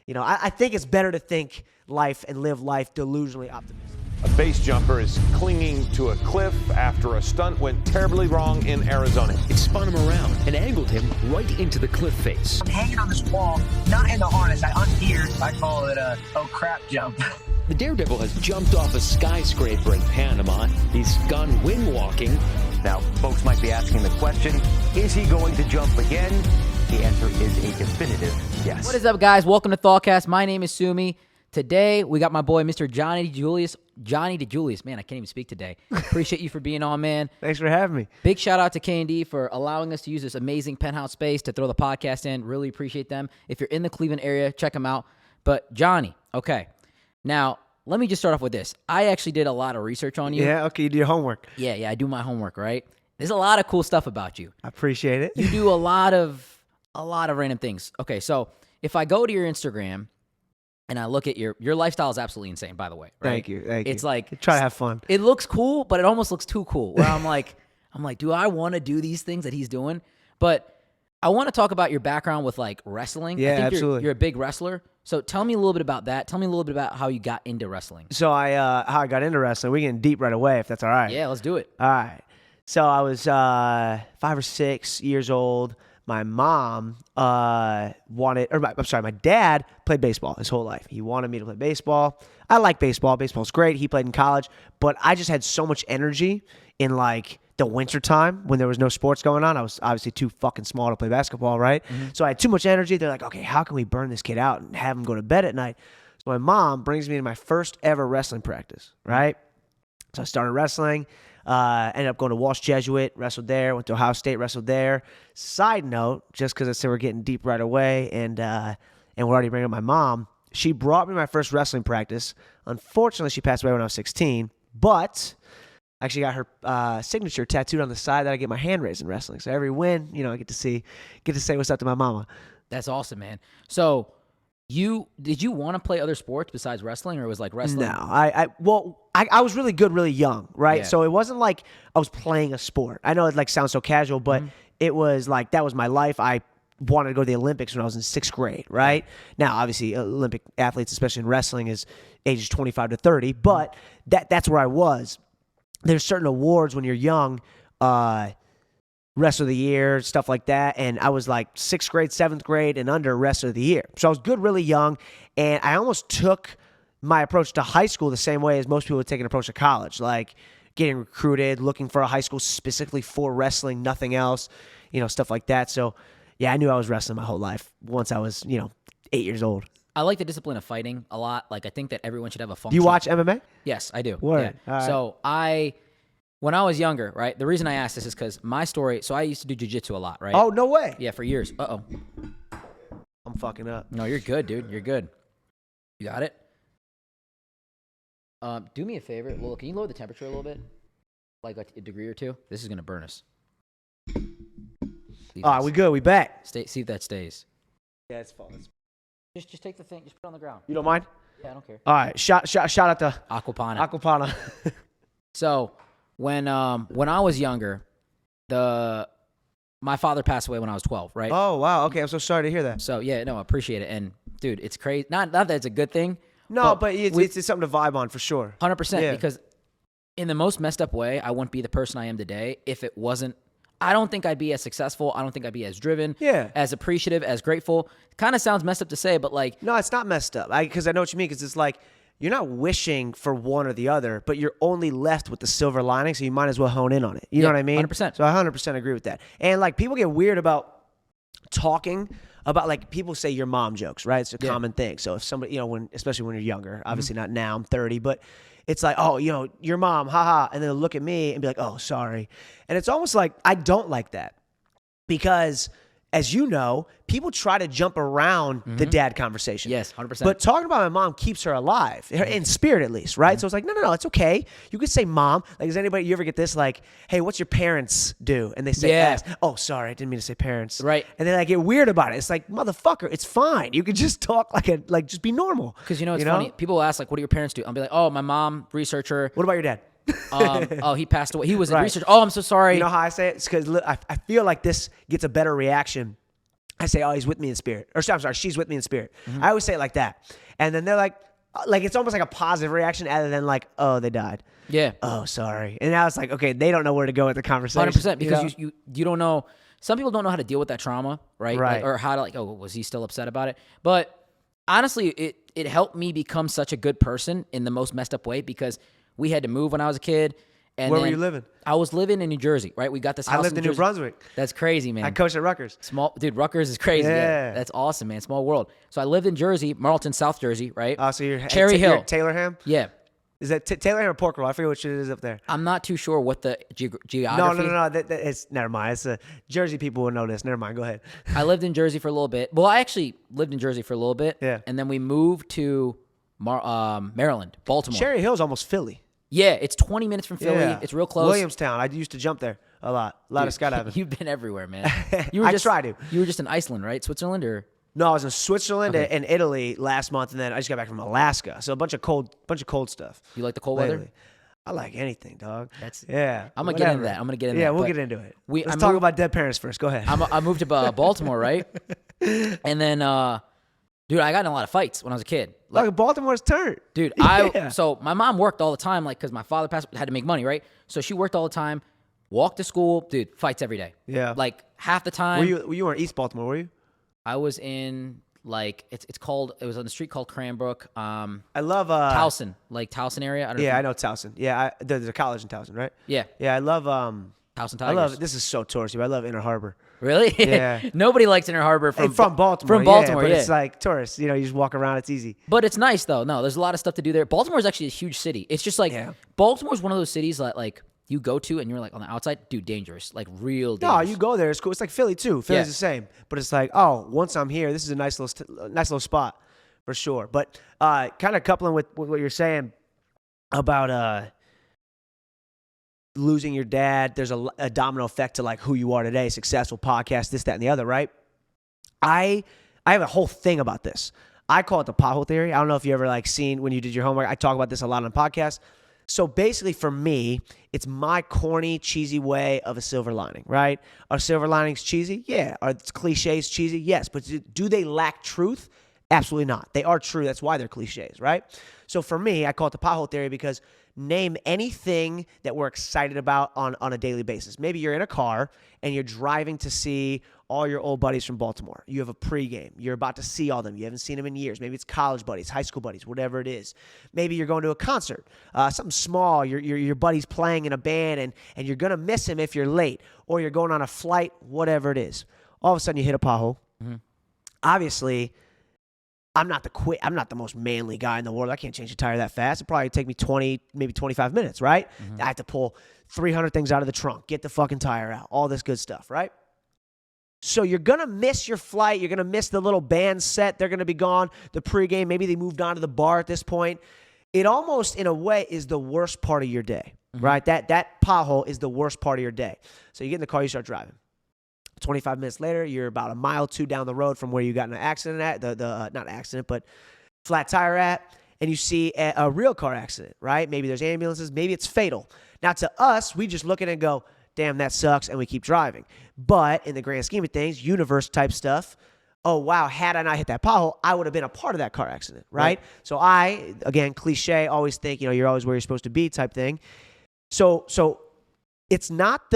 I think it's better to think life and live life delusionally optimistic. A base jumper is clinging to a cliff after a stunt went terribly wrong in Arizona. It spun him around and angled him right into the cliff face. I'm hanging on this wall, not in the harness. I ungeared. I call it a oh crap jump. The Daredevil has jumped off a skyscraper in Panama. He's gone wind walking. Now, folks might be asking the question, is he going to jump again? The answer is a definitive yes. What is up, guys? Welcome to Thoughtcast. My name is Sumedh. Today, we got my boy, Mr. Johnni DiJulius. Johnni DiJulius. Man, I can't even speak today. Appreciate you for being on, man. Thanks for having me. Big shout out to K&D for allowing us to use this amazing penthouse space to throw the podcast in. Really appreciate them. If you're in the Cleveland area, check them out. But Johnny, okay. Now, let me just start off with this. I actually did a lot of research on you. Yeah, okay, you do your homework. Yeah, I do my homework, right? There's a lot of cool stuff about you. I appreciate it. You do a lot of random things. Okay, so if I go to your Instagram and I look at your lifestyle is absolutely insane, by the way. Right? Thank you. It's like try to have fun. It looks cool, but it almost looks too cool. Where I'm like, do I want to do these things that he's doing? But I want to talk about your background with like wrestling. Yeah, I think absolutely. You're a big wrestler. So tell me a little bit about that. Tell me a little bit about how you got into wrestling. So how I got into wrestling. We getting deep right away, if that's all right. Yeah, let's do it. All right. So I was 5 or 6 years old. My mom my dad played baseball his whole life. He wanted me to play baseball. I like baseball. Baseball's great. He played in college, but I just had so much energy in like the winter time when there was no sports going on. I was obviously too fucking small to play basketball, right? Mm-hmm. So I had too much energy. They're like, okay, how can we burn this kid out and have him go to bed at night? So my mom brings me to my first ever wrestling practice, right? So I started wrestling. Ended up going to Walsh Jesuit, wrestled there, went to Ohio State, wrestled there. Side note, just because I said we're getting deep right away and we're already bringing up my mom, she brought me my first wrestling practice. Unfortunately, she passed away when I was 16, but I actually got her signature tattooed on the side that I get my hand raised in wrestling. So every win, I get to say what's up to my mama. That's awesome, man. So did you want to play other sports besides wrestling, or was like wrestling? No, I was really good, really young, right? Yeah. So it wasn't like I was playing a sport. I know it like sounds so casual, but it was like that was my life. I wanted to go to the Olympics when I was in 6th grade, right? Now, obviously, Olympic athletes, especially in wrestling, is ages 25 to 30, but that's where I was. There's certain awards when you're young, Wrestler of the Year, stuff like that. And I was like 6th grade, 7th grade, and under Wrestler of the Year. So I was good really young, and I almost took my approach to high school the same way as most people would take an approach to college, like getting recruited, looking for a high school specifically for wrestling, nothing else, stuff like that. So, yeah, I knew I was wrestling my whole life once I was, 8 years old. I like the discipline of fighting a lot. Like, I think that everyone should have a function. Do you watch MMA? Yes, I do. Word. Yeah. All right. So when I was younger, right, the reason I asked this is because my story, so I used to do jiu-jitsu a lot, right? Oh, no way. Yeah, for years. Uh-oh. I'm fucking up. No, you're good, dude. You're good. You got it? Do me a favor. Well, can you lower the temperature a little bit? Like a degree or two? This is going to burn us. We good. We back. See if that stays. Yeah, it's fine. Just take the thing. Just put it on the ground. You don't mind? Yeah, I don't care. All right. Shout out to Aquapana. So when I was younger, my father passed away when I was 12, right? Oh, wow. Okay, I'm so sorry to hear that. So, yeah, no, I appreciate it. And, dude, it's crazy. Not that it's a good thing. No, but it's something to vibe on for sure. 100%. Yeah. Because in the most messed up way, I wouldn't be the person I am today if it wasn't. I don't think I'd be as successful. I don't think I'd be as driven, as appreciative, as grateful. Kind of sounds messed up to say, but like. No, it's not messed up. Because I know what you mean. Because it's like you're not wishing for one or the other, but you're only left with the silver lining, so you might as well hone in on it. You know what I mean? 100%. So I 100% agree with that. And like people get weird about talking about, like, people say your mom jokes, right? It's a common thing. So if somebody, especially when you're younger, obviously not now, I'm 30, but it's like, oh, your mom, haha, and then they'll look at me and be like, oh, sorry. And it's almost like I don't like that because, as you know, people try to jump around the dad conversation. Yes, 100%. But talking about my mom keeps her alive, in spirit at least, right? So it's like, no, it's okay. You could say mom. Like, does anybody, you ever get this, like, hey, what's your parents do? And they say S. Oh, sorry, I didn't mean to say parents. Right. And then I get weird about it. It's like, motherfucker, it's fine. You could just talk just be normal. Because, it's funny. People will ask, like, what do your parents do? I'll be like, oh, my mom, researcher. What about your dad? He passed away. He was in research. Oh, I'm so sorry. You know how I say it? It's because I feel like this gets a better reaction I say, oh, he's with me in spirit. Or I'm sorry, she's with me in spirit. I always say it like that. And then they're like it's almost like a positive reaction other than like, oh, they died. Yeah. Oh, sorry. And now it's like, okay, they don't know where to go with the conversation. 100%, because you don't know. Some people don't know how to deal with that trauma, right? Right. Like, or how to like, oh, was he still upset about it? But honestly, it helped me become such a good person in the most messed up way, because we had to move when I was a kid. And Where were you living? I was living in New Jersey, right? We got this house I lived in New Jersey. Brunswick. That's crazy, man. I coached at Rutgers. Dude, Rutgers is crazy. Yeah. That's awesome, man. Small world. So I lived in Jersey, Marlton, South Jersey, right? Oh, so you're Cherry Hill. You're Taylorham? Yeah. Is that Taylorham or Pork Roll? I forget which it is up there. I'm not too sure what the geography. No. It's never mind. It's Jersey people will know this. Never mind. Go ahead. I lived in Jersey for a little bit. Well, I actually lived in Jersey for a little bit. Yeah. And then we moved to Maryland, Baltimore. Cherry Hill's almost Philly. Yeah, it's 20 minutes from Philly. Yeah. It's real close. Williamstown. I used to jump there a lot. A lot of skydiving. You've been everywhere, man. I try to. You were just in Iceland, right? Switzerland, or? No, I was in Switzerland Okay. and Italy last month, and then I just got back from Alaska. So a bunch of cold stuff. You like the cold lately. weather? I like anything, dog. That's yeah. I'm gonna get into that. I'm gonna get into that. Yeah, we'll But get into it. I Let's talk moved- about dead parents first. Go ahead. I moved to Baltimore, right? And then, dude, I got in a lot of fights when I was a kid. Look, Baltimore's turned. Dude, Yeah. so my mom worked all the time, like, because my father passed, had to make money, right? So she worked all the time, walked to school, dude, fights every day. Yeah. Like half the time. You were in East Baltimore, were you? I was in like it was on the street called Cranbrook. I love Towson, like Towson area. I don't know. Yeah, I know Towson. Yeah, there's a college in Towson, right? Yeah, Yeah, I love Towson Tigers. I love this is so touristy, but I love Inner Harbor. Really? Yeah. Nobody likes Inner Harbor From from Baltimore. From Baltimore, but yeah. it's like tourists. You know, you just walk around. It's easy. But it's nice though. No, there's a lot of stuff to do there. Baltimore is actually a huge city. It's just like Baltimore's one of those cities that like you go to and you're like on the outside, dude, dangerous, like real dangerous. No, you go there. It's cool. It's like Philly too. Philly's the same, but it's like, oh, once I'm here, this is a nice little spot for sure. But kind of coupling with what you're saying about losing your dad, there's a domino effect to like who you are today, successful podcast, this, that, and the other, right? I have a whole thing about this. I call it the pothole theory. I don't know if you ever like seen when you did your homework. I talk about this a lot on podcasts. So basically for me, it's my corny, cheesy way of a silver lining, right? Are silver linings cheesy? Yeah. Are cliches cheesy? Yes. But do they lack truth? Absolutely not. They are true. That's why they're cliches, right? So for me, I call it the pothole theory because name anything that we're excited about on a daily basis. Maybe you're in a car and you're driving to see all your old buddies from Baltimore. You have a pregame. You're about to see all them. You haven't seen them in years. Maybe it's college buddies, high school buddies, whatever it is. Maybe you're going to a concert, something small. Your buddy's playing in a band and you're going to miss him if you're late, or you're going on a flight, whatever it is. All of a sudden you hit a pothole. Mm-hmm. Obviously, I'm not the most manly guy in the world. I can't change a tire that fast. It'd probably take me 20, maybe 25 minutes, right? Mm-hmm. I have to pull 300 things out of the trunk, get the fucking tire out, all this good stuff, right? So you're going to miss your flight. You're going to miss the little band set. They're going to be gone. The pregame, maybe they moved on to the bar at this point. It almost, in a way, is the worst part of your day, right? That pothole is the worst part of your day. So you get in the car, you start driving. 25 minutes later, you're about a mile or two down the road from where you got in an accident at, not accident, but flat tire at, and you see a real car accident, right? Maybe there's ambulances. Maybe it's fatal. Now, to us, we just look at it and go, damn, that sucks, and we keep driving. But in the grand scheme of things, universe type stuff, oh, wow, had I not hit that pothole, I would have been a part of that car accident, right? So I, again, cliche, always think, you're always where you're supposed to be type thing. So it's not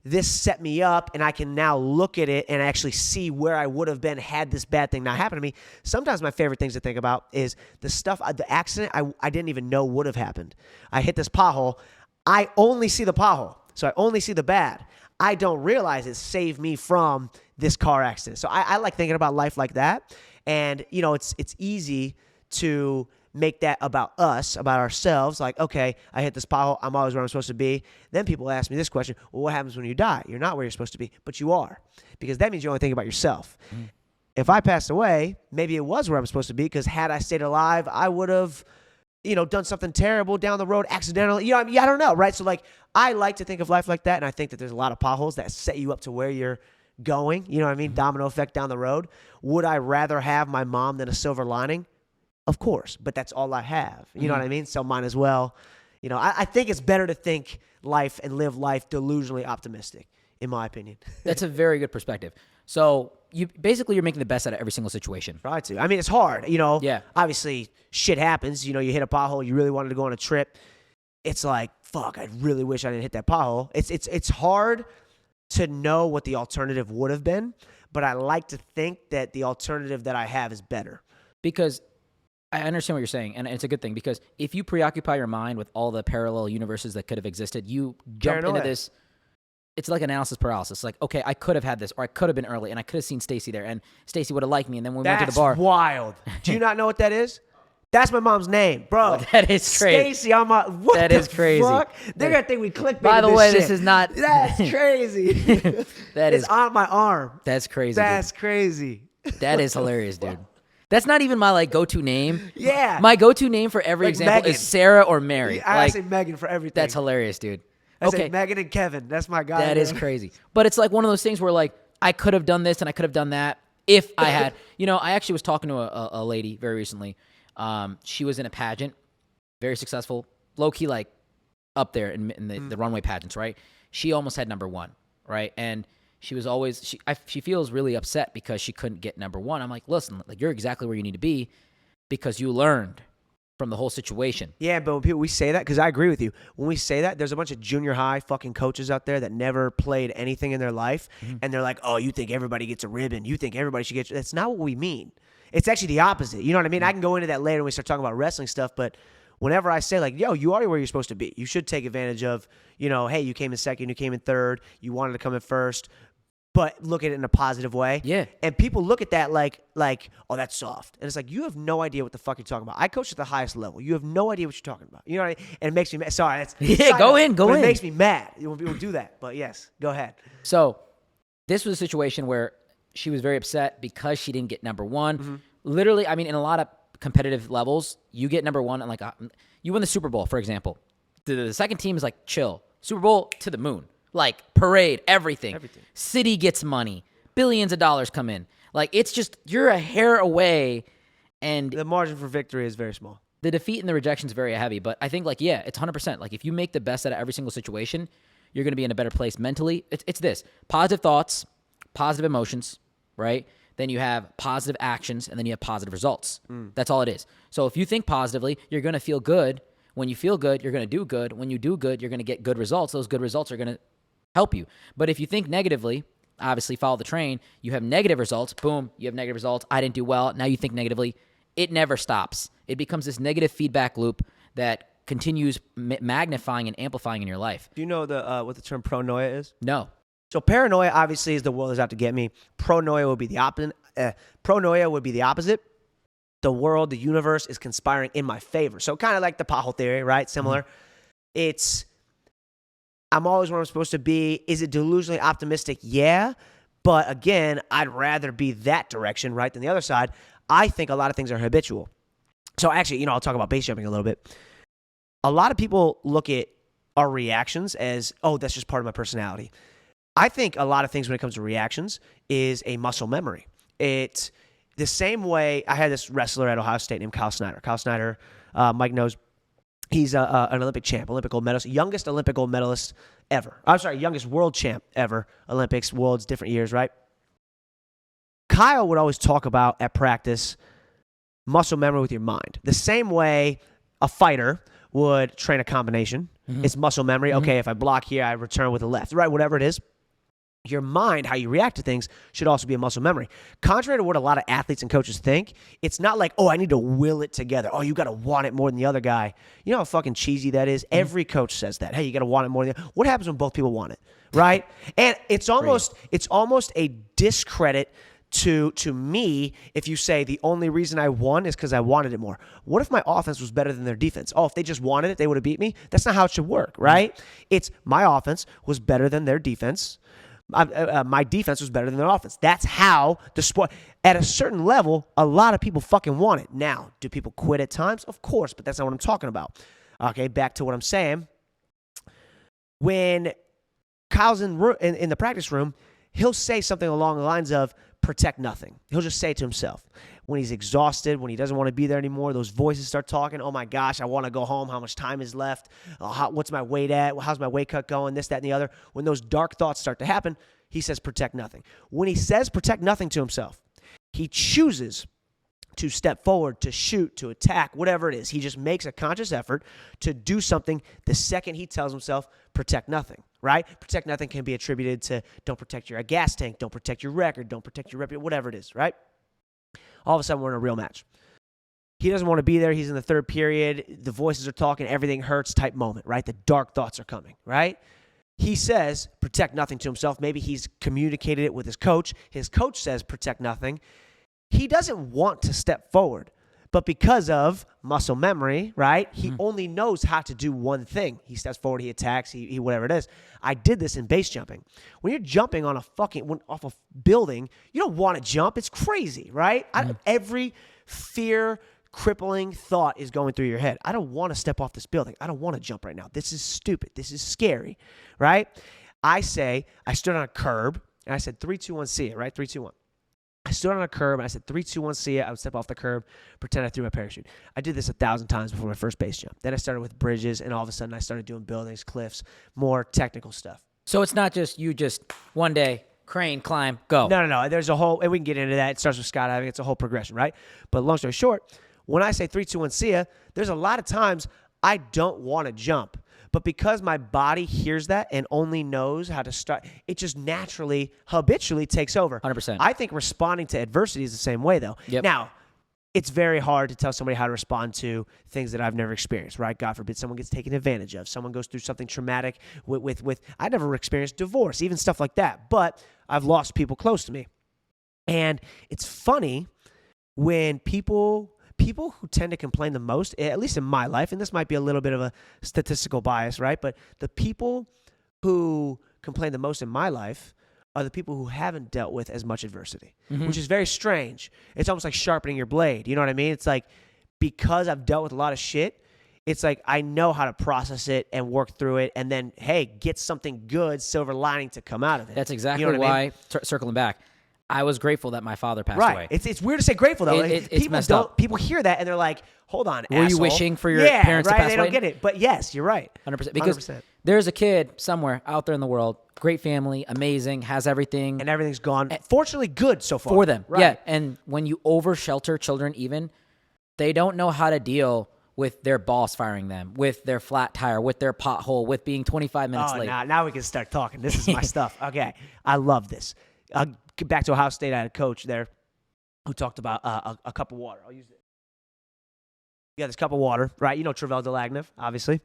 this set me up and I can now look at it and actually see where I would have been had this bad thing not happened to me. Sometimes my favorite things to think about is the stuff, the accident I didn't even know would have happened. I hit this pothole. I only see the pothole. So I only see the bad. I don't realize it saved me from this car accident. So I like thinking about life like that. And, it's easy to make that about us, about ourselves. Like, okay, I hit this pothole. I'm always where I'm supposed to be. Then people ask me this question, well, what happens when you die? You're not where you're supposed to be, but you are. Because that means you only think about yourself. Mm. If I passed away, maybe it was where I'm supposed to be, because had I stayed alive, I would have, done something terrible down the road accidentally. I don't know, right? So, like, I like to think of life like that, and I think that there's a lot of potholes that set you up to where you're going. You know what I mean? Mm-hmm. Domino effect down the road. Would I rather have my mom than a silver lining? Of course, but that's all I have. You know what I mean? So might as well. I think it's better to think life and live life delusionally optimistic, in my opinion. That's a very good perspective. So you're making the best out of every single situation. Try to. I mean, it's hard. Yeah. Obviously, shit happens. You hit a pothole. You really wanted to go on a trip. It's like, fuck, I really wish I didn't hit that pothole. It's hard to know what the alternative would have been, but I like to think that the alternative that I have is better. Because I understand what you're saying, and it's a good thing, because if you preoccupy your mind with all the parallel universes that could have existed, you jump into this. It's like analysis paralysis. Like, okay, I could have had this, or I could have been early, and I could have seen Stacy there, and Stacy would have liked me, and then when we went to the bar. That's wild. Do you not know what that is? That's my mom's name, bro. Well, that is crazy. Stacy, what that the is crazy. Fuck? They're going to think we clickbaited By the way, shit. this is not. That's crazy. It's on my arm. That's crazy. That's crazy. That is hilarious, dude. That's not even my go-to name. Yeah. My go-to name for every example Megan. is Sarah or Mary. I say Megan for everything. That's hilarious, dude. I say Megan and Kevin. That's my guy. That is crazy. But it's like one of those things where I could have done this and I could have done that if I had. I actually was talking to a lady very recently. She was in a pageant, very successful, low-key up there in the runway pageants, right? She almost had number one, right? And she was always she feels really upset because she couldn't get number one. I'm like, listen, you're exactly where you need to be because you learned from the whole situation. Yeah, but when we say that, because I agree with you, when we say that, there's a bunch of junior high fucking coaches out there that never played anything in their life, and they're like, oh, you think everybody gets a ribbon? You think everybody should get? That's not what we mean. It's actually the opposite. You know what I mean? I can go into that later when we start talking about wrestling stuff, but whenever I say yo, you are where you're supposed to be. You should take advantage of, hey, you came in second, you came in third, you wanted to come in first, but look at it in a positive way. Yeah. And people look at that like, oh, that's soft. And it's like, you have no idea what the fuck you're talking about. I coach at the highest level. You have no idea what you're talking about. You know what I mean? And it makes me mad. Sorry. That's go in. It makes me mad when people do that. But yes, go ahead. So this was a situation where she was very upset because she didn't get number one. Mm-hmm. Literally, I mean, in a lot of competitive levels, you get number one and you win the Super Bowl, for example. The second team is chill. Super Bowl to the moon. Parade, everything. City gets money. Billions of dollars come in. It's just, you're a hair away, and the margin for victory is very small. The defeat and the rejection is very heavy, but I think, it's 100%. If you make the best out of every single situation, you're going to be in a better place mentally. It's this. Positive thoughts, positive emotions, right? Then you have positive actions, and then you have positive results. That's all it is. So if you think positively, you're going to feel good. When you feel good, you're going to do good. When you do good, you're going to get good results. Those good results are going to help you. But if you think negatively, obviously follow the train, you have negative results. Boom, you have negative results. I didn't do well. Now you think negatively. It never stops. It becomes this negative feedback loop that continues magnifying and amplifying in your life. Do you know what the term pronoia is? No. So paranoia obviously is the world is out to get me. Pronoia would be the opposite. Pronoia would be the opposite. The world, the universe is conspiring in my favor. So kind of like the pothole theory, right? Similar. It's I'm always where I'm supposed to be. Is it delusionally optimistic? Yeah. But again, I'd rather be that direction, right, than the other side. I think a lot of things are habitual. So actually, I'll talk about base jumping a little bit. A lot of people look at our reactions as, oh, that's just part of my personality. I think a lot of things when it comes to reactions is a muscle memory. It's the same way I had this wrestler at Ohio State named Kyle Snyder. Kyle Snyder, Mike knows, he's an Olympic champ, Olympic gold medalist, youngest Olympic gold medalist ever. I'm sorry, youngest world champ ever. Olympics, worlds, different years, right? Kyle would always talk about at practice muscle memory with your mind. The same way a fighter would train a combination. Mm-hmm. It's muscle memory. Mm-hmm. Okay, if I block here, I return with the left, right? Whatever it is. Your mind, how you react to things, should also be a muscle memory. Contrary to what a lot of athletes and coaches think, it's not like, oh, I need to will it together. Oh, you got to want it more than the other guy. You know how fucking cheesy that is? Mm-hmm. Every coach says that. Hey, you got to want it more than the other. What happens when both people want it, right? And it's almost a discredit to me if you say the only reason I won is because I wanted it more. What if my offense was better than their defense? Oh, if they just wanted it, they would have beat me? That's not how it should work, right? Mm-hmm. It's my offense was better than their defense. My defense was better than their offense. That's how the sport, at a certain level, a lot of people fucking want it. Now, do people quit at times? Of course, but that's not what I'm talking about. Okay, back to what I'm saying. When Kyle's in the practice room, he'll say something along the lines of, protect nothing. He'll just say it to himself. when he's exhausted, when he doesn't want to be there anymore, those voices start talking. Oh my gosh, I want to go home. How much time is left? What's my weight at? How's my weight cut going? This, that, and the other. When those dark thoughts start to happen, he says protect nothing. When he says protect nothing to himself, he chooses to step forward, to shoot, to attack, whatever it is. He just makes a conscious effort to do something the second he tells himself protect nothing, right? Protect nothing can be attributed to don't protect your gas tank, don't protect your record, don't protect your reputation, whatever it is, right? All of a sudden, we're in a real match. He doesn't want to be there. He's in the third period. The voices are talking. Everything hurts type moment, right? The dark thoughts are coming, right? He says protect nothing to himself. Maybe he's communicated it with his coach. His coach says protect nothing. He doesn't want to step forward, but because of muscle memory, right, he only knows how to do one thing. He steps forward, he attacks, he whatever it is. I did this in base jumping. When you're jumping on off a building, you don't want to jump. It's crazy, right? Every fear, crippling thought is going through your head. I don't want to step off this building. I don't want to jump right now. This is stupid. This is scary, right? I stood on a curb, and I said 3, 2, 1, see it, right? 3, 2, 1. I stood on a curb, and I said 3, 2, 1, see it. I would step off the curb, pretend I threw my parachute. I did this 1,000 times before my first base jump. Then I started with bridges, and all of a sudden I started doing buildings, cliffs, more technical stuff. So it's not just you just one day, crane, climb, go. No. There's a whole, and we can get into that. It starts with skydiving. It's a whole progression, right? But long story short, when I say 3, 2, 1, see ya, there's a lot of times I don't want to jump. But because my body hears that and only knows how to start, it just naturally, habitually takes over. 100%. I think responding to adversity is the same way, though. Yep. Now, it's very hard to tell somebody how to respond to things that I've never experienced, right? God forbid someone gets taken advantage of. Someone goes through something traumatic with I never experienced divorce, even stuff like that. But I've lost people close to me. And it's funny when people who tend to complain the most, at least in my life, and this might be a little bit of a statistical bias, right? But the people who complain the most in my life are the people who haven't dealt with as much adversity, which is very strange. It's almost like sharpening your blade. You know what I mean? It's like because I've dealt with a lot of shit, it's like I know how to process it and work through it and then, hey, get something good, silver lining to come out of it. That's exactly you know what I mean? Circling back, I was grateful that my father passed right. away. It's weird to say grateful, though. It's messed up. People hear that, and they're like, hold on, Were you asshole. wishing for your parents to pass away? They don't get it. But yes, you're right. 100%. Because 100%. there's a kid somewhere out there in the world, great family, amazing, has everything. And everything's gone, fortunately, good so far. For them. Right. Yeah, and when you over-shelter children even, they don't know how to deal with their boss firing them, with their flat tire, with their pothole, with being 25 minutes late. Now we can start talking. This is my stuff. Okay, I love this. Get back to Ohio State. I had a coach there who talked about a cup of water. I'll use it. You got this cup of water, right? You know Travell Delagnev, obviously.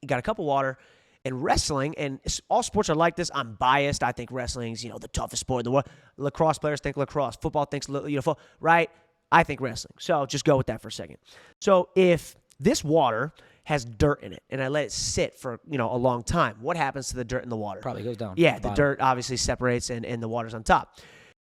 You got a cup of water. And wrestling, and all sports are like this. I'm biased. I think wrestling's, the toughest sport in the world. Lacrosse players think lacrosse. Football thinks, football, right? I think wrestling. So just go with that for a second. So if this water has dirt in it, and I let it sit for, a long time, what happens to the dirt in the water? Probably goes down. Yeah, the dirt obviously separates, and the water's on top.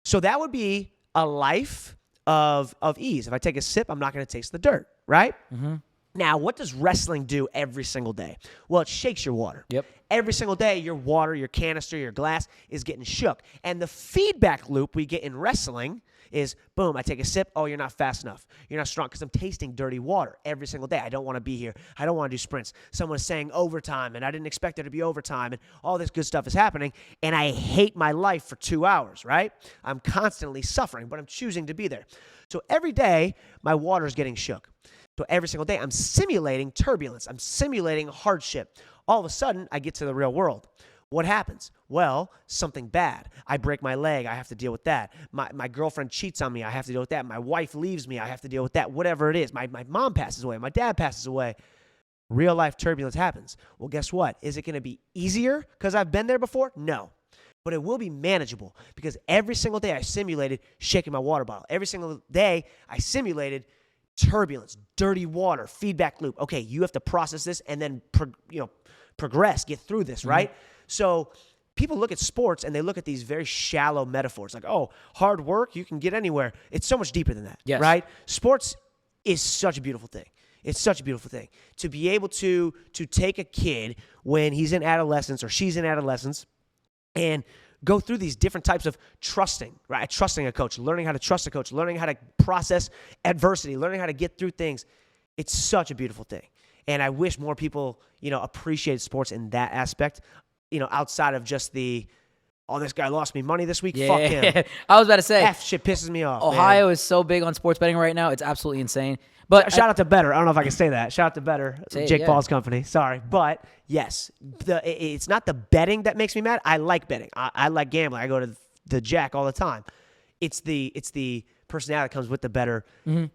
So that would be a life of ease. If I take a sip, I'm not going to taste the dirt, right? Mm-hmm. Now, what does wrestling do every single day? Well, it shakes your water. Yep. Every single day, your water, your canister, your glass is getting shook. And the feedback loop we get in wrestling is, boom, I take a sip. Oh, you're not fast enough. You're not strong because I'm tasting dirty water every single day. I don't want to be here. I don't want to do sprints. Someone's saying overtime, and I didn't expect there to be overtime, and all this good stuff is happening, and I hate my life for 2 hours, right? I'm constantly suffering, but I'm choosing to be there. So every day, my water is getting shook. So every single day, I'm simulating turbulence. I'm simulating hardship. All of a sudden, I get to the real world. What happens? Well, something bad. I break my leg. I have to deal with that. My girlfriend cheats on me. I have to deal with that. My wife leaves me. I have to deal with that. Whatever it is. My mom passes away. My dad passes away. Real life turbulence happens. Well, guess what? Is it going to be easier because I've been there before? No. But it will be manageable because every single day I simulated shaking my water bottle. Every single day I simulated turbulence, dirty water, feedback loop. Okay, you have to process this and then progress, get through this, right? So people look at sports and they look at these very shallow metaphors like, oh, hard work, you can get anywhere. It's so much deeper than that, right? Sports is such a beautiful thing. It's such a beautiful thing to be able to take a kid when he's in adolescence or she's in adolescence and go through these different types of trusting, right? Trusting a coach, learning how to trust a coach, learning how to process adversity, learning how to get through things. It's such a beautiful thing. And I wish more people, appreciate sports in that aspect, outside of just the, oh, this guy lost me money this week. Fuck him. I was about to say, F shit pisses me off. Ohio man. is so big on sports betting right now. It's absolutely insane. But shout out to Better. I don't know if I can say that. Shout out to Better, Jake yeah. Paul's company. Sorry. But yes, it's not the betting that makes me mad. I like betting. I like gambling. I go to the Jack all the time. It's the personality that comes with the Better. Mm-hmm.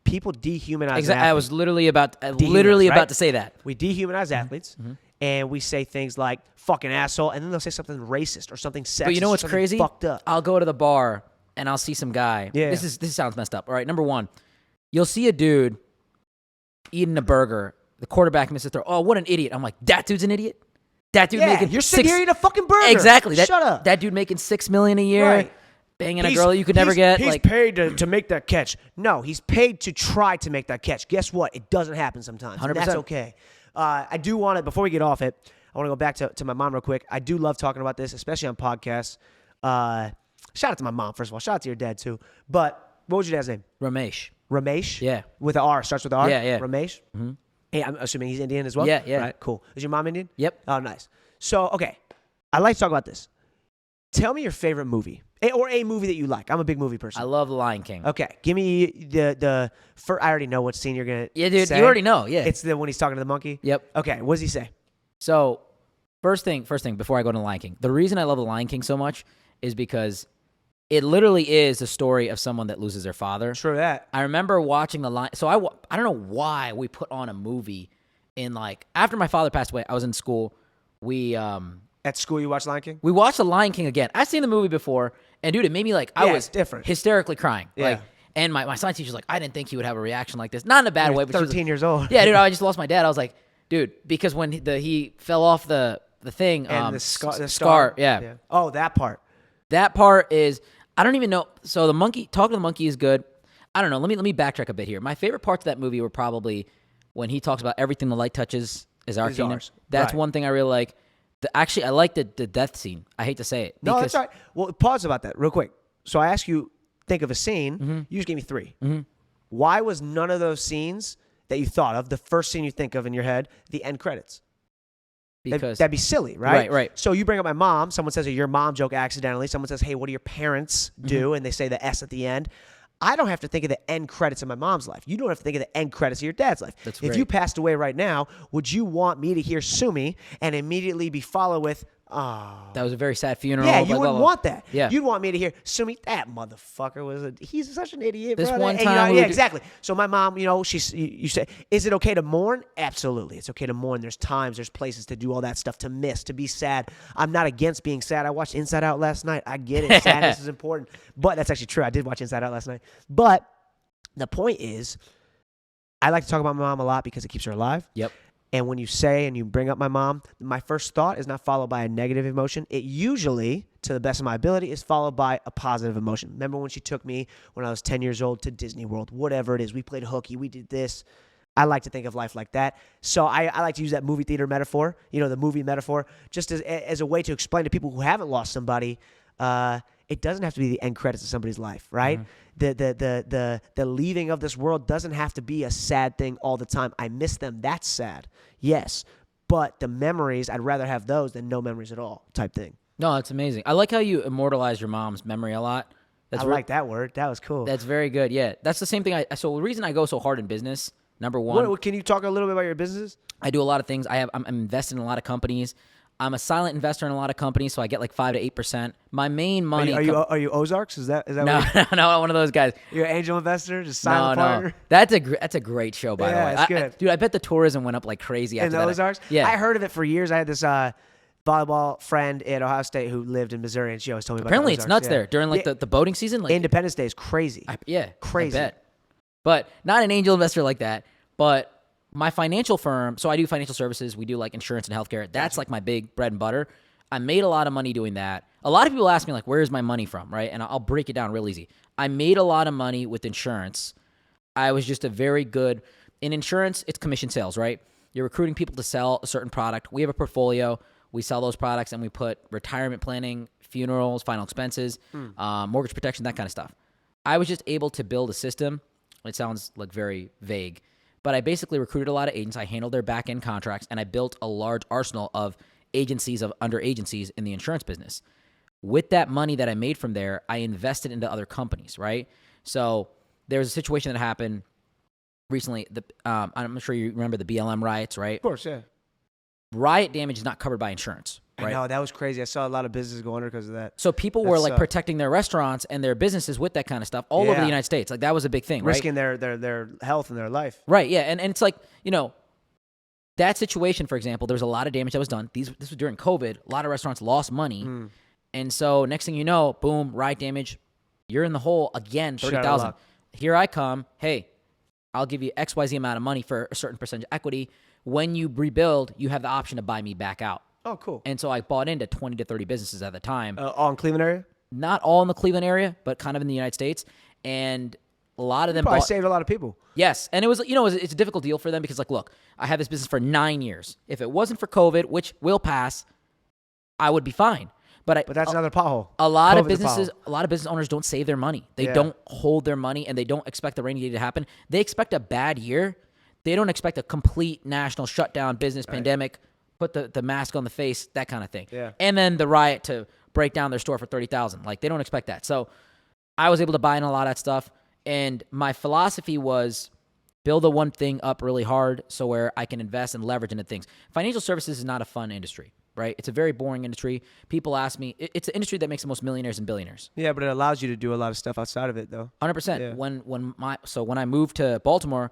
People dehumanize exactly. athletes. I was literally about right? to say that. We dehumanize athletes, and we say things like "fucking asshole," and then they'll say something racist or something sexist. But you know what's something crazy? Fucked up. I'll go to the bar and I'll see some guy. Yeah. This sounds messed up. All right, number one, you'll see a dude eating a burger. The quarterback misses throw. Oh, what an idiot! I'm like, that dude's an idiot. That dude making you're sitting here eating a fucking burger. Exactly. Shut up. That dude making $6 million a year. Right. Banging a girl you could never get. He's paid to make that catch. No, he's paid to try to make that catch. Guess what? It doesn't happen sometimes. 100%. And that's okay. I do want to, before we get off it, I want to go back to my mom real quick. I do love talking about this, especially on podcasts. Shout out to my mom, first of all. Shout out to your dad, too. But what was your dad's name? Ramesh. Ramesh? Yeah. With an R. Starts with an R? Yeah. Ramesh? Mm-hmm. Hey, I'm assuming he's Indian as well? Yeah. Right, cool. Is your mom Indian? Yep. Oh, nice. So, okay. I like to talk about this. Tell me your favorite movie. Or a movie that you like. I'm a big movie person. I love The Lion King. Okay, give me the first. I already know what scene you're gonna. Yeah, dude, say. you already know. Yeah, it's the when he's talking to the monkey. Yep. Okay, what does he say? So, first thing, before I go to The Lion King, the reason I love The Lion King so much is because it literally is the story of someone that loses their father. True that. I remember watching The Lion. So I don't know why we put on a movie in after my father passed away. I was in school. At school, you watch Lion King? We watched The Lion King again. I've seen the movie before, and dude, it made me I was different. Hysterically crying. Yeah. And my science teacher's like, I didn't think he would have a reaction like this. Not in a bad way, but 13 years old. Yeah, dude, I just lost my dad. I was like, dude, because when he fell off the thing, and the scar, yeah. Oh, that part. That part is, I don't even know. So the monkey, talking to the monkey is good. I don't know. Let me backtrack a bit here. My favorite parts of that movie were probably when he talks about everything the light touches is our kingdom. ours. That's Right. one thing I really like. Actually, I like the death scene. I hate to say it. No, that's all right. Well, pause about that real quick. So I ask you, think of a scene. You just gave me 3. Why was none of those scenes that you thought of, the first scene you think of in your head, the end credits? Because That'd be silly, right? Right. So you bring up my mom. Someone says a your mom joke accidentally. Someone says, hey, what do your parents do? And they say the S at the end. I don't have to think of the end credits of my mom's life. You don't have to think of the end credits of your dad's life. That's if great. you passed away right now, would you want me to hear Sumi and immediately be followed with, oh. that was a very sad funeral. Yeah, blah, you blah, wouldn't blah. want that. Yeah. You'd want me to hear, Sumi, that motherfucker he's such an idiot. This brother. one And, time we yeah, would- exactly. So my mom, you say, is it okay to mourn? Absolutely. It's okay to mourn. There's times, there's places to do all that stuff, to miss, to be sad. I'm not against being sad. I watched Inside Out last night. I get it. Sadness is important. But that's actually true. I did watch Inside Out last night. But the point is, I like to talk about my mom a lot because it keeps her alive. Yep. And when you say and you bring up my mom, my first thought is not followed by a negative emotion. It usually, to the best of my ability, is followed by a positive emotion. Remember when she took me when I was 10 years old to Disney World, whatever it is. We played hooky. We did this. I like to think of life like that. So I like to use that movie theater metaphor, the movie metaphor, just as a way to explain to people who haven't lost somebody, it doesn't have to be the end credits of somebody's life, right? The leaving of this world doesn't have to be a sad thing all the time. I miss them. That's sad. Yes. But the memories, I'd rather have those than no memories at all type thing. No, that's amazing. I like how you immortalize your mom's memory a lot. I like that word. That was cool. That's very good. Yeah. That's the same thing. So the reason I go so hard in business, number one, Can you talk a little bit about your businesses? I do a lot of things. I'm invested in a lot of companies. I'm a silent investor in a lot of companies, so I get 5 to 8%. My main money. Are you Ozarks? Is that No, what no, not one of those guys. you're an angel investor? Just silent No. partner? That's a great show, by the way. Yeah, it's good. Dude, I bet the tourism went up like crazy In after the that. Ozarks? Yeah. I heard of it for years. I had this volleyball friend at Ohio State who lived in Missouri, and she always told me about Apparently, the it's Ozarks. nuts there during the boating season. Independence Day is crazy. Crazy. I bet. But not an angel investor like that. But my financial firm, so I do financial services. We do insurance and healthcare. That's my big bread and butter. I made a lot of money doing that. A lot of people ask me where's my money from, right? And I'll break it down real easy. I made a lot of money with insurance. I was just in insurance, it's commission sales, right? You're recruiting people to sell a certain product. We have a portfolio. We sell those products and we put retirement planning funerals, final expenses, mortgage protection, that kind of stuff. I was just able to build a system. It sounds like very vague, but I basically recruited a lot of agents. I handled their back end contracts, and I built a large arsenal of agencies of under agencies in the insurance business. With that money that I made from there, I invested into other companies, right? So there was a situation that happened recently. I'm sure you remember the BLM riots, right? Of course, yeah. Riot damage is not covered by insurance, right? I know, that was crazy. I saw a lot of businesses go under because of that. So people were like protecting their restaurants and their businesses with that kind of stuff all over the United States. Like that was a big thing, risking right? their health and their life. Right, yeah. And it's like, you know, that situation, for example, there was a lot of damage that was done. This was during COVID. A lot of restaurants lost money. And so next thing you know, boom, riot damage. You're in the hole again, 30,000. Here I come. Hey, I'll give you XYZ amount of money for a certain percentage of equity. When you rebuild, you have the option to buy me back out. Oh, cool. And so I bought into 20 to 30 businesses at the time. All in Cleveland area? Not all in the Cleveland area, but kind of in the United States. And a lot of them probably saved a lot of people. Yes. And it was, you know, it's a difficult deal for them because, like, look, I had this business for 9 years. If it wasn't for COVID, which will pass, I would be fine. But that's another pothole. A lot of business owners don't save their money. They Yeah. don't hold their money, and they don't expect the rainy day to happen. They expect a bad year. They don't expect a complete national shutdown, business pandemic, put the mask on the face, that kind of thing. Yeah. And then the riot to break down their store for 30,000. Like, they don't expect that. So I was able to buy in a lot of that stuff. And my philosophy was build the one thing up really hard so where I can invest and leverage into things. Financial services is not a fun industry, right? It's a very boring industry. People ask me, it's an industry that makes the most millionaires and billionaires. Yeah, but it allows you to do a lot of stuff outside of it, though. 100%. Yeah. When I moved to Baltimore,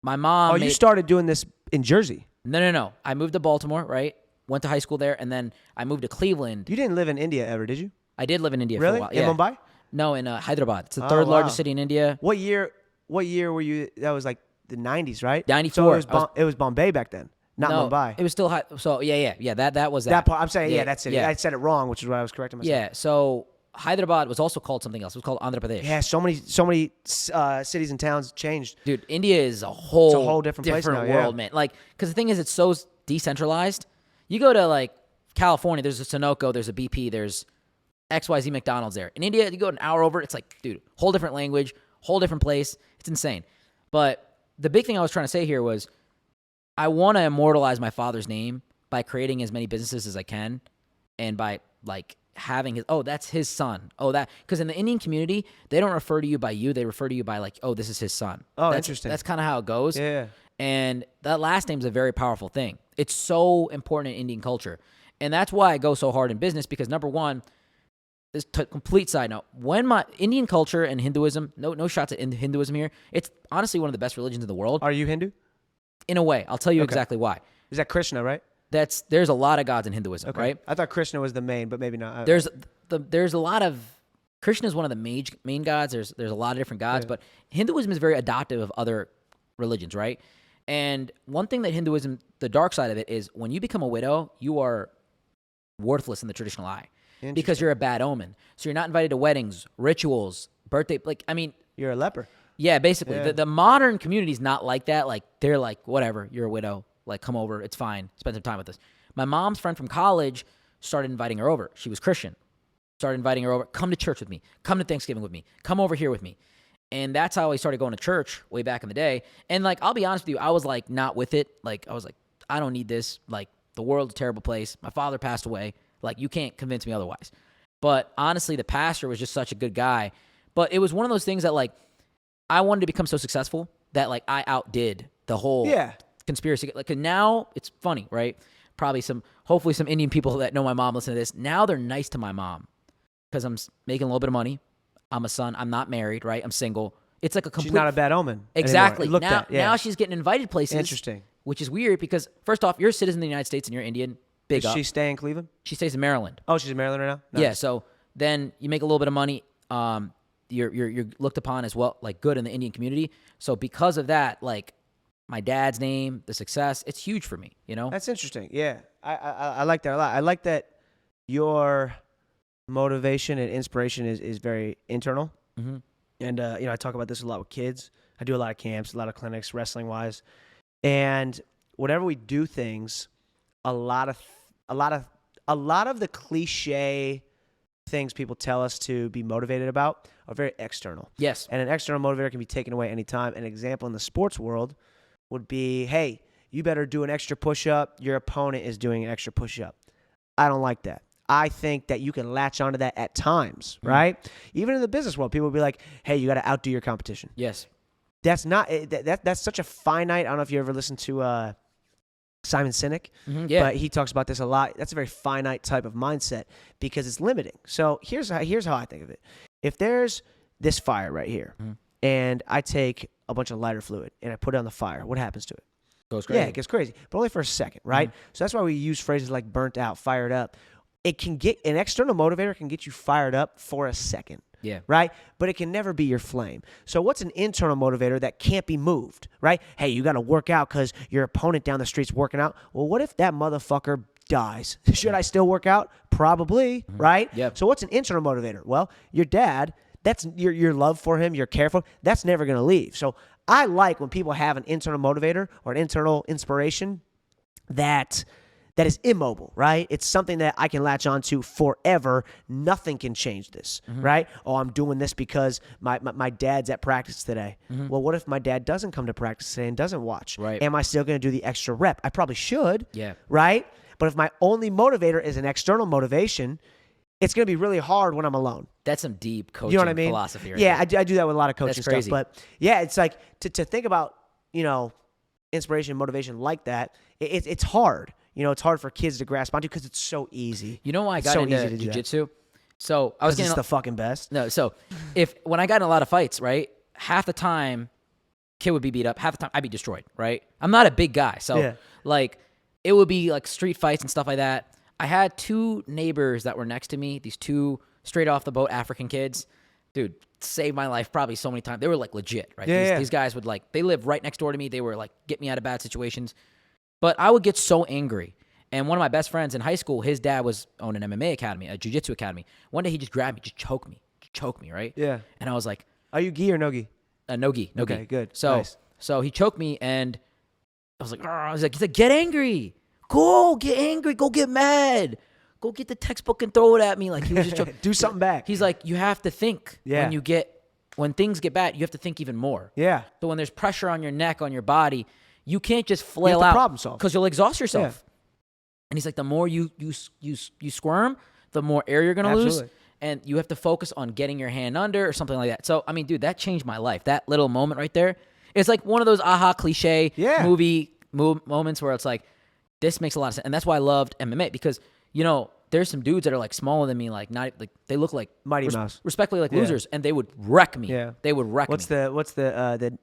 my mom you started doing this in Jersey? No. I moved to Baltimore, right? Went to high school there, and then I moved to Cleveland. You didn't live in India ever, did you? I did live in India Really? for a while. In Yeah. Mumbai? No, in Hyderabad. It's the third largest city in India. What year were you? That was like the 90s, right? 94. So it was Bombay back then, not Mumbai. It was still high. So yeah. That was that. That part. I'm saying, yeah, that's it. Yeah. I said it wrong, which is what I was correcting myself. Yeah. So Hyderabad was also called something else. It was called Andhra Pradesh. Yeah, so many cities and towns changed. Dude, India is a whole different place now, world, man. Like, because the thing is, it's so decentralized. You go to, like, California, there's a Sunoco, there's a BP, there's XYZ McDonald's there. In India, you go an hour over, it's like, dude, whole different language, whole different place. It's insane. But the big thing I was trying to say here was I want to immortalize my father's name by creating as many businesses as I can and by, like, having that's his son. Because in the Indian community, they don't refer to you by you. They refer to you by, like, this is his son. Interesting. That's kind of how it goes. Yeah. And that last name is a very powerful thing. It's so important in Indian culture. And that's why I go so hard in business because, number one, this complete side note, when my Indian culture and Hinduism, no shots at Hinduism here, it's honestly one of the best religions in the world. Are you Hindu? In a way. I'll tell you exactly why. Is that Krishna, right? There's a lot of gods in Hinduism, right? I thought Krishna was the main, but maybe not. There's a lot of Krishna is one of the main gods. There's a lot of different gods, but Hinduism is very adoptive of other religions, right? And one thing that Hinduism, the dark side of it, is when you become a widow, you are worthless in the traditional eye because you're a bad omen. So you're not invited to weddings, rituals, birthday. You're a leper. Yeah, basically. Yeah. The modern community is not like that. Like, they're like, whatever, you're a widow. Like, come over. It's fine. Spend some time with us. My mom's friend from college started inviting her over. She was Christian. Started inviting her over. Come to church with me. Come to Thanksgiving with me. Come over here with me. And that's how I started going to church way back in the day. And, like, I'll be honest with you, I was, like, not with it. Like, I was like, I don't need this. Like, the world's a terrible place. My father passed away. Like, you can't convince me otherwise. But honestly, the pastor was just such a good guy. But it was one of those things that, like, I wanted to become so successful that, like, I outdid the whole conspiracy. Like, now it's funny, right? Hopefully some Indian people that know my mom listen to this. Now they're nice to my mom because I'm making a little bit of money. I'm a son. I'm not married, right? I'm single. It's like a complete... She's not a bad omen. Exactly. Now, now she's getting invited places. Interesting. Which is weird because, first off, you're a citizen of the United States and you're Indian. Big up. Does she stay in Cleveland? She stays in Maryland. Oh, she's in Maryland right now? Nice. Yeah, so then you make a little bit of money. You're looked upon as well, like, good in the Indian community. So because of that, like, my dad's name, the success, it's huge for me, you know? That's interesting. Yeah. I like that a lot. I like that your motivation and inspiration is very internal. Mm-hmm. And, I talk about this a lot with kids. I do a lot of camps, a lot of clinics, wrestling-wise. And whenever we do things, a lot of the cliche things people tell us to be motivated about are very external. Yes. And an external motivator can be taken away anytime. An example in the sports world would be, hey, you better do an extra push-up. Your opponent is doing an extra push-up. I don't like that. I think that you can latch onto that at times, right? Even in the business world, people will be like, hey, you got to outdo your competition. Yes. That's not that's such a finite. I don't know if you ever listened to Simon Sinek, but he talks about this a lot. That's a very finite type of mindset because it's limiting. So here's how I think of it. If there's this fire right here, and I take a bunch of lighter fluid and I put it on the fire, what happens to it? Goes crazy. Yeah, it gets crazy, but only for a second, right? So that's why we use phrases like burnt out, fired up. It can get an external motivator can get you fired up for a second. Yeah. Right? But it can never be your flame. So what's an internal motivator that can't be moved, right? Hey, you got to work out because your opponent down the street's working out. Well, what if that motherfucker dies? Should I still work out? Probably, right? Yep. So what's an internal motivator? Well, your dad, that's your love for him, your care for him, that's never going to leave. So I like when people have an internal motivator or an internal inspiration that is immobile, right? It's something that I can latch onto forever. Nothing can change this, right? Oh, I'm doing this because my dad's at practice today. Well, what if my dad doesn't come to practice today and doesn't watch? Right. Am I still going to do the extra rep? I probably should, Yeah. right? But if my only motivator is an external motivation, it's going to be really hard when I'm alone. That's some deep coaching You know what I mean? philosophy right Yeah, there. I do that with a lot of coaching That's crazy. stuff. But yeah, it's like to think about, inspiration, motivation like that, it's hard. It's hard for kids to grasp onto because it's so easy. You know why I got so into easy to do that. jiu-jitsu? So I was Because getting it's the fucking best. No, so when I got in a lot of fights, right, half the time kid would be beat up, half the time I'd be destroyed, right? I'm not a big guy, so it would be like street fights and stuff like that. I had two neighbors that were next to me, these two straight off the boat African kids. Dude, saved my life probably so many times. They were like legit, right? These guys would they lived right next door to me. They were like, get me out of bad situations. But I would get so angry. And one of my best friends in high school, his dad owned an MMA academy, a jiu-jitsu academy. One day he just grabbed me, just choked me, right? Yeah. And I was like, are you gi or no gi? No gi. Okay, good. So, Nice. so he choked me, and I was like, he's like, get angry. Go get angry. Go get mad. Go get the textbook and throw it at me. Like he was just choking. Do something back. He's like, you have to think when things get bad, you have to think even more. Yeah. So when there's pressure on your neck, on your body, you can't just flail have to out problem solve. because you'll exhaust yourself. Yeah. And he's like, the more you squirm, the more air you're gonna lose, Absolutely. and you have to focus on getting your hand under or something like that. So I mean, dude, that changed my life. That little moment right there, it's like one of those aha cliche movie moments where it's like, this makes a lot of sense, and that's why I loved MMA because there's some dudes that are like smaller than me, like not like they look like Mighty Mouse, respectfully like losers, and they would wreck me. Yeah, they would wreck me. What's the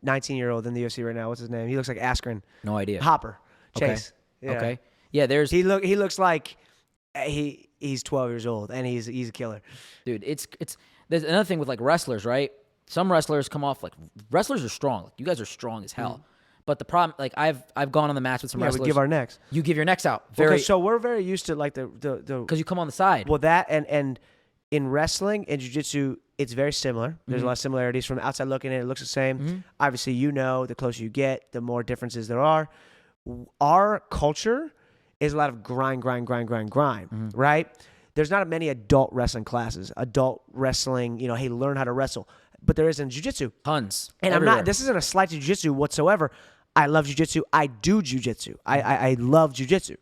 19-year-old in the UFC right now? What's his name? He looks like Askren. No idea. Hopper. Okay. Chase. Yeah. Okay. Yeah, he looks like he's 12 years old and he's a killer. Dude, it's there's another thing with like wrestlers, right? Some wrestlers come off like wrestlers are strong. Like you guys are strong as hell. But the problem, like I've gone on the match with some wrestlers. We give our necks. You give your necks out. So we're very used to like the because you come on the side. Well, that and in wrestling and jiu-jitsu, it's very similar. There's a lot of similarities from the outside looking in. It looks the same. Obviously, the closer you get, the more differences there are. Our culture is a lot of grind, right? There's not many adult wrestling classes. Adult wrestling, hey, learn how to wrestle. But there is in jiu-jitsu. Tons. And everywhere. this isn't a slight to jiu-jitsu whatsoever. I love jiu-jitsu. I do jiu-jitsu. I love jiu-jitsu.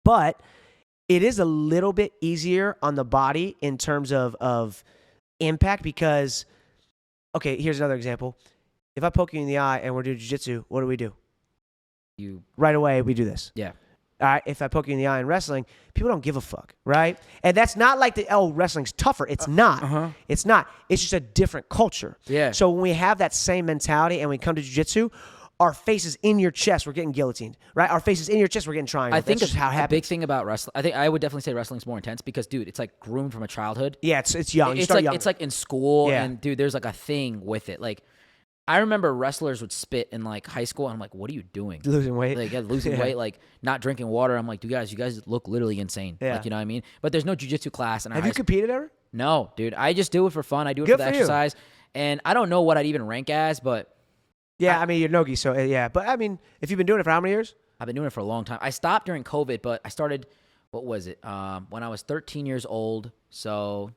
But it is a little bit easier on the body in terms of impact because, okay, here's another example. If I poke you in the eye and we're doing jiu-jitsu, what do? Right away, we do this. Yeah. All right, if I poke you in the eye in wrestling, people don't give a fuck, right? And that's not like wrestling's tougher. It's not. It's not. It's just a different culture. Yeah. So when we have that same mentality and we come to jiu-jitsu, our face is in your chest, we're getting guillotined, right? Our face is in your chest, we're getting triangled. I think that's just how it a happens. big thing about wrestling, I think I would definitely say wrestling's more intense because, dude, it's like groomed from a childhood. Yeah, it's young. You It's start like young. it's like in school, Yeah. and dude, there's like a thing with it. Like, I remember wrestlers would spit in like high school, and I'm like, what are you doing? Losing weight. Like losing weight, like not drinking water. I'm like, you guys look literally insane. Yeah. Like, you know what I mean? But there's no jiu-jitsu class. Have you competed ever? No, dude. I just do it for fun. I do it Good for the for you. exercise. And I don't know what I'd even rank as, but Yeah, I mean, you're no-gi, so yeah. But I mean, if you've been doing it for how many years? I've been doing it for a long time. I stopped during COVID, but I started what was it? When I was 13 years old. So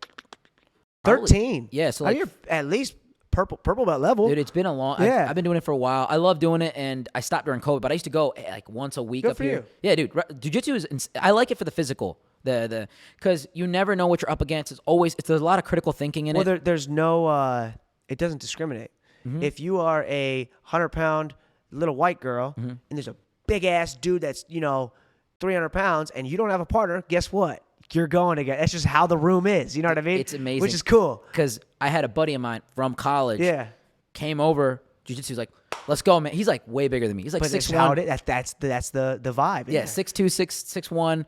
13. Yeah. So You're at least purple belt level. dude, it's been a long. Yeah. I've been doing it for a while. I love doing it, and I stopped during COVID, but I used to go like once a week Good up for here. you. Yeah, dude. Jiu-jitsu is. I like it for the physical. Because you never know what you're up against. There's a lot of critical thinking in it. Well, there's no. It doesn't discriminate. Mm-hmm. If you are a 100-pound little white girl Mm-hmm. and there's a big ass dude that's 300 pounds and you don't have a partner, guess what? You're going to get. That's just how the room is. You know what I mean? It's amazing. Which is cool. Because I had a buddy of mine from college. Yeah. Came over. Jiu-jitsu was like, let's go, man. He's like way bigger than me. He's like But 6'1". that's the vibe. Yeah, isn't it? 6'2", 6'1",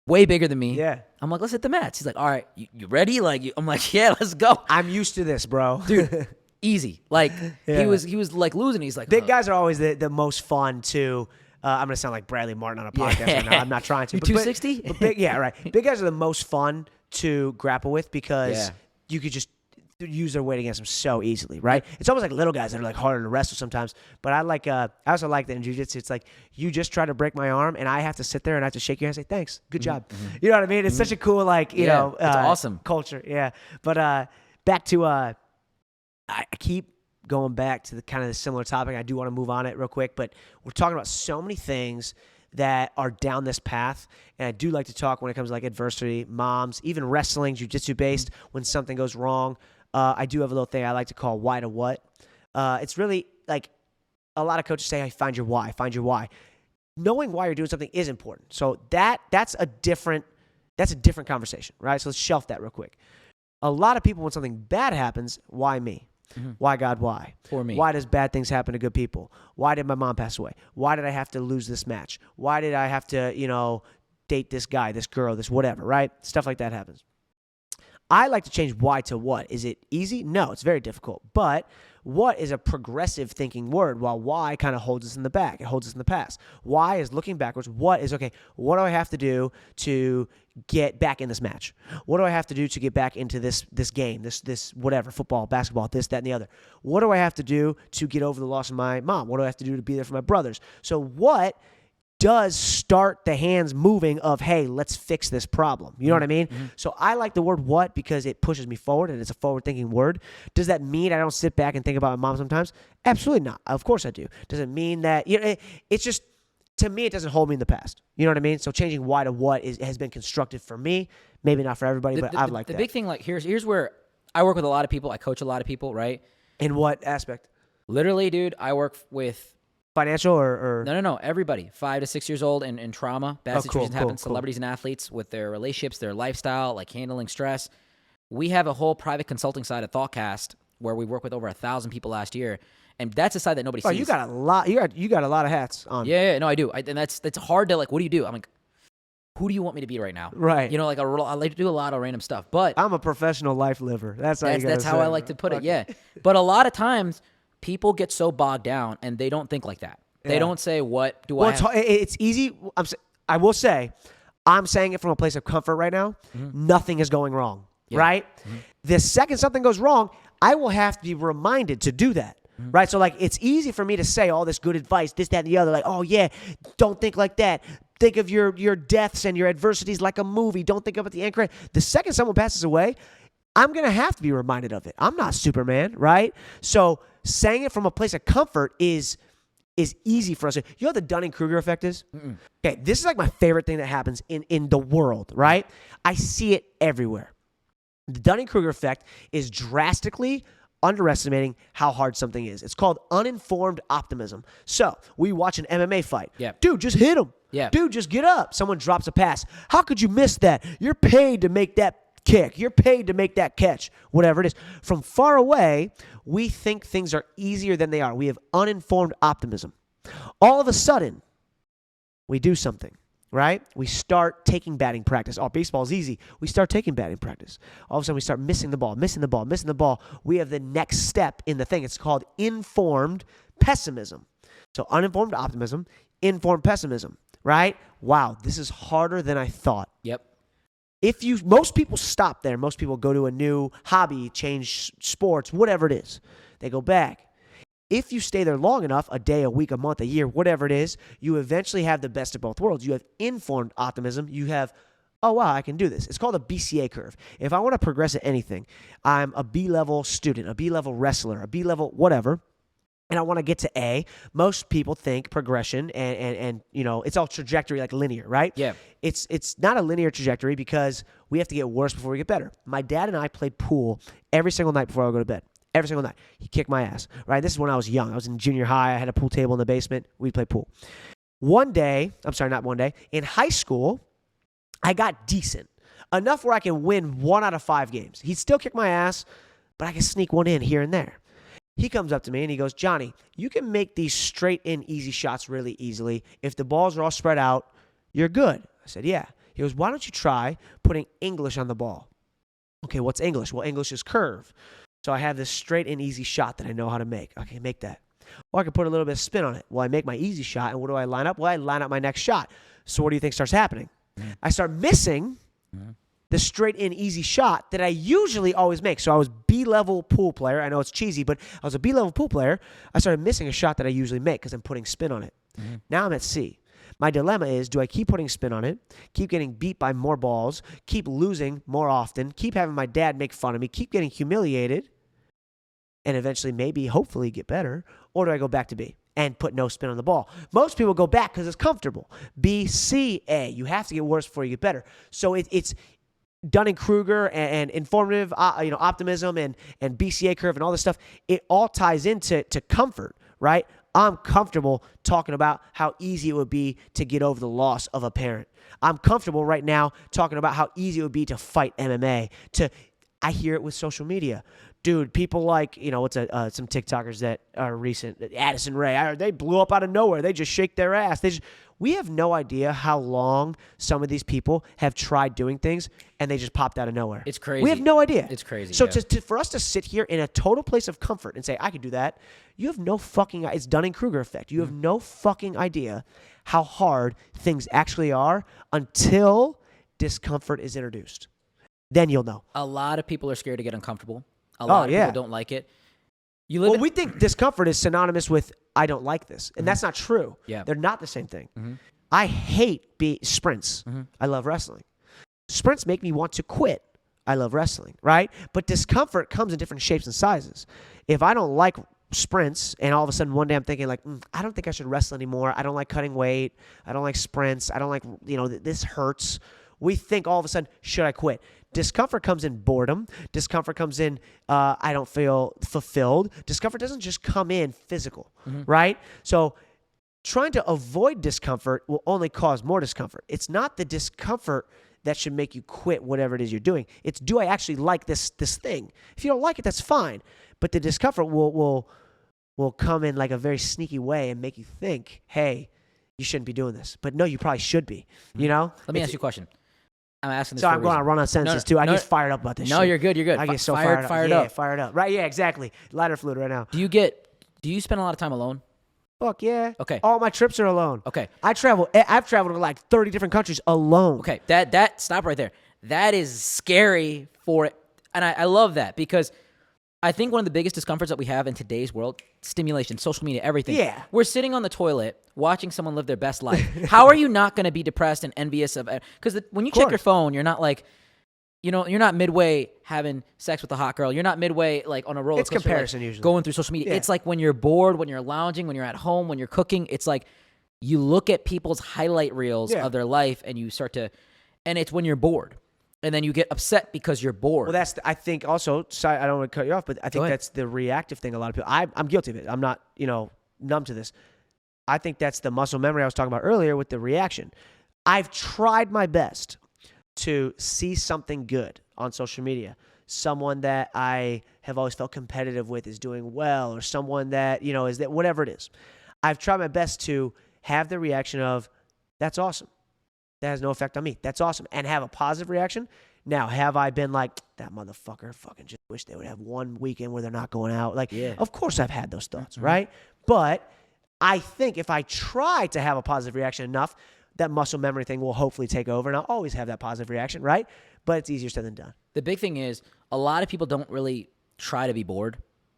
way bigger than me. Yeah. I'm like, let's hit the mats. He's like, all right, you ready? I'm like, yeah, let's go. I'm used to this, bro. Dude, easy. Like Yeah. he was like losing. He's like, Big guys are always the most fun to. I'm gonna sound like Bradley Martin on a podcast right now. I'm not trying to. You But 260? Big, yeah, right. Big guys are the most fun to grapple with because Yeah. you could just use their weight against them so easily, right? It's almost like little guys that are like harder to wrestle sometimes. But I also like that in jiu-jitsu. It's like you just try to break my arm, and I have to sit there and I have to shake your hand and say thanks, good job. You know what I mean? It's such a cool it's awesome culture. Yeah, but back to I keep going back to the kind of the similar topic. I do want to move on it real quick, but we're talking about so many things that are down this path, and I do like to talk when it comes to like adversity, moms, even wrestling, jiu-jitsu based, when something goes wrong. I do have a little thing I like to call why to what. It's really like a lot of coaches say, hey, find your why. Knowing why you're doing something is important. So that's a different conversation, right? So let's shelf that real quick. A lot of people, when something bad happens, why me? Mm-hmm. Why God, why? For me. Why does bad things happen to good people? Why did my mom pass away? Why did I have to lose this match? Why did I have to, date this guy, this girl, this whatever, right? Stuff like that happens. I like to change why to what. Is it easy? No, it's very difficult. But what is a progressive thinking word, while why kind of holds us in the back. It holds us in the past. Why is looking backwards. What is, okay, what do I have to do to get back in this match? What do I have to do to get back into this game, this whatever, football, basketball, this, that, and the other? What do I have to do to get over the loss of my mom? What do I have to do to be there for my brothers? So what does start the hands moving of, hey, let's fix this problem. You know what I mean? Mm-hmm. So I like the word what because it pushes me forward and it's a forward-thinking word. Does that mean I don't sit back and think about my mom sometimes? Absolutely not. Of course I do. Does it mean that, it's just, to me, it doesn't hold me in the past. You know what I mean? So changing why to what has been constructive for me. Maybe not for everybody, but I've liked that. The big thing, like, here's where I work with a lot of people. I coach a lot of people, right? In what aspect? Literally, dude, I work with financial or No. Everybody 5 to 6 years old and trauma. Bad situations happen. Celebrities and athletes with their relationships, their lifestyle, like handling stress. We have a whole private consulting side of ThoughtCast where we work with over 1,000 people last year, and that's a side that nobody sees. Oh, you got a lot. You got a lot of hats on. Yeah, no, I do. And that's hard to like. What do you do? I'm like, who do you want me to be right now? Right. I like to do a lot of random stuff, but I'm a professional life liver. That's how I like to put it. Yeah, but a lot of times people get so bogged down and they don't think like that. They don't say, what do I have? It's easy. I will say, I'm saying it from a place of comfort right now. Mm-hmm. Nothing is going wrong, right? Mm-hmm. The second something goes wrong, I will have to be reminded to do that, right? So, like, it's easy for me to say all this good advice, this, that, and the other. Like, oh, yeah, don't think like that. Think of your deaths and your adversities like a movie. Don't think about the end credit. The second someone passes away, I'm going to have to be reminded of it. I'm not Superman, right? So saying it from a place of comfort is easy for us. You know what the Dunning-Kruger effect is? Mm-mm. Okay, this is like my favorite thing that happens in the world, right? I see it everywhere. The Dunning-Kruger effect is drastically underestimating how hard something is. It's called uninformed optimism. So we watch an MMA fight. Yeah. Dude, just hit him. Yeah. Dude, just get up. Someone drops a pass. How could you miss that? You're paid to make that kick. You're paid to make that catch, whatever it is. From far away, we think things are easier than they are. We have uninformed optimism. All of a sudden, we do something, right? We start taking batting practice. Oh, baseball's easy. We start taking batting practice. All of a sudden, we start missing the ball. We have the next step in the thing. It's called informed pessimism. So uninformed optimism, informed pessimism, right? Wow, this is harder than I thought. Yep. Most people stop there. Most people go to a new hobby, change sports, whatever it is. They go back. if you stay there long enough, a day, a week, a month, a year, whatever it is, you eventually have the best of both worlds. You have informed optimism. You have, oh, wow, I can do this. It's called a BCA curve. If I want to progress at anything, I'm a B-level student, a B-level wrestler, a B-level whatever, and I want to get to A. Most people think progression and it's all trajectory, like linear, right? Yeah. It's not a linear trajectory because we have to get worse before we get better. My dad and I played pool every single night before I would go to bed. Every single night. He kicked my ass, right? This is when I was young. I was in junior high. I had a pool table in the basement. We'd play pool. In high school, I got decent. Enough where I can win 1 out of 5 games. He'd still kick my ass, but I can sneak one in here and there. He comes up to me and he goes, Johnny, you can make these straight in easy shots really easily. If the balls are all spread out, you're good. I said, yeah. He goes, why don't you try putting English on the ball? Okay, what's English? Well, English is curve. So I have this straight and easy shot that I know how to make. Okay, make that. Or I can put a little bit of spin on it. Well, I make my easy shot, and what do I line up? Well, I line up my next shot. So what do you think starts happening? I start missing the straight in easy shot that I usually always make. So I was B-level pool player. I know it's cheesy, but I was a B-level pool player. I started missing a shot that I usually make because I'm putting spin on it. Now I'm at C. My dilemma is, do I keep putting spin on it, keep getting beat by more balls, keep losing more often, keep having my dad make fun of me, keep getting humiliated, and eventually maybe, hopefully get better, or do I go back to B and put no spin on the ball? Most people go back because it's comfortable. B, C, A. You have to get worse before you get better. So it's Dunning-Kruger and informative optimism and BCA curve and all this stuff. It all ties into comfort, right? I'm comfortable talking about how easy it would be to get over the loss of a parent. I'm comfortable right now talking about how easy it would be to fight MMA. I hear it with social media. Dude, people like, some TikTokers that are recent, Addison Rae, they blew up out of nowhere. They just shake their ass. We have no idea how long some of these people have tried doing things and they just popped out of nowhere. It's crazy. We have no idea. It's crazy. So yeah. for us to sit here in a total place of comfort and say, I could do that, you have no fucking, it's Dunning-Kruger effect. You have no fucking idea how hard things actually are until discomfort is introduced. Then you'll know. A lot of people are scared to get uncomfortable. A lot of people don't like it. We think discomfort is synonymous with I don't like this. And that's not true. Yeah. They're not the same thing. I hate sprints. I love wrestling. Sprints make me want to quit. I love wrestling, right? But discomfort comes in different shapes and sizes. If I don't like sprints and all of a sudden one day I'm thinking like, I don't think I should wrestle anymore. I don't like cutting weight. I don't like sprints. I don't like, this hurts. We think all of a sudden, should I quit? Discomfort comes in boredom. Discomfort comes in, I don't feel fulfilled. Discomfort doesn't just come in physical, right? So trying to avoid discomfort will only cause more discomfort. It's not the discomfort that should make you quit whatever it is you're doing. It's, do I actually like this thing? If you don't like it, that's fine. But the discomfort will come in like a very sneaky way and make you think, hey, you shouldn't be doing this. But no, you probably should be, Let me ask you a question. I'm asking this so for I'm going to run on sentences too. I get fired up about this shit. No, you're good. You're good. I get so fired up. Yeah, fired up. Right, yeah, exactly. Lighter fluid right now. Do you spend a lot of time alone? Fuck yeah. Okay. All my trips are alone. Okay. I've traveled to like 30 different countries alone. Okay. That stop right there. That is scary for it. And I love that because I think one of the biggest discomforts that we have in today's world, stimulation, social media, everything. Yeah. We're sitting on the toilet watching someone live their best life. How are you not going to be depressed and envious of it? Because when you check your phone, you're not like, you're not midway having sex with a hot girl. You're not midway like on a roller coaster. It's comparison usually. Going through social media. Yeah. It's like when you're bored, when you're lounging, when you're at home, when you're cooking. It's like you look at people's highlight reels of their life and you start to, and it's when you're bored. And then you get upset because you're bored. Well, I think also, sorry, I don't want to cut you off, but I think that's the reactive thing a lot of people, I'm guilty of it. I'm not, numb to this. I think that's the muscle memory I was talking about earlier with the reaction. I've tried my best to see something good on social media. Someone that I have always felt competitive with is doing well, or someone that, is that whatever it is. I've tried my best to have the reaction of, that's awesome. That has no effect on me. That's awesome. And have a positive reaction. Now, have I been like, that motherfucker fucking just wish they would have one weekend where they're not going out? Like, Of course I've had those thoughts, right? But I think if I try to have a positive reaction enough, that muscle memory thing will hopefully take over, and I'll always have that positive reaction, right? But it's easier said than done. The big thing is, a lot of people don't really try to be bored.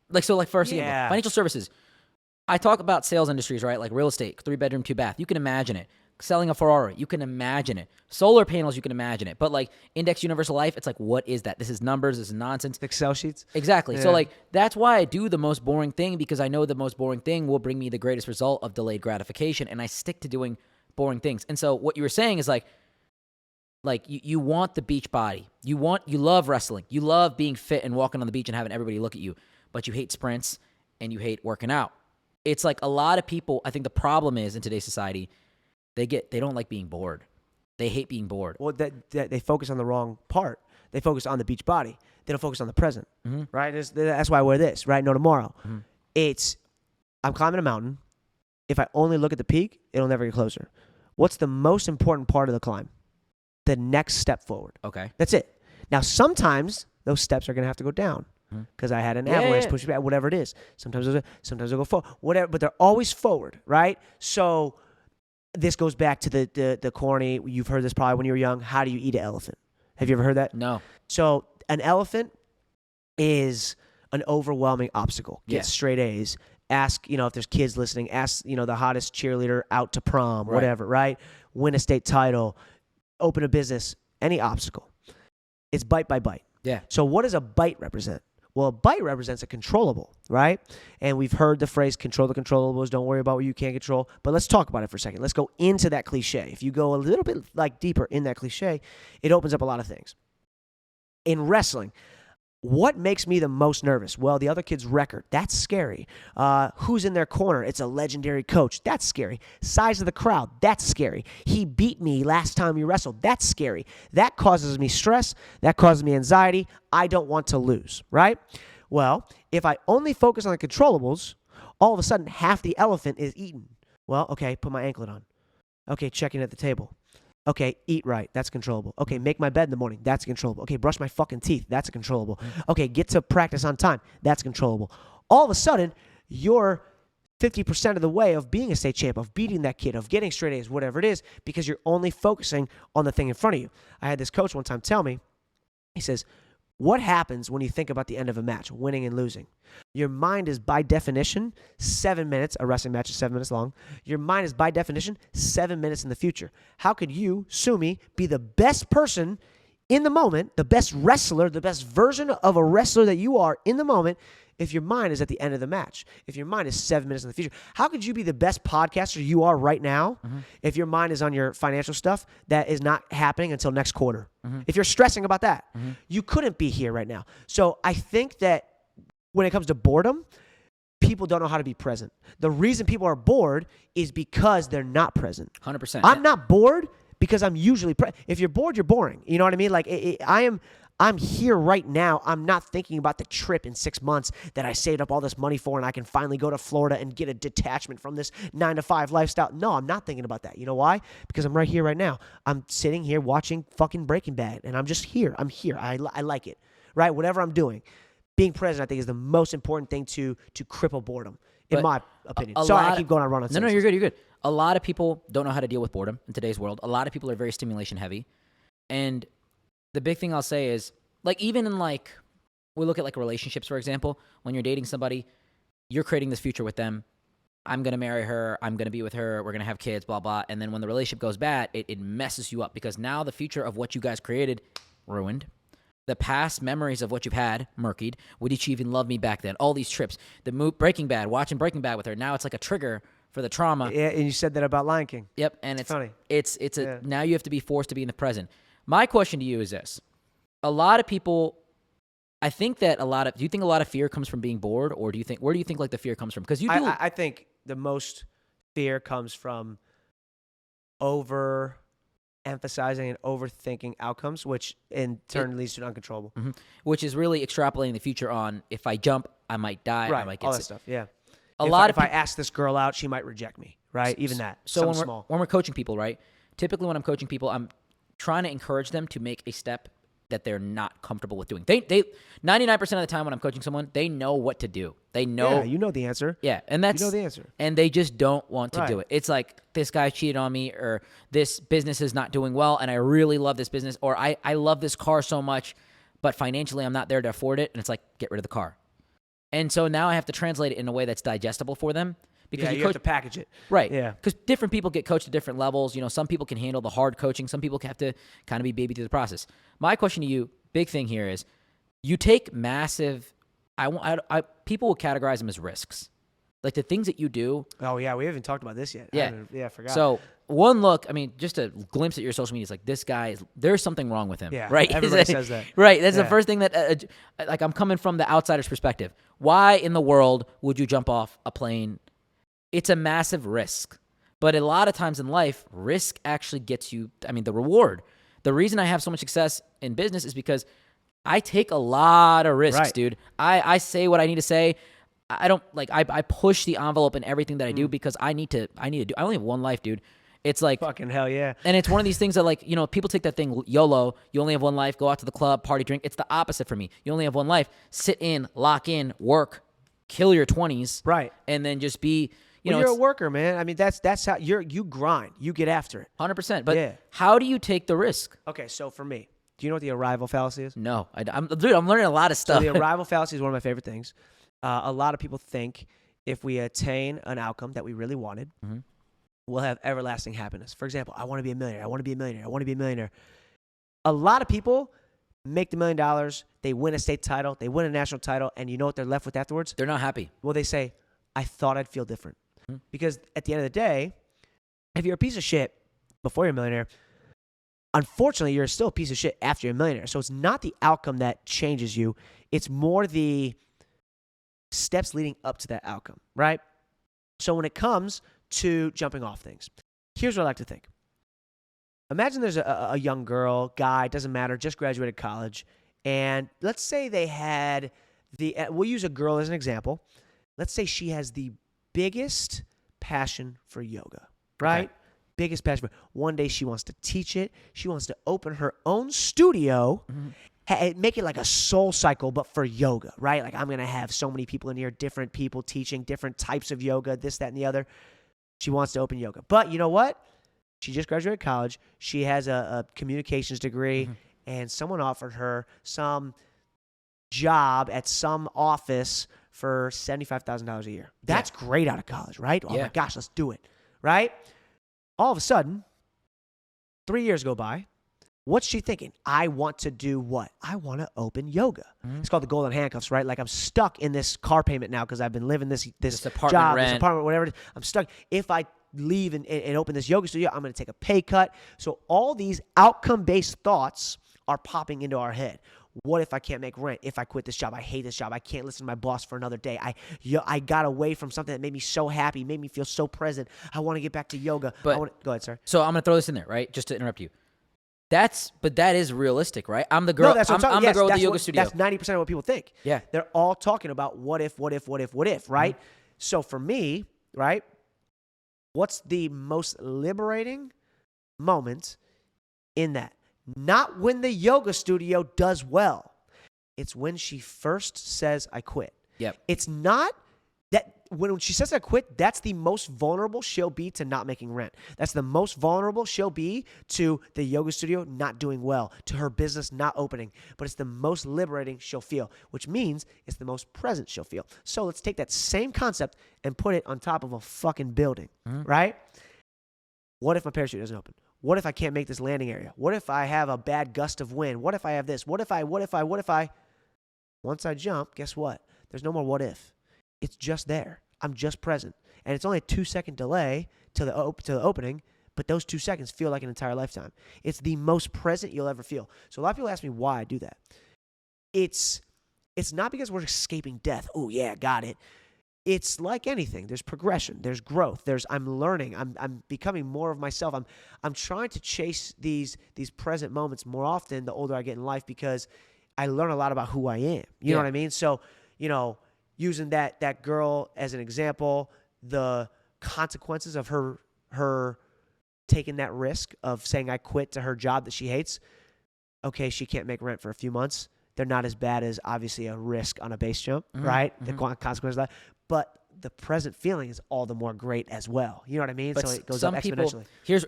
For example, financial services. I talk about sales industries, right? Like real estate, 3-bedroom, 2-bath. You can imagine it. Selling a Ferrari, you can imagine it. Solar panels, you can imagine it. But like Index Universal Life, it's like, what is that? This is numbers. This is nonsense. Excel sheets. Exactly. Yeah. So like that's why I do the most boring thing, because I know the most boring thing will bring me the greatest result of delayed gratification, and I stick to doing boring things. And so what you were saying is like you want the beach body. You love wrestling. You love being fit and walking on the beach and having everybody look at you, but you hate sprints and you hate working out. It's like a lot of people, I think the problem is in today's society, they don't like being bored. They hate being bored. Well, that they focus on the wrong part. They focus on the beach body. They don't focus on the present, right? That's why I wear this, right? No tomorrow. It's, I'm climbing a mountain. If I only look at the peak, it'll never get closer. What's the most important part of the climb? The next step forward. Okay. That's it. Now, sometimes those steps are going to have to go down because I had an avalanche, push back, whatever it is. Sometimes they'll go forward, whatever, but they're always forward, right? So this goes back to the corny, you've heard this probably when you were young, how do you eat an elephant? Have you ever heard that? No. So an elephant is an overwhelming obstacle. Get Yeah. straight A's. Ask, if there's kids listening, ask, the hottest cheerleader out to prom, Right. whatever, right? Win a state title, open a business, any obstacle. It's bite by bite. Yeah. So what does a bite represent? Well, a bite represents a controllable, right? And we've heard the phrase, control the controllables, don't worry about what you can't control. But let's talk about it for a second. Let's go into that cliche. If you go a little bit deeper in that cliche, it opens up a lot of things. In wrestling, what makes me the most nervous? Well, the other kid's record. That's scary. Who's in their corner? It's a legendary coach. That's scary. Size of the crowd. That's scary. He beat me last time we wrestled. That's scary. That causes me stress. That causes me anxiety. I don't want to lose, right? Well, if I only focus on the controllables, all of a sudden half the elephant is eaten. Well, okay, put my anklet on. Okay, check in at the table. Okay, eat right. That's controllable. Okay, make my bed in the morning. That's controllable. Okay, brush my fucking teeth. That's controllable. Okay, get to practice on time. That's controllable. All of a sudden, you're 50% of the way of being a state champ, of beating that kid, of getting straight A's, whatever it is, because you're only focusing on the thing in front of you. I had this coach one time tell me, he says, what happens when you think about the end of a match, winning and losing? Your mind is by definition 7 minutes. A wrestling match is 7 minutes long. Your mind is by definition 7 minutes in the future. How could you, Sumi, be the best person in the moment, the best wrestler, the best version of a wrestler that you are in the moment, if your mind is at the end of the match? If your mind is 7 minutes in the future, how could you be the best podcaster you are right now if your mind is on your financial stuff that is not happening until next quarter? If you're stressing about that, you couldn't be here right now. So I think that when it comes to boredom, people don't know how to be present. The reason people are bored is because they're not present. 100%. I'm not bored because I'm usually if you're bored, you're boring. You know what I mean? Like I'm here right now. I'm not thinking about the trip in 6 months that I saved up all this money for and I can finally go to Florida and get a detachment from this 9-to-5 lifestyle. No, I'm not thinking about that. You know why? Because I'm right here right now. I'm sitting here watching fucking Breaking Bad and I'm just here. I'm here. I like it, right? Whatever I'm doing. Being present, I think, is the most important thing to cripple boredom, in my opinion. Sorry, I keep going on run on No, you're good. You're good. A lot of people don't know how to deal with boredom in today's world. A lot of people are very stimulation heavy. And the big thing I'll say is, like, even in, like, we look at, like, relationships, for example. When you're dating somebody, you're creating this future with them. I'm going to marry her. I'm going to be with her. We're going to have kids, blah, blah. And then when the relationship goes bad, it messes you up because now the future of what you guys created, ruined. The past memories of what you've had, murkied. Would she even love me back then? All these trips. Breaking Bad, watching Breaking Bad with her. Now it's like a trigger for the trauma. Yeah, and you said that about Lion King. Yep, and it's funny. Now you have to be forced to be in the present. My question to you is this. A lot of people, do you think a lot of fear comes from being bored, or where do you think like the fear comes from? Because I think the most fear comes from emphasizing and overthinking outcomes, which in turn leads to an uncontrollable. Which is really extrapolating the future on, if I jump, I might die. Right, I might get all that sick. stuff, yeah. If I ask this girl out, she might reject me, right? Even that, So small. when we're coaching people, right? Typically when I'm coaching people, I'm trying to encourage them to make a step that they're not comfortable with doing. They 99% of the time when I'm coaching someone, they know what to do. They know. Yeah, you know the answer. Yeah, and that's you know the answer. And they just don't want to Right. do it. It's like, this guy cheated on me, or this business is not doing well, and I really love this business, or I love this car so much, but financially I'm not there to afford it. And it's like, get rid of the car. And so now I have to translate it in a way that's digestible for them, Because you have to package it. Right. Yeah. Because different people get coached at different levels. Some people can handle the hard coaching. Some people have to kind of be baby through the process. My question to you, big thing here is, you take massive. People will categorize them as risks, like the things that you do. Oh yeah, we haven't talked about this yet. Yeah, I forgot. So one look, just a glimpse at your social media is like, this guy there's something wrong with him. Yeah, right. Everybody says that. Right. That's the first thing that like I'm coming from the outsider's perspective. Why in the world would you jump off a plane? It's a massive risk, but a lot of times in life, risk actually gets you. the reward. The reason I have so much success in business is because I take a lot of risks, dude. I say what I need to say. I don't I push the envelope in everything that I do because I need to do. I only have one life, dude. It's like fucking hell yeah. And it's one of these things that people take that thing YOLO. You only have one life. Go out to the club, party, drink. It's the opposite for me. You only have one life. Sit in, lock in, work, kill your 20s, right, and then just be. You're a worker, man. that's how you grind. You get after it. 100%. But how do you take the risk? Okay, so for me, do you know what the arrival fallacy is? No, I'm learning a lot of stuff. So the arrival fallacy is one of my favorite things. A lot of people think if we attain an outcome that we really wanted, we'll have everlasting happiness. For example, I want to be a millionaire. I want to be a millionaire. I want to be a millionaire. A lot of people make the $1 million. They win a state title. They win a national title. And you know what they're left with afterwards? They're not happy. Well, they say, I thought I'd feel different. Because at the end of the day, if you're a piece of shit before you're a millionaire, unfortunately, you're still a piece of shit after you're a millionaire. So it's not the outcome that changes you. It's more the steps leading up to that outcome, right? So when it comes to jumping off things, here's what I like to think. Imagine there's a young girl, guy, doesn't matter, just graduated college, and let's say they had we'll use a girl as an example. Let's say she has the biggest passion for yoga, right? Okay. Biggest passion. One day she wants to teach it. She wants to open her own studio, make it like a Soul Cycle, but for yoga, right? Like I'm going to have so many people in here, different people teaching different types of yoga, this, that, and the other. She wants to open yoga. But you know what? She just graduated college. She has a communications degree, and someone offered her some job at some office for $75,000 a year. That's great out of college, right? Oh my gosh, let's do it, right? All of a sudden, 3 years go by. What's she thinking? I want to do what? I want to open yoga. It's called the golden handcuffs, right? Like I'm stuck in this car payment now because I've been living this apartment job, rent. this apartment, whatever it is. I'm stuck. If I leave and open this yoga studio, I'm going to take a pay cut. So all these outcome-based thoughts are popping into our head. What if I can't make rent? If I quit this job, I hate this job. I can't listen to my boss for another day. I got away from something that made me so happy, made me feel so present. I want to get back to yoga. Go ahead, sir. So I'm going to throw this in there, right? Just to interrupt you. But that is realistic, right? I'm the girl. No, that's what I'm the girl with the yoga studio. That's 90% of what people think. Yeah. They're all talking about what if, right? So for me, right, what's the most liberating moment in that? Not when the yoga studio does well. It's when she first says, I quit. Yep. It's not that when she says I quit, that's the most vulnerable she'll be to not making rent. That's the most vulnerable she'll be to the yoga studio not doing well, to her business not opening. But it's the most liberating she'll feel, which means it's the most present she'll feel. So let's take that same concept and put it on top of a fucking building, right? What if my parachute doesn't open? What if I can't make this landing area? What if I have a bad gust of wind? What if I have this? What if I? Once I jump, guess what? There's no more what if. It's just there. I'm just present. And it's only a 2-second delay to the opening, but those 2 seconds feel like an entire lifetime. It's the most present you'll ever feel. So a lot of people ask me why I do that. It's not because we're escaping death. Oh, yeah, got it. It's like anything. There's progression. There's growth. I'm learning. I'm becoming more of myself. I'm trying to chase these present moments more often the older I get in life because I learn a lot about who I am. You know what I mean? So, using that girl as an example, the consequences of her taking that risk of saying I quit to her job that she hates. Okay, she can't make rent for a few months. They're not as bad as obviously a risk on a base jump, right? The consequences of that. But the present feeling is all the more great as well. You know what I mean? But so it goes some up exponentially.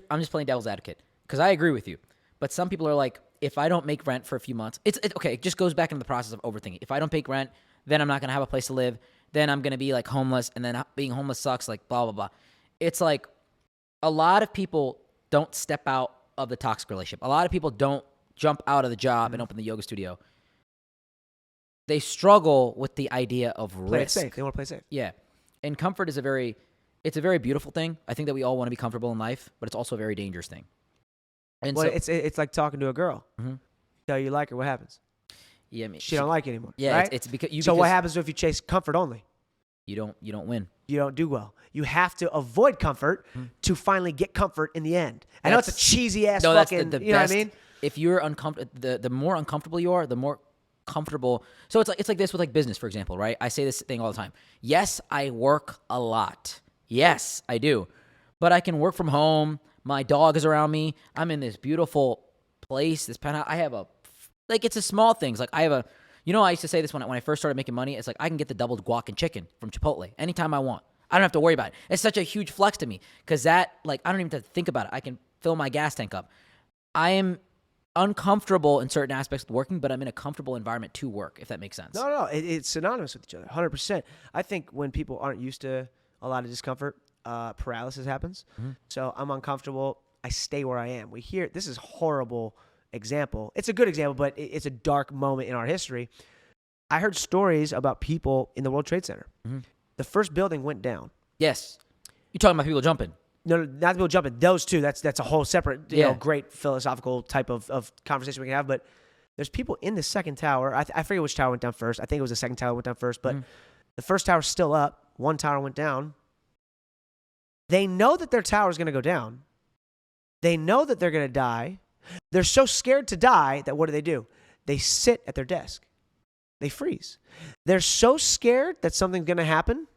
I'm just playing devil's advocate because I agree with you. But some people are like, if I don't make rent for a few months, it's okay. It just goes back into the process of overthinking. If I don't pay rent, then I'm not going to have a place to live. then I'm going to be like homeless, and then being homeless sucks, like blah, blah, blah. It's like a lot of people don't step out of the toxic relationship. A lot of people don't jump out of the job and open the yoga studio. They struggle with the idea of risk. Play it safe. They want to play safe. Yeah. And comfort is a very beautiful thing. I think that we all want to be comfortable in life, but it's also a very dangerous thing. And Well, so, it's like talking to a girl. Mhm. Tell you like her, what happens? yeah, I mean, She don't like you anymore. yeah, right? it's because So what happens if you chase comfort only? you don't win. You don't do well. You have to avoid comfort to finally get comfort in the end. I know it's a That's- cheesy ass No, that's fucking, the you best. know what I mean? If you're uncomfortable, the more uncomfortable you are, the more comfortable. So it's like this with like business, for example, right? I say this thing all the time. Yes, I work a lot. Yes, I do. But I can work from home. My dog is around me. I'm in this beautiful place, this penthouse. I have it's a small things. Like I have a, I used to say this when I first started making money. It's like I can get the doubled guac and chicken from Chipotle anytime I want. I don't have to worry about it. It's such a huge flex to me because that, like, I don't even have to think about it. I can fill my gas tank up. I am uncomfortable in certain aspects of working, but I'm in a comfortable environment to work, if that makes sense. No, it's synonymous with each other, 100%. I think when people aren't used to a lot of discomfort, paralysis happens. So I'm uncomfortable. I stay where I am. This is horrible example. It's a good example, but it's a dark moment in our history. I heard stories about people in the World Trade Center. The first building went down. Yes. You're talking about people jumping. No, not people jumping. Those two, that's a whole separate, Yeah. great philosophical type of conversation we can have. But there's people in the second tower. I forget which tower went down first. I think it was the second tower that went down first. But the first tower's still up. One tower went down. They know that their tower is going to go down. They know that they're going to die. They're so scared to die that what do? They sit at their desk. They freeze. They're so scared that something's going to happen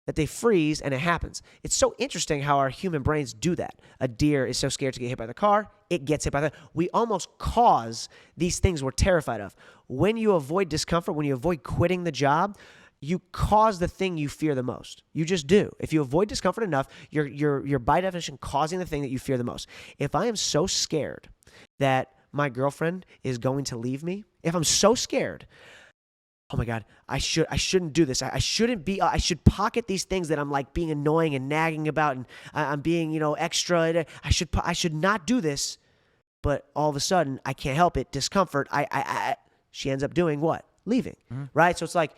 that they freeze and it happens. It's so interesting how our human brains do that. A deer is so scared to get hit by the car, it gets hit by the... We almost cause these things we're terrified of. When you avoid discomfort, when you avoid quitting the job, you cause the thing you fear the most. You just do. If you avoid discomfort enough, you're by definition causing the thing that you fear the most. If I am so scared that my girlfriend is going to leave me, if I'm so scared, oh my God, I shouldn't do this. I should pocket these things that I'm like being annoying and nagging about, and I'm being, extra. I should not do this. But all of a sudden, I can't help it. Discomfort. She ends up doing what? Leaving. Right? So it's like,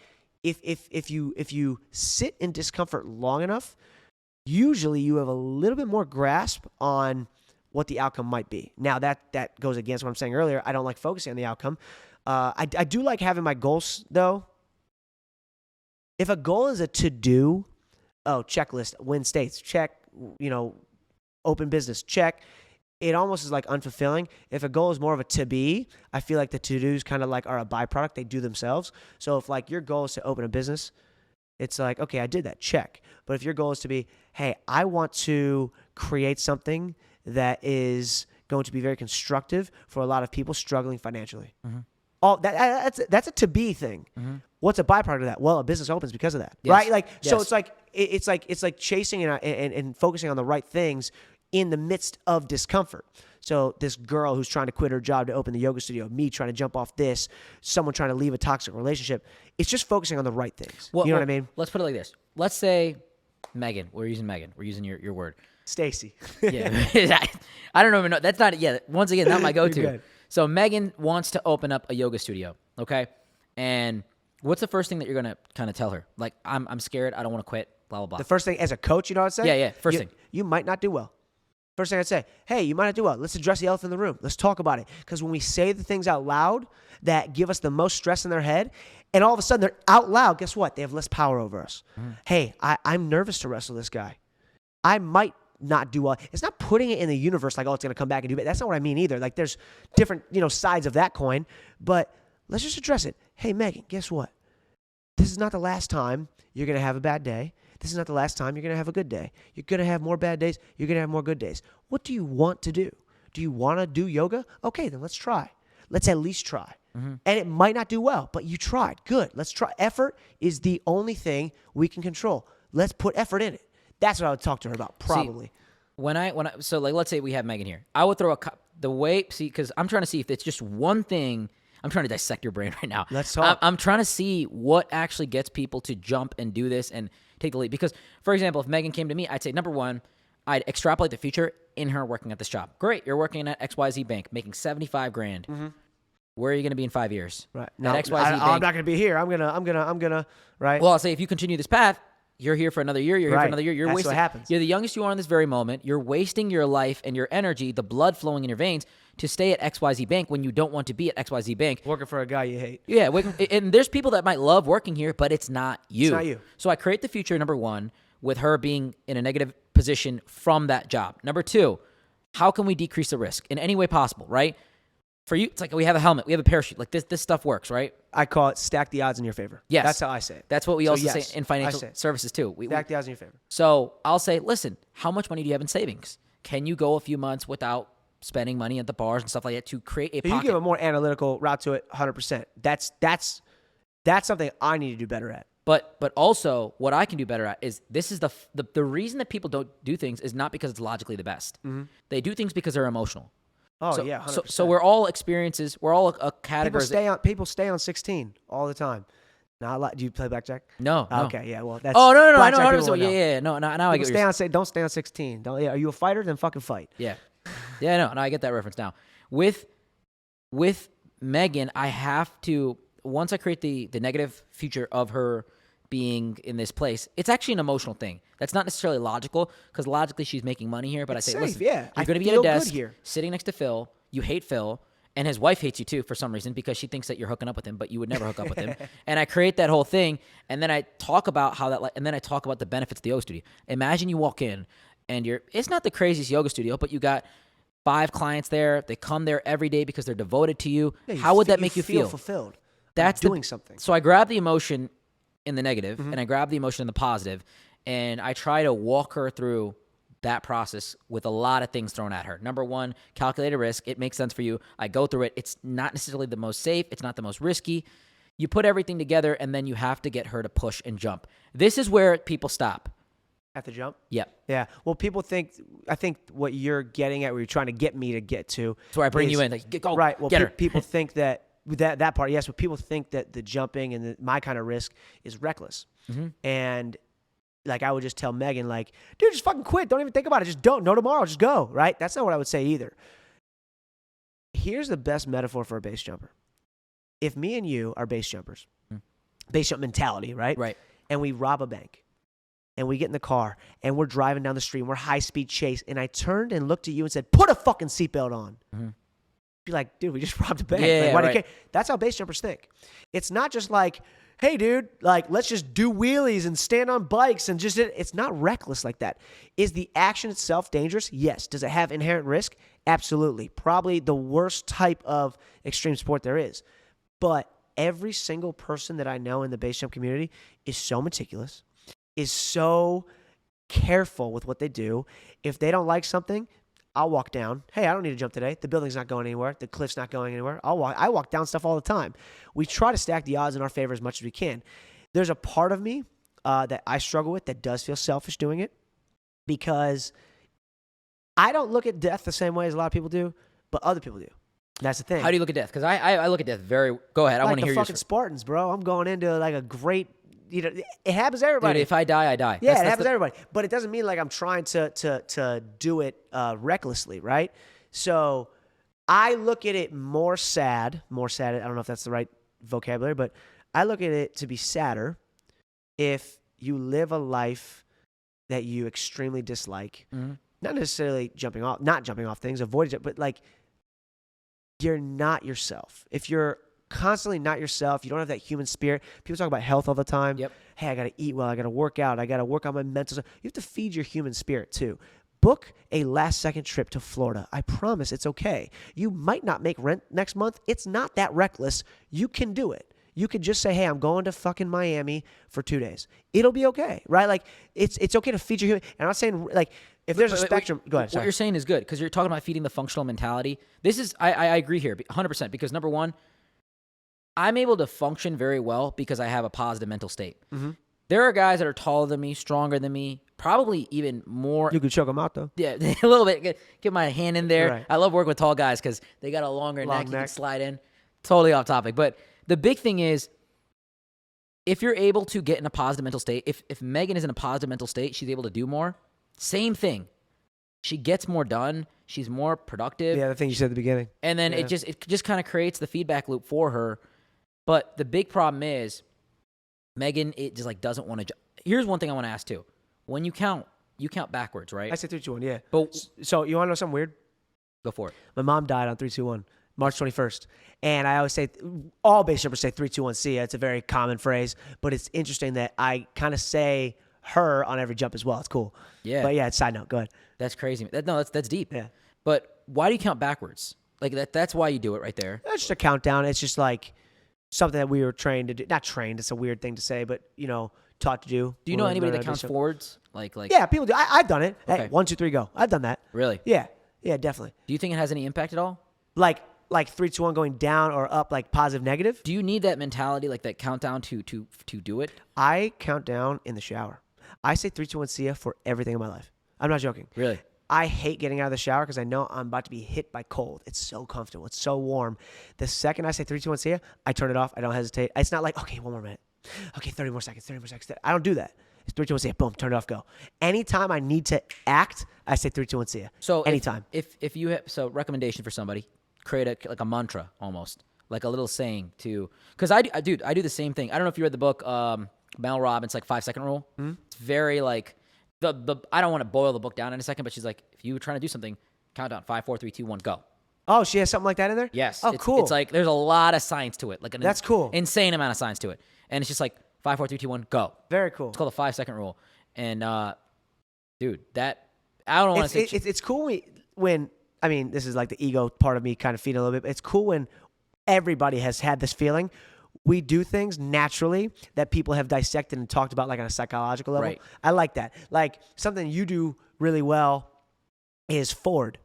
if you sit in discomfort long enough, usually you have a little bit more grasp on what the outcome might be. Now that goes against what I'm saying earlier. I don't like focusing on the outcome. I do like having my goals though. If a goal is a to-do, checklist, win states, check, open business, check. It almost is like unfulfilling. If a goal is more of a to-be, I feel like the to-dos kind of like are a byproduct. They do themselves. So if like your goal is to open a business, it's like, okay, I did that, check. But if your goal is to be, hey, I want to create something that is going to be very constructive for a lot of people struggling financially. That's a to-be thing. What's a byproduct of that? Well, a business opens because of that, right? Like, so it's like chasing and focusing on the right things in the midst of discomfort. So this girl who's trying to quit her job to open the yoga studio, me trying to jump off this, someone trying to leave a toxic relationship. It's just focusing on the right things. You know what I mean? Let's put it like this. Let's say Megan. We're using Megan. We're using your word. Stacy. Yeah. I don't even know. That's not, once again, not my go-to. good. So Megan wants to open up a yoga studio, okay? And what's the first thing that you're going to kind of tell her? Like, I'm scared. I don't want to quit, blah, blah, blah. The first thing, as a coach, you know what I'd say? Yeah. First thing. You might not do well. First thing I'd say, hey, you might not do well. Let's address the elephant in the room. Let's talk about it. Because when we say the things out loud that give us the most stress in their head, and all of a sudden they're out loud, guess what? They have less power over us. Hey, I'm nervous to wrestle this guy. I might not do well. It's not putting it in the universe like, oh, it's going to come back and do it. That's not what I mean either. Like there's different, sides of that coin. But let's just address it. Hey, Megan, guess what? This is not the last time you're going to have a bad day. This is not the last time you're going to have a good day. You're going to have more bad days. You're going to have more good days. What do you want to do? Do you want to do yoga? Okay, then let's try. Let's at least try. And it might not do well, but you tried. Good. Let's try. Effort is the only thing we can control. Let's put effort in it. That's what I would talk to her about, probably. See, so like, let's say we have Megan here. I would throw because I'm trying to see if it's just one thing. I'm trying to dissect your brain right now. Let's talk. I'm trying to see what actually gets people to jump and do this and take the lead. Because, for example, if Megan came to me, I'd say, number one, I'd extrapolate the future in her working at this job. Great, you're working at XYZ Bank, making $75,000. Mm-hmm. Where are you going to be in 5 years? Right. At No, XYZ I'm Bank. not going to be here. I'm gonna. Right. Well, I'll say if you continue this path, you're here for another year. You're here for Right. another year. You're That's wasting. what happens. You're the youngest you are in this very moment. You're wasting your life and your energy, the blood flowing in your veins, to stay at XYZ Bank when you don't want to be at XYZ Bank. Working for a guy you hate. Yeah, and there's people that might love working here, but it's not you. It's not you. So I create the future, number one, with her being in a negative position from that job. Number two, how can we decrease the risk in any way possible, right? For you, it's like we have a helmet, we have a parachute. Like this stuff works, right? I call it stack the odds in your favor. Yes. That's how I say it. That's what we So also yes, say in I financial say it. services too. Stack the odds in your favor. So I'll say, listen, how much money do you have in savings? Can you go a few months without spending money at the bars and stuff like that to create a So you pocket? give a more analytical route to it, 100%. That's something I need to do better at. But also what I can do better at is this is the reason that people don't do things is not because it's logically the best. Mm-hmm. They do things because they're emotional. Oh so, yeah, 100%. so we're all experiences. We're all a category. People stay on 16 all the time. Not a lot. Do you play blackjack? No. Okay, yeah. Well, that's. Oh no, I blackjack know. people will know. Yeah. No. Now I get what you're saying. Don't stay on 16. Don't. Yeah, are you a fighter? Then fucking fight. Yeah. No, I get that reference now. With Megan, I have to, once I create the negative future of her being in this place, it's actually an emotional thing. That's not necessarily logical, because logically she's making money here, but It's I say, safe, listen, yeah. you're I going to be at feel a good desk here. sitting next to Phil. You hate Phil, and his wife hates you too for some reason because she thinks that you're hooking up with him, but you would never hook up with him. And I create that whole thing, and then I talk about how that, and then I talk about the benefits of the yoga studio. Imagine you walk in, and it's not the craziest yoga studio, but you got 5 clients there. They come there every day because they're devoted to you. Yeah, How would that you make you feel? fulfilled? That's doing something. So I grab the emotion in the negative, and I grab the emotion in the positive, and I try to walk her through that process with a lot of things thrown at her. Number one, calculated risk. It makes sense for you. I go through it. It's not necessarily the most safe. It's not the most risky. You put everything together, and then you have to get her to push and jump. This is where people stop. At the jump? Yep. Yeah. Well, I think what you're getting at, what you're trying to get me to get to. That's where I bring is- you in. Like, go, right. Well, get her. people think that part, yes, but people think that the jumping and my kind of risk is reckless. Mm-hmm. And like I would just tell Megan, like, dude, just fucking quit. Don't even think about it. Just don't. No tomorrow. Just go. Right? That's not what I would say either. Here's the best metaphor for a base jumper. If me and you are base jumpers, base jump mentality, right? Right. And we rob a bank. And we get in the car and we're driving down the street and we're high speed chase. And I turned and looked at you and said, put a fucking seatbelt on. Mm-hmm. Be like, dude, we just robbed a bank. Yeah, like, why do you right. care? That's how base jumpers think. It's not just like, hey, dude, like, let's just do wheelies and stand on bikes and just, it's not reckless like that. Is the action itself dangerous? Yes. Does it have inherent risk? Absolutely. Probably the worst type of extreme sport there is. But every single person that I know in the base jump community is so meticulous, is so careful with what they do. If they don't like something, I'll walk down. Hey, I don't need to jump today. The building's not going anywhere. The cliff's not going anywhere. I walk down stuff all the time. We try to stack the odds in our favor as much as we can. There's a part of me that I struggle with that does feel selfish doing it, because I don't look at death the same way as a lot of people do, but other people do. That's the thing. How do you look at death? Because I look at death very. Go ahead. I want to hear the fucking yours. Spartans, bro. I'm going into like a great. You know, it happens to everybody. Dude, if I die, I die. Yeah, That's it happens the- to everybody. But it doesn't mean like I'm trying to do it recklessly, right? So I look at it more sad. I don't know if that's the right vocabulary, but I look at it to be sadder if you live a life that you extremely dislike. Mhm. Not necessarily not jumping off things, avoid it, but like you're not yourself. If you're constantly not yourself, you don't have that human spirit. People talk about health all the time. Yep. Hey, I got to eat well. I got to work out. I got to work on my mental stuff. You have to feed your human spirit too. Book a last-second trip to Florida. I promise it's okay. You might not make rent next month. It's not that reckless. You can do it. You could just say, hey, I'm going to fucking Miami for 2 days. It'll be okay, right? Like, it's okay to feed your human. And I'm not saying, like, if there's a spectrum. Go ahead, What sorry. you're saying is good, because you're talking about feeding the functional mentality. This is, I agree here 100%, because number one, I'm able to function very well because I have a positive mental state. Mm-hmm. There are guys that are taller than me, stronger than me, probably even more. You could choke them out, though. Yeah, a little bit. Get my hand in there. Right. I love working with tall guys because they got a longer Long neck. You can neck. slide in. totally off topic. But the big thing is, if you're able to get in a positive mental state, if Megan is in a positive mental state, she's able to do more. Same thing. She gets more done. She's more productive. Yeah, the thing you said at the beginning. And then it just kind of creates the feedback loop for her. But the big problem is, Megan, it just like doesn't want to. Here's one thing I want to ask too. When you count backwards, right? I said 3, 2, 1. Yeah. But So you want to know something weird? go for it. My mom died on 3, 2, 1, March 21st. And I always say, all base jumpers say 3, 2, 1, see ya. It's a very common phrase, but it's interesting that I kind of say her on every jump as well. It's cool. Yeah. But yeah, it's side note. Go ahead. That's crazy. That's deep. Yeah. But why do you count backwards? Like that's why you do it right there. It's just a countdown. It's just like something that we were trained to do. Not trained. It's a weird thing to say, but taught to do. Do you know anybody that counts forwards? Like Yeah, people do. I've done it. Okay. Hey, 1, 2, 3, go. I've done that. Really? Yeah. Yeah, definitely. Do you think it has any impact at all? Like 3, 2, 1 going down or up, like positive, negative. Do you need that mentality, like that countdown to do it? I count down in the shower. I say 3, 2, 1, see ya for everything in my life. I'm not joking. Really? I hate getting out of the shower because I know I'm about to be hit by cold. It's so comfortable. It's so warm. The second I say 3, 2, 1, see ya, I turn it off. I don't hesitate. It's not like, okay, 1 more minute. Okay, 30 more seconds, 30 more seconds. I don't do that. It's 3, 2, 1, see ya. Boom, turn it off, go. Anytime I need to act, I say 3, 2, 1, see ya. So anytime. If you have recommendation for somebody, create like a mantra almost, like a little saying to, because I do the same thing. I don't know if you read the book Mel Robbins, like 5-second rule. Mm-hmm. It's very like the I don't want to boil the book down in a second, but she's like, if you were trying to do something, count down 5, 4, 3, 2, 1, go. Oh, she has something like that in there? Yes. Oh, cool. It's like there's a lot of science to it. Like That's cool. Insane amount of science to it. And it's just like 5, 4, 3, 2, 1, go. Very cool. It's called the 5-second rule. And dude, that I don't want to say it's cool when I mean, this is like the ego part of me kind of feeding a little bit, but it's cool when everybody has had this feeling. We do things naturally that people have dissected and talked about like on a psychological level. Right. I like that. Like something you do really well is Ford.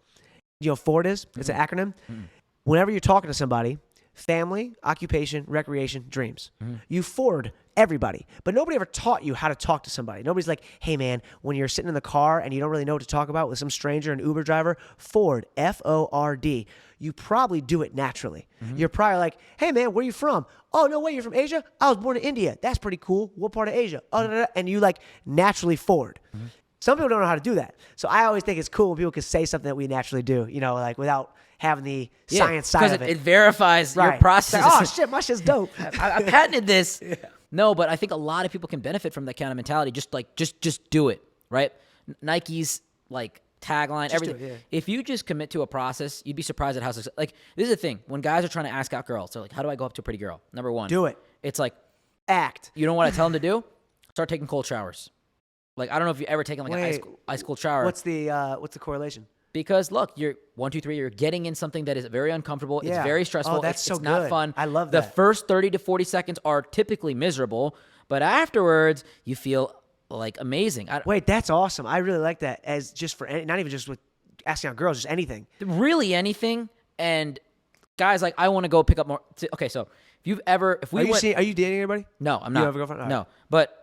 You know what Ford is? It's an acronym. Mm-hmm. Whenever you're talking to somebody, family, occupation, recreation, dreams. Mm-hmm. You Ford everybody. But nobody ever taught you how to talk to somebody. Nobody's like, hey man, when you're sitting in the car and you don't really know what to talk about with some stranger, an Uber driver, Ford, F-O-R-D. You probably do it naturally. Mm-hmm. You're probably like, hey man, where are you from? Oh, no way, you're from Asia? I was born in India. That's pretty cool. What part of Asia? Oh, da, da, da. And you like naturally Ford. Mm-hmm. Some people don't know how to do that. So I always think it's cool when people can say something that we naturally do, like without having the science side of it. Because it verifies your process. Like, oh shit, my shit's dope. I patented this. Yeah. No, but I think a lot of people can benefit from that kind of mentality. Just do it, right? Nike's like tagline, everything. Do it, yeah. If you just commit to a process, you'd be surprised at how successful. Like this is the thing when guys are trying to ask out girls. They're like, how do I go up to a pretty girl? Number one, do it. It's like act. You know what I tell them to do? Start taking cold showers. Like I don't know if you've ever taken like an ice cold shower. What's the correlation? Because look, you're 1, 2, 3. You're getting in something that is very uncomfortable. Yeah. It's very stressful. Oh, that's it's so good. Not fun. I love that. The first 30 to 40 seconds are typically miserable, but afterwards you feel like amazing. Wait, that's awesome. I really like that. As just for not even just with asking out girls, just anything. Really anything. And guys, like I want to go pick up more. Okay, so if we are you dating anybody? No, I'm not. You have a girlfriend? All no, right. But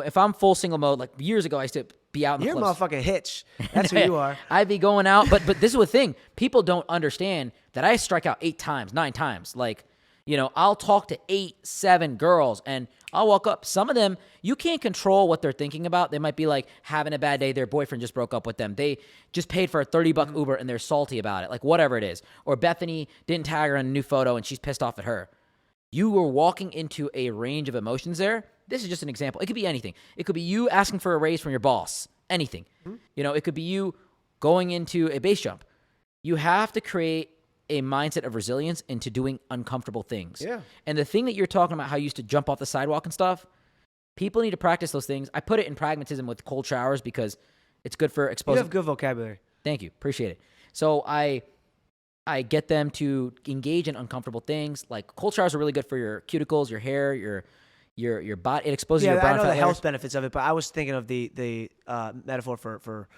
if I'm full single mode, like years ago, I used to be out in the You're clubs. a motherfucking hitch. That's who you are. I'd be going out, but this is the thing. People don't understand that I strike out 8 times, 9 times. Like, I'll talk to 8, 7 girls, and I'll walk up. Some of them, you can't control what they're thinking about. They might be like having a bad day. Their boyfriend just broke up with them. They just paid for a $30 Uber, and they're salty about it. Like whatever it is. Or Bethany didn't tag her in a new photo, and she's pissed off at her. You were walking into a range of emotions there. This is just an example. It could be anything. It could be you asking for a raise from your boss. Anything. Mm-hmm. It could be you going into a base jump. You have to create a mindset of resilience into doing uncomfortable things. Yeah. And the thing that you're talking about, how you used to jump off the sidewalk and stuff, people need to practice those things. I put it in pragmatism with cold showers because it's good for exposing. You have good vocabulary. Thank you. Appreciate it. So I get them to engage in uncomfortable things. Like cold showers are really good for your cuticles, your hair, your body. It exposes your brown I know fat the layers. health benefits of it, but I was thinking of the metaphor for.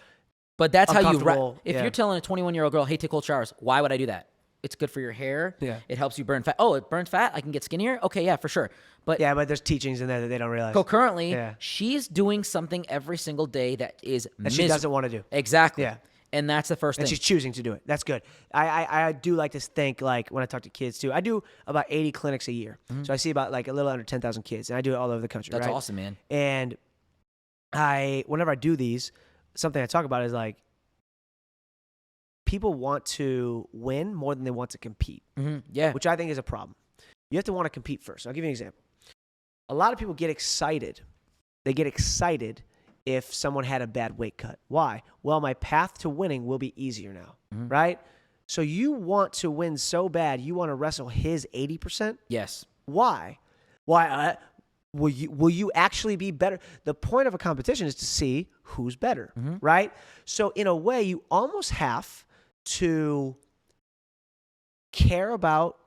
But that's how you. If yeah. you're telling a 21-year-old girl, "Hey, take cold showers," why would I do that? It's good for your hair. Yeah. It helps you burn fat. Oh, it burns fat. I can get skinnier. Okay, yeah, for sure. But there's teachings in there that they don't realize. Concurrently, she's doing something every single day that is that she doesn't want to do. Exactly. Yeah. And that's the first And thing. she's choosing to do it. That's good. I do like to think, like, when I talk to kids too, I do about 80 clinics a year. So I see about like a little under 10,000 kids, and I do it all over the country. That's right? awesome, man. And whenever I do these, something I talk about is like, people want to win more than they want to compete, Yeah. which I think is a problem. You have to want to compete first. I'll give you an example. A lot of people get excited. They get excited if someone had a bad weight cut. Why? Well, my path to winning will be easier now, right? So you want to win so bad, you want to wrestle his 80%? Yes. Why? Why? Will you actually be better? The point of a competition is to see who's better, right? So in a way, you almost have to care about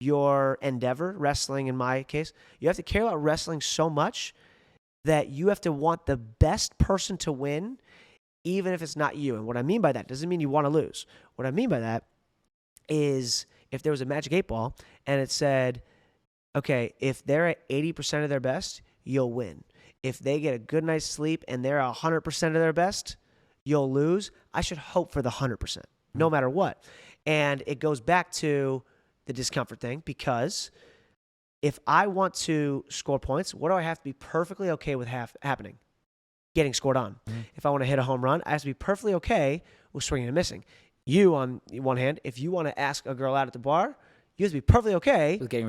your endeavor, wrestling in my case. You have to care about wrestling so much that you have to want the best person to win, even if it's not you. And what I mean by that doesn't mean you want to lose. What I mean by that is if there was a Magic 8 Ball and it said, okay, if they're at 80% of their best, you'll win. If they get a good night's sleep and they're 100% of their best, you'll lose. I should hope for the 100%, no matter what. And it goes back to the discomfort thing, because if I want to score points, what do I have to be perfectly okay with happening? Getting scored on. If I want to hit a home run, I have to be perfectly okay with swinging and missing. You, on one hand, if you want to ask a girl out at the bar, you have to be perfectly okay With getting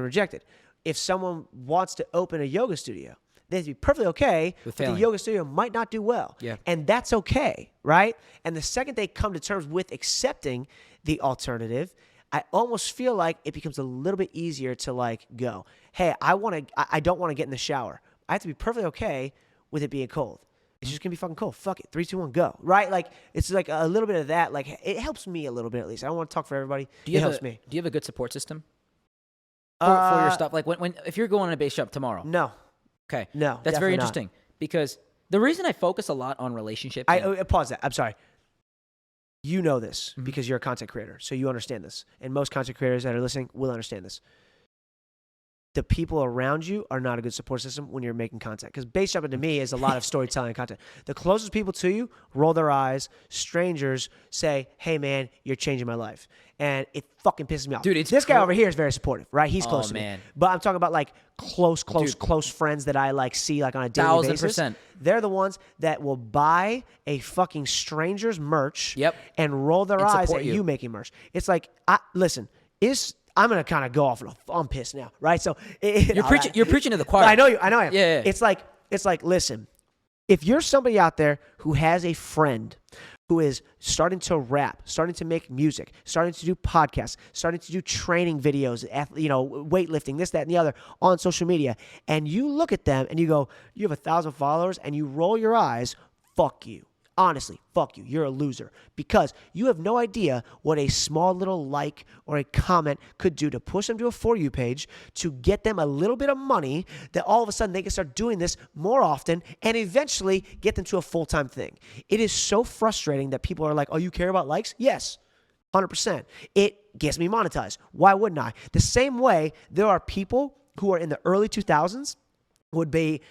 rejected. If someone wants to open a yoga studio, they have to be perfectly okay With that the failing. yoga studio might not do well. Yeah. And that's okay, right? And the second they come to terms with accepting the alternative, I almost feel like it becomes a little bit easier to like go, hey, I don't want to get in the shower. I have to be perfectly okay with it being cold. It's just gonna be fucking cold. Fuck it. 3, 2, 1, go. Right? Like, it's like a little bit of that. Like, it helps me a little bit at least. I don't want to talk for everybody. It helps me. Do you have a good support system for your stuff? Like when if you're going on a base jump tomorrow. No. Okay. No, That's very definitely not. interesting because the reason I focus a lot on relationships. Pause that. I'm sorry. You know this because you're a content creator, so you understand this. And most content creators that are listening will understand this. The people around you are not a good support system when you're making content. Because base jumping to me is a lot of storytelling and content. The closest people to you roll their eyes. Strangers say, hey, man, you're changing my life. And it fucking pisses me off. Dude, it's this guy over here is very supportive, right? He's close to man. me. But I'm talking about like close friends that I like see like on a daily basis. 1000%. They're the ones that will buy a fucking stranger's merch and roll their And eyes support at you. you making merch. It's like, listen, I'm gonna kind of go off. I'm pissed now, right? So You're preaching to the choir. I know I am. Yeah. It's like, listen, if you're somebody out there who has a friend who is starting to rap, starting to make music, starting to do podcasts, starting to do training videos, weightlifting, this, that, and the other on social media, and you look at them and you go, you have 1,000 followers, and you roll your eyes, fuck you. Honestly, fuck you. You're a loser because you have no idea what a small little like or a comment could do to push them to a For You page to get them a little bit of money that all of a sudden they can start doing this more often and eventually get them to a full-time thing. It is so frustrating that people are like, oh, you care about likes? Yes, 100%. It gets me monetized. Why wouldn't I? The same way there are people who are in the early 2000s would be,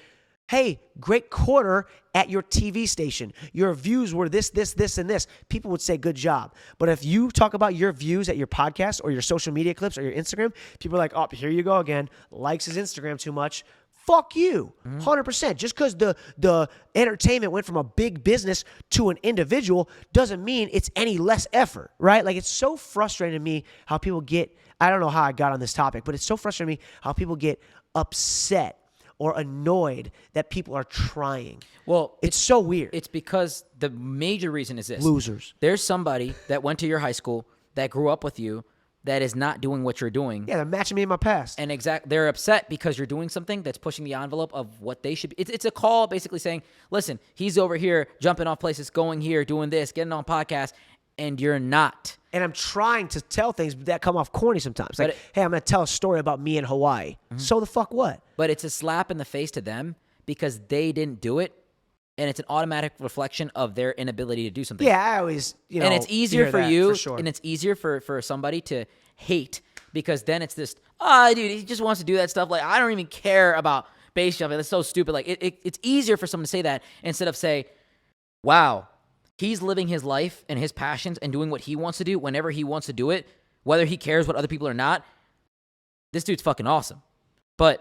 hey, great quarter at your TV station. Your views were this, and this. People would say, good job. But if you talk about your views at your podcast or your social media clips or your Instagram, people are like, oh, here you go again. Likes his Instagram too much. Fuck you. 100%. Just because the entertainment went from a big business to an individual doesn't mean it's any less effort, right? Like, it's so frustrating to me how people get, I don't know how I got on this topic, but it's so frustrating to me how people get upset or annoyed that people are trying. Well, it's so weird. It's because the major reason is this. Losers. There's somebody that went to your high school that grew up with you that is not doing what you're doing. Yeah, they're matching me in my past. And they're upset because you're doing something that's pushing the envelope of what they should be. It's a call basically saying, listen, he's over here jumping off places, going here, doing this, getting on podcasts, and you're not. And I'm trying to tell things that come off corny sometimes. Like, hey, I'm going to tell a story about me in Hawaii. So the fuck what? But it's a slap in the face to them because they didn't do it. And it's an automatic reflection of their inability to do something. Yeah, I always, and it's easier for you, for sure. And it's easier for somebody to hate because then it's this, dude, he just wants to do that stuff. Like, I don't even care about base jumping. That's so stupid. Like, it's easier for someone to say that instead of say, wow, he's living his life and his passions and doing what he wants to do whenever he wants to do it, whether he cares what other people are not. This dude's fucking awesome. But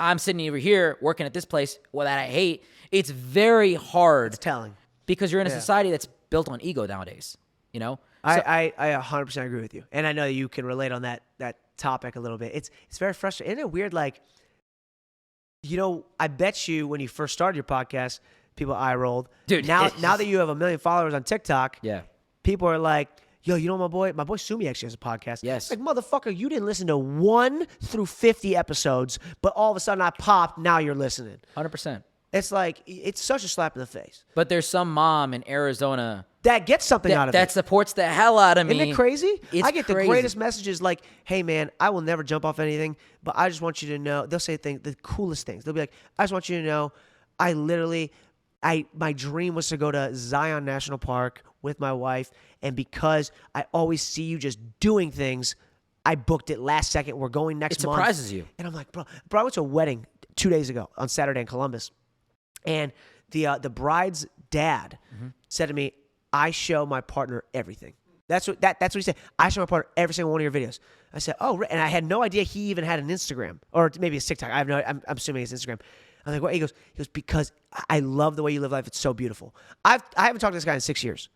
I'm sitting over here working at this place that I hate. It's very hard. It's telling. Because you're in a society that's built on ego nowadays, you know? I 100% agree with you. And I know you can relate on that topic a little bit. It's very frustrating. Isn't it weird? Like, you know, I bet you when you first started your podcast, people eye rolled. Dude. Now that you have 1 million followers on TikTok, Yeah. people are like, yo, you know my boy Sumedh actually has a podcast. Yes. Like, motherfucker, you didn't listen to 1 through 50 episodes, but all of a sudden I popped, now you're listening. 100%. It's like, it's such a slap in the face. But there's some mom in Arizona That gets something out of it. that supports the hell out of me. Isn't it crazy? It's I get crazy. the greatest messages like, hey, man, I will never jump off anything, but I just want you to know. They'll say the coolest things. They'll be like, I just want you to know, my dream was to go to Zion National Park with my wife, and because I always see you just doing things, I booked it last second. We're going next month. It surprises you. And I'm like, bro, I went to a wedding 2 days ago on Saturday in Columbus, and the bride's dad said to me, I show my partner everything. That's what he said. I show my partner every single one of your videos. I said, oh, and I had no idea he even had an Instagram or maybe a TikTok. I'm assuming it's Instagram. I was like, what? He goes, because I love the way you live life. It's so beautiful. I haven't talked to this guy in 6 years.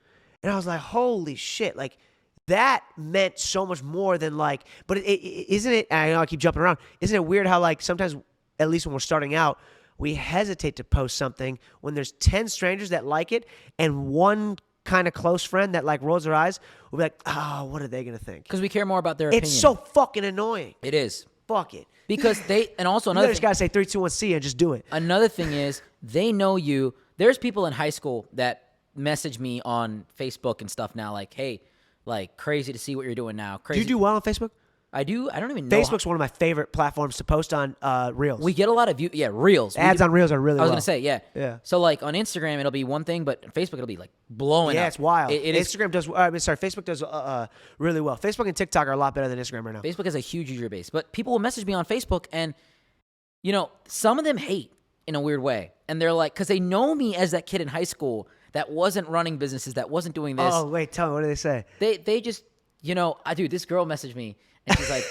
And I was like, holy shit. Like, that meant so much more than like, but isn't it, and I know I keep jumping around, isn't it weird how like sometimes, at least when we're starting out, we hesitate to post something when there's 10 strangers that like it and one kind of close friend that like rolls their eyes will be like, oh, what are they going to think? Because we care more about their opinion. It's so fucking annoying. It is. Fuck it. Because and also You another just got to say 3, 2, 1, see and just do it. Another thing is they know you. There's people in high school that message me on Facebook and stuff now like, hey, like crazy to see what you're doing now. Crazy. Do you do well on Facebook? I do. I don't even know. Facebook's one of my favorite platforms to post on Reels. We get a lot of views. Yeah, Reels. Ads on Reels are really I was well. going to say, yeah. Yeah. So like on Instagram, it'll be one thing, but on Facebook, it'll be like blowing up. Yeah, it's wild. Instagram Facebook does really well. Facebook and TikTok are a lot better than Instagram right now. Facebook has a huge user base, but people will message me on Facebook and, you know, some of them hate in a weird way. And they're like, because they know me as that kid in high school that wasn't running businesses, that wasn't doing this. Oh, wait, tell me, what do they say? They just, you know, dude, this girl messaged me and she's like,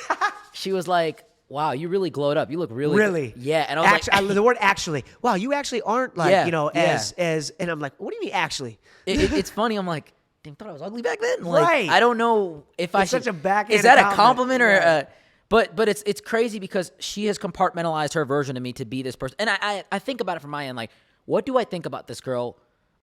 she was like, wow, you really glowed up. You look really Really? good. Yeah. And I was like, the word actually. Wow, you actually aren't like, Yeah, you know, yeah. as, and I'm like, what do you mean actually? it's funny. I'm like, damn, thought I was ugly back then. Like, Right. I don't know if I It's should. such a backhand Is that a compliment. compliment or? Yeah. But it's crazy because she has compartmentalized her version of me to be this person, and I think about it from my end. Like, what do I think about this girl?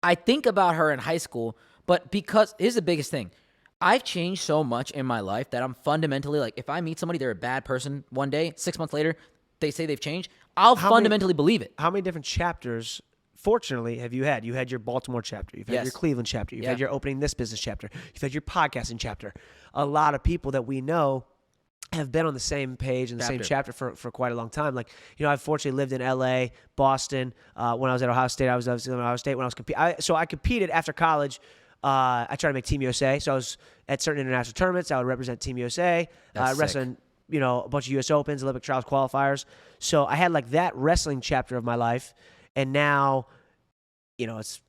I think about her in high school, but because here's the biggest thing. I've changed so much in my life that I'm fundamentally like, if I meet somebody, they're a bad person one day, 6 months later, they say they've changed, I'll fundamentally believe it. How many different chapters, fortunately, have you had? You had your Baltimore chapter. You've had Yes. your Cleveland chapter. You've Yeah. had your opening this business chapter. You've had your podcasting chapter. A lot of people that we know have been on the same page and the same chapter for quite a long time. Like, you know, I've fortunately lived in LA, Boston. When I was at Ohio State, I was in Ohio State when I was competing. So I competed after college. I tried to make Team USA. So I was at certain international tournaments. I would represent Team USA. That's Wrestling, you know, a bunch of US Opens, Olympic trials, qualifiers. So I had like that wrestling chapter of my life. And now, you know, it's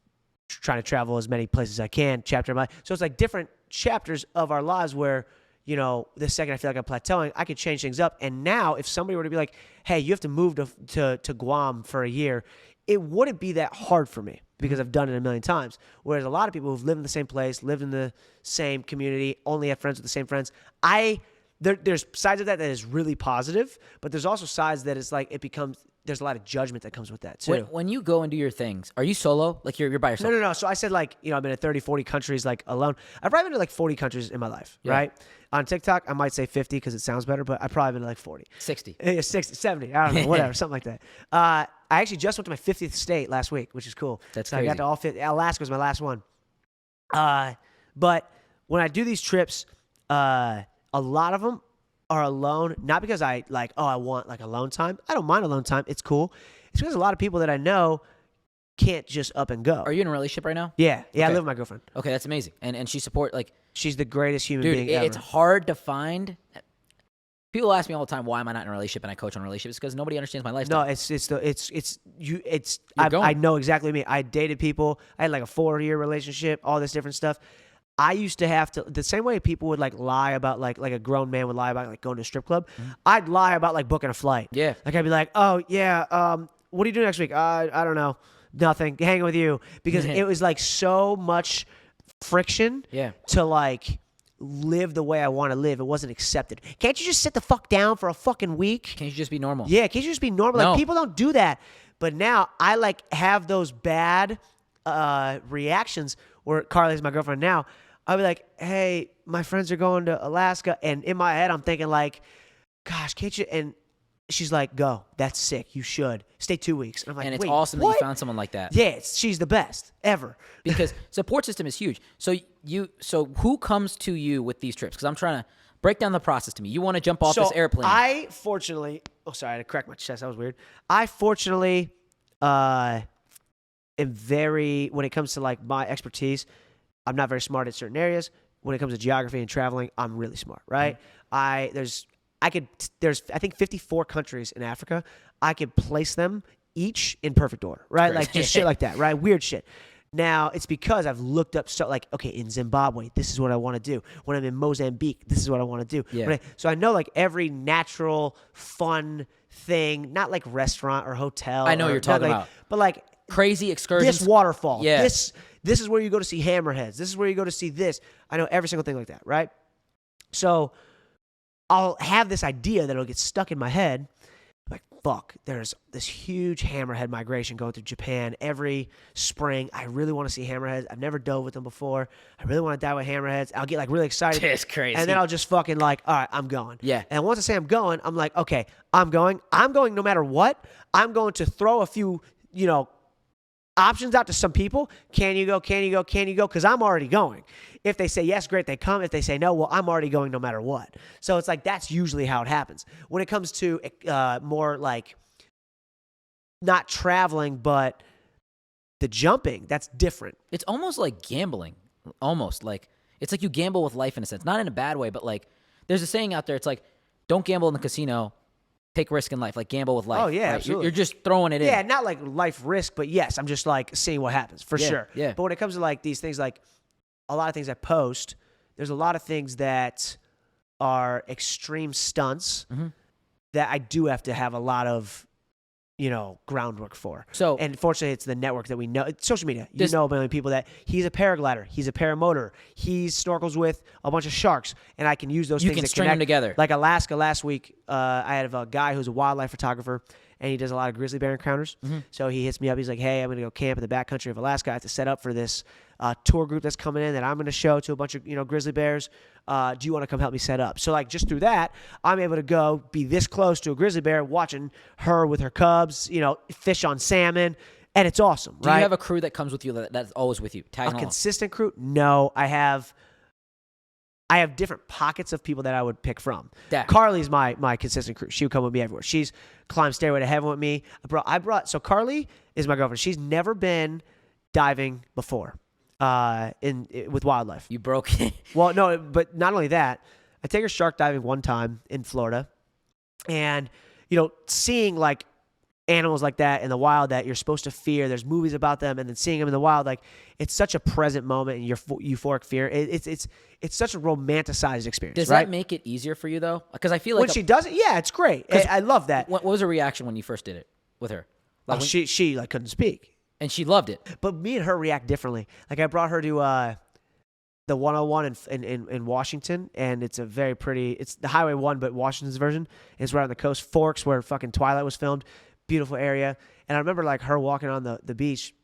trying to travel as many places as I can, chapter of my life. So it's like different chapters of our lives where, you know, the second I feel like I'm plateauing, I could change things up. And now if somebody were to be like, hey, you have to move to Guam for a year, it wouldn't be that hard for me because I've done it a million times. Whereas a lot of people who've lived in the same place, lived in the same community, only have friends with the same friends, there's sides of that is really positive, but there's also sides that it's like there's a lot of judgment that comes with that too. When you go and do your things, are you solo? Like you're by yourself? No. So I said like, you know, I've been to 30, 40 countries like alone. I've probably been to like 40 countries in my life, right? On TikTok, I might say 50 because it sounds better, but I've probably been to like 40. 60. Yeah, 60, 70, I don't know, whatever, something like that. I actually just went to my 50th state last week, which is cool. That's so crazy. I got to all 50. Alaska was my last one. But when I do these trips, a lot of them are alone, not because I like, oh, I want like alone time. I don't mind alone time. It's cool. It's because a lot of people that I know can't just up and go. Are you in a relationship right now? Yeah. I Okay. live with my girlfriend. Okay, that's amazing. And she support like, She's the greatest human dude, being ever. it's hard to find. People ask me all the time, why am I not in a relationship and I coach on relationships? Because nobody understands my lifestyle. No, I know exactly what you mean. I dated people. I had like a 4-year relationship, all this different stuff. I used to have to, the same way people would like lie about like a grown man would lie about like going to a strip club. I'd lie about like booking a flight. Yeah. Like I'd be like, oh yeah, what do you do next week? I don't know. Nothing. Hanging with you. Because it was like so much friction to like live the way I want to live. It wasn't accepted. Can't you just sit the fuck down for a fucking week? Can't you just be normal? Yeah, can't you just be normal? No. Like people don't do that. But now I like have those bad reactions where Carly's my girlfriend now. I'll be like, hey, my friends are going to Alaska. And in my head, I'm thinking like, gosh, can't you? And she's like, go. That's sick. You should. Stay 2 weeks. And I'm like, And it's wait, awesome what? that you found someone like that. Yeah, she's the best ever. Because support system is huge. So who comes to you with these trips? Because I'm trying to break down the process to me. You want to jump off this airplane. I fortunately, sorry, I had to crack my chest. That was weird. I fortunately am very, when it comes to like my expertise, I'm not very smart at certain areas. When it comes to geography and traveling, I'm really smart, right? There's I think 54 countries in Africa. I could place them each in perfect order, right? Like just shit like that, right? Weird shit. Now, it's because I've looked up okay, in Zimbabwe, this is what I want to do. When I'm in Mozambique, this is what I want to do. Yeah. So I know like every natural, fun thing, not like restaurant or hotel. I know what you're talking like, about. But like Crazy excursions. this waterfall. Yeah. This is where you go to see hammerheads. This is where you go to see this. I know every single thing like that, right? So I'll have this idea that it'll get stuck in my head. Like, fuck, there's this huge hammerhead migration going through Japan every spring. I really want to see hammerheads. I've never dove with them before. I really want to dive with hammerheads. I'll get like really excited. It's crazy. And then I'll just fucking like, all right, I'm going. Yeah. And once I say I'm going, I'm like, okay, I'm going. I'm going no matter what. I'm going to throw a few, options out to some people. Can you go? Can you go? Can you go? Because I'm already going. If they say yes, great, they come. If they say no, well, I'm already going no matter what. So it's like that's usually how it happens. When it comes to more like not traveling, but the jumping, that's different. It's almost like gambling. Almost like it's like you gamble with life in a sense, not in a bad way, but like there's a saying out there. It's like don't gamble in the casino. Take risk in life, like gamble with life. Oh, yeah, right? absolutely. You're just throwing it in. Yeah, not like life risk, but yes, I'm just like seeing what happens for sure. Yeah. But when it comes to like these things, like a lot of things I post, there's a lot of things that are extreme stunts that I do have to have a lot of, groundwork for. So- and fortunately, it's the network that we know. It's social media. You know a million people that he's a paraglider, he's a paramotor, he snorkels with a bunch of sharks, and I can use those You things can to string them connect. together. Like Alaska last week, I had a guy who's a wildlife photographer, and he does a lot of grizzly bear encounters. So he hits me up. He's like, hey, I'm going to go camp in the backcountry of Alaska. I have to set up for this tour group that's coming in that I'm going to show to a bunch of grizzly bears. Do you want to come help me set up? So like just through that, I'm able to go be this close to a grizzly bear, watching her with her cubs, fish on salmon, and it's awesome. Do right? you have a crew that comes with you that's always with you, tagging along? Consistent crew? No, I have different pockets of people that I would pick from. That. Carly's my consistent crew. She would come with me everywhere. She's climbed Stairway to Heaven with me. So Carly is my girlfriend. She's never been diving before with wildlife. You broke it. Well, no, but not only that, I take her shark diving one time in Florida, and seeing like animals like that in the wild that you're supposed to fear. There's movies about them, and then seeing them in the wild, like it's such a present moment and your euphoric fear. It's such a romanticized experience. Does right? that make it easier for you though? Because I feel like when she does it, yeah, it's great. I love that. What was her reaction when you first did it with her? Like She like couldn't speak, and she loved it. but me and her react differently. Like I brought her to the 101 in Washington, and it's a very pretty. It's the Highway 1, but Washington's version. It's right on the coast, Forks, where fucking Twilight was filmed. Beautiful area. And I remember like her walking on the beach,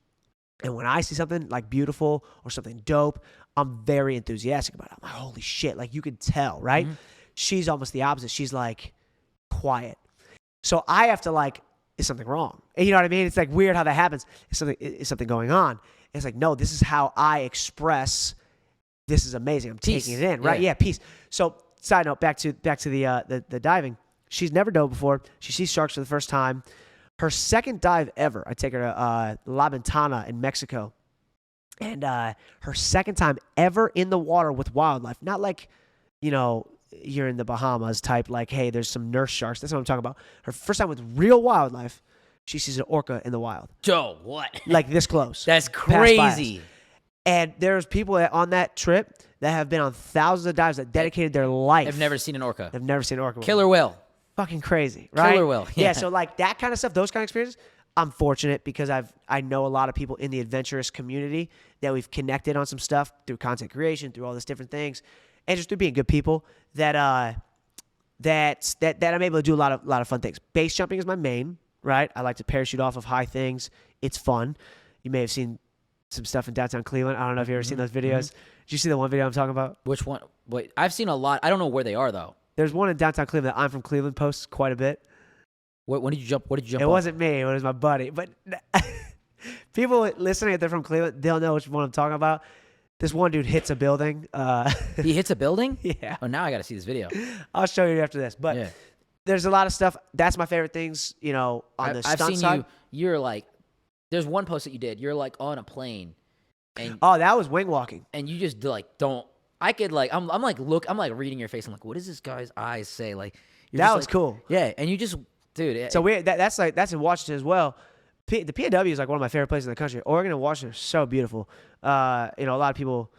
and when I see something like beautiful or something dope, I'm very enthusiastic about it. I'm like, holy shit, like you could tell, right? She's almost the opposite. She's like quiet. So I have to like, is something wrong? And you know what I mean? It's like weird how that happens. Is something going on? And it's like, no, this is how I express this is amazing. I'm Peace. taking it in, right? Yeah, peace. So side note, back to the diving. She's never dove before. She sees sharks for the first time. Her second dive ever, I take her to La Ventana in Mexico. And her second time ever in the water with wildlife. Not like, you're in the Bahamas type, like, hey, there's some nurse sharks. That's what I'm talking about. Her first time with real wildlife, she sees an orca in the wild. Joe, what? Like this close. That's Passed by us. crazy. And there's people on that trip that have been on thousands of dives that dedicated their life. I've never seen an orca. They've never seen an orca. Killer whale. Fucking crazy, right? Killer whale. Yeah. Yeah. So like that kind of stuff, those kind of experiences, I'm fortunate because I know a lot of people in the adventurous community that we've connected on some stuff through content creation, through all these different things, and just through being good people that I'm able to do a lot of fun things. Base jumping is my main, right? I like to parachute off of high things. It's fun. You may have seen some stuff in downtown Cleveland. I don't know if you've ever seen those videos. Did you see the one video I'm talking about? Which one? Wait, I've seen a lot. I don't know where they are though. There's one in downtown Cleveland that I'm from Cleveland posts quite a bit. When did you jump? What did you jump? It off? wasn't me. It was my buddy. But people listening, if they're from Cleveland, they'll know which one I'm talking about. This one dude hits a building. He hits a building? Yeah. Oh, now I got to see this video. I'll show you after this. But Yeah. there's a lot of stuff. That's my favorite things, on the I've stunt seen side. You're like, there's one post that you did. You're like on a plane, and Oh, that was wing walking. and you just like don't. I could like I'm like reading your face. I'm like, what does this guy's eyes say? Like you're That just was like- cool. Yeah, and you just dude. So that's in Washington as well. The PNW is like one of my favorite places in the country. Oregon and Washington are so beautiful. A lot of people.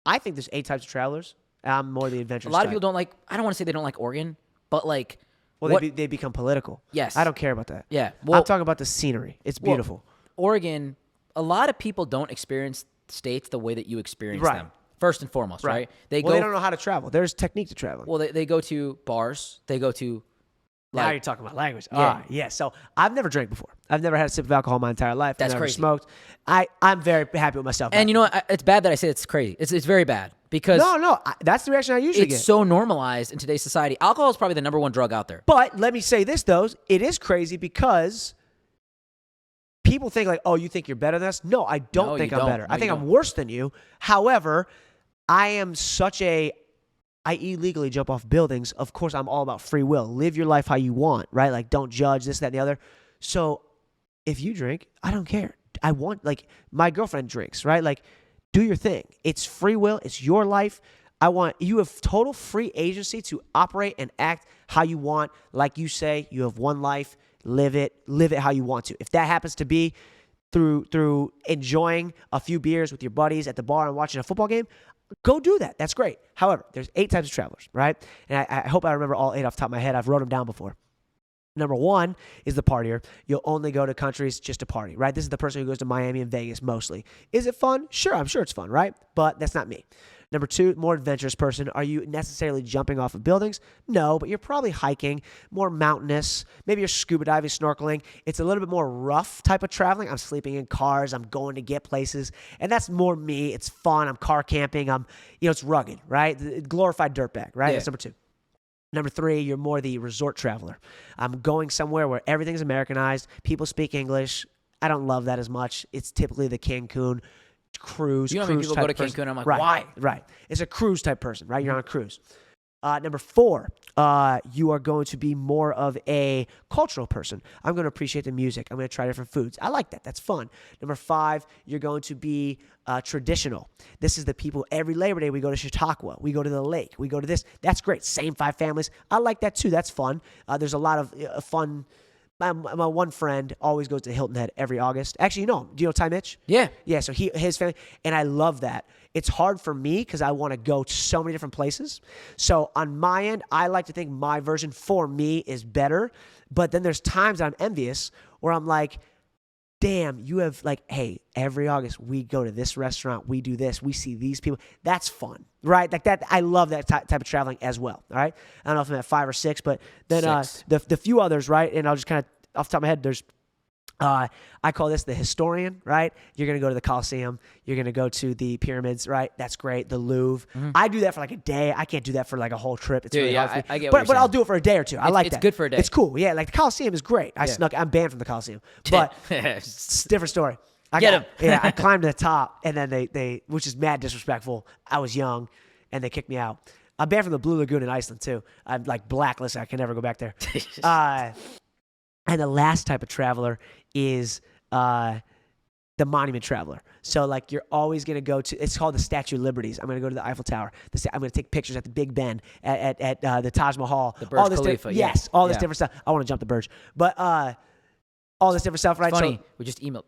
I think there's 8 types of travelers. I'm more the adventurous. a lot of type. people don't like. I don't want to say they don't like Oregon, but like, Well, what- they become political. Yes. I don't care about that. Yeah, well- I'm talking about the scenery. It's well, beautiful. Oregon. A lot of people don't experience states the way that you experience Right. them. First and foremost, right? They They don't know how to travel. There's technique to traveling. Well, they go to bars. They go to. Now like- you're talking about language. Yeah. Yeah. So I've never drank before. I've never had a sip of alcohol my entire life. That's I've never crazy. smoked. I'm very happy with myself. And you know what? It's bad that I say it's crazy. It's very bad because that's the reaction I usually it's get. so normalized in today's society. Alcohol is probably the number one drug out there. But let me say this, though. It is crazy because people think like, oh, you think you're better than us? No, I don't No, think you I'm don't. better. No, I think you I'm don't. worse than you. However, I am I illegally jump off buildings. Of course, I'm all about free will. Live your life how you want, right? Like, don't judge this, that, and the other. So if you drink, I don't care. I want, like, my girlfriend drinks, right? Like, do your thing. It's free will. It's your life. You have total free agency to operate and act how you want. Like you say, you have one life. Live it how you want to. If that happens to be through enjoying a few beers with your buddies at the bar and watching a football game, go do that. That's great. However, there's 8 types of travelers, right? And I hope I remember all 8 off the top of my head. I've wrote them down before. Number 1 is the partier. You'll only go to countries just to party, right? This is the person who goes to Miami and Vegas mostly. Is it fun? Sure, I'm sure it's fun, right? But that's not me. Number 2, more adventurous person. Are you necessarily jumping off of buildings? No, but you're probably hiking, more mountainous. Maybe you're scuba diving, snorkeling. It's a little bit more rough type of traveling. I'm sleeping in cars. I'm going to get places. And that's more me. It's fun. I'm car camping. It's rugged, right? The glorified dirtbag, right? Yeah. That's number 2. Number 3, you're more the resort traveler. I'm going somewhere where everything's Americanized. People speak English. I don't love that as much. It's typically the Cancun cruise. You know how many people type go to person. Cancun? I'm like, right, why? Right. It's a cruise type person, right? You're on a cruise. Number 4, you are going to be more of a cultural person. I'm going to appreciate the music. I'm going to try different foods. I like that. That's fun. Number 5, you're going to be traditional. This is the people, every Labor Day, we go to Chautauqua. We go to the lake. We go to this. That's great. Same 5 families. I like that too. That's fun. There's a lot of fun. My one friend always goes to Hilton Head every August. Actually, you know him. Do you know Ty Mitch? Yeah. Yeah, so his family, and I love that. It's hard for me because I want to go to so many different places. So on my end, I like to think my version for me is better. But then there's times I'm envious where I'm like, damn, you have like, hey, every August we go to this restaurant, we do this, we see these people. That's fun, right? Like that. I love that type of traveling as well. All right. I don't know if I'm at 5 or 6, but then 6. The few others, right? And I'll just kind of off the top of my head, there's. I call this the historian, right? You're going to go to the Colosseum. You're going to go to the pyramids, right? That's great. The Louvre. I do that for like a day. I can't do that for like a whole trip. It's Dude, really yeah, hard for me. I get what you're but I'll saying. do it for a day or two. I like it's that. good for a day. It's cool. Yeah, like the Coliseum is great. I'm banned from the Coliseum. But it's a different story. Get him. Yeah, I climbed to the top, and then they which is mad disrespectful. I was young, and they kicked me out. I'm banned from the Blue Lagoon in Iceland, too. I'm like blacklisted. I can never go back there. And the last type of traveler is the Monument Traveler. So like you're always going to go to, it's called the Statue of Liberties. I'm going to go to the Eiffel Tower. I'm going to take pictures at the Big Ben, at the Taj Mahal. The Burj Khalifa. Yes, all this different stuff. I want to jump the Burj. But all this different stuff, right? Funny, we just emailed.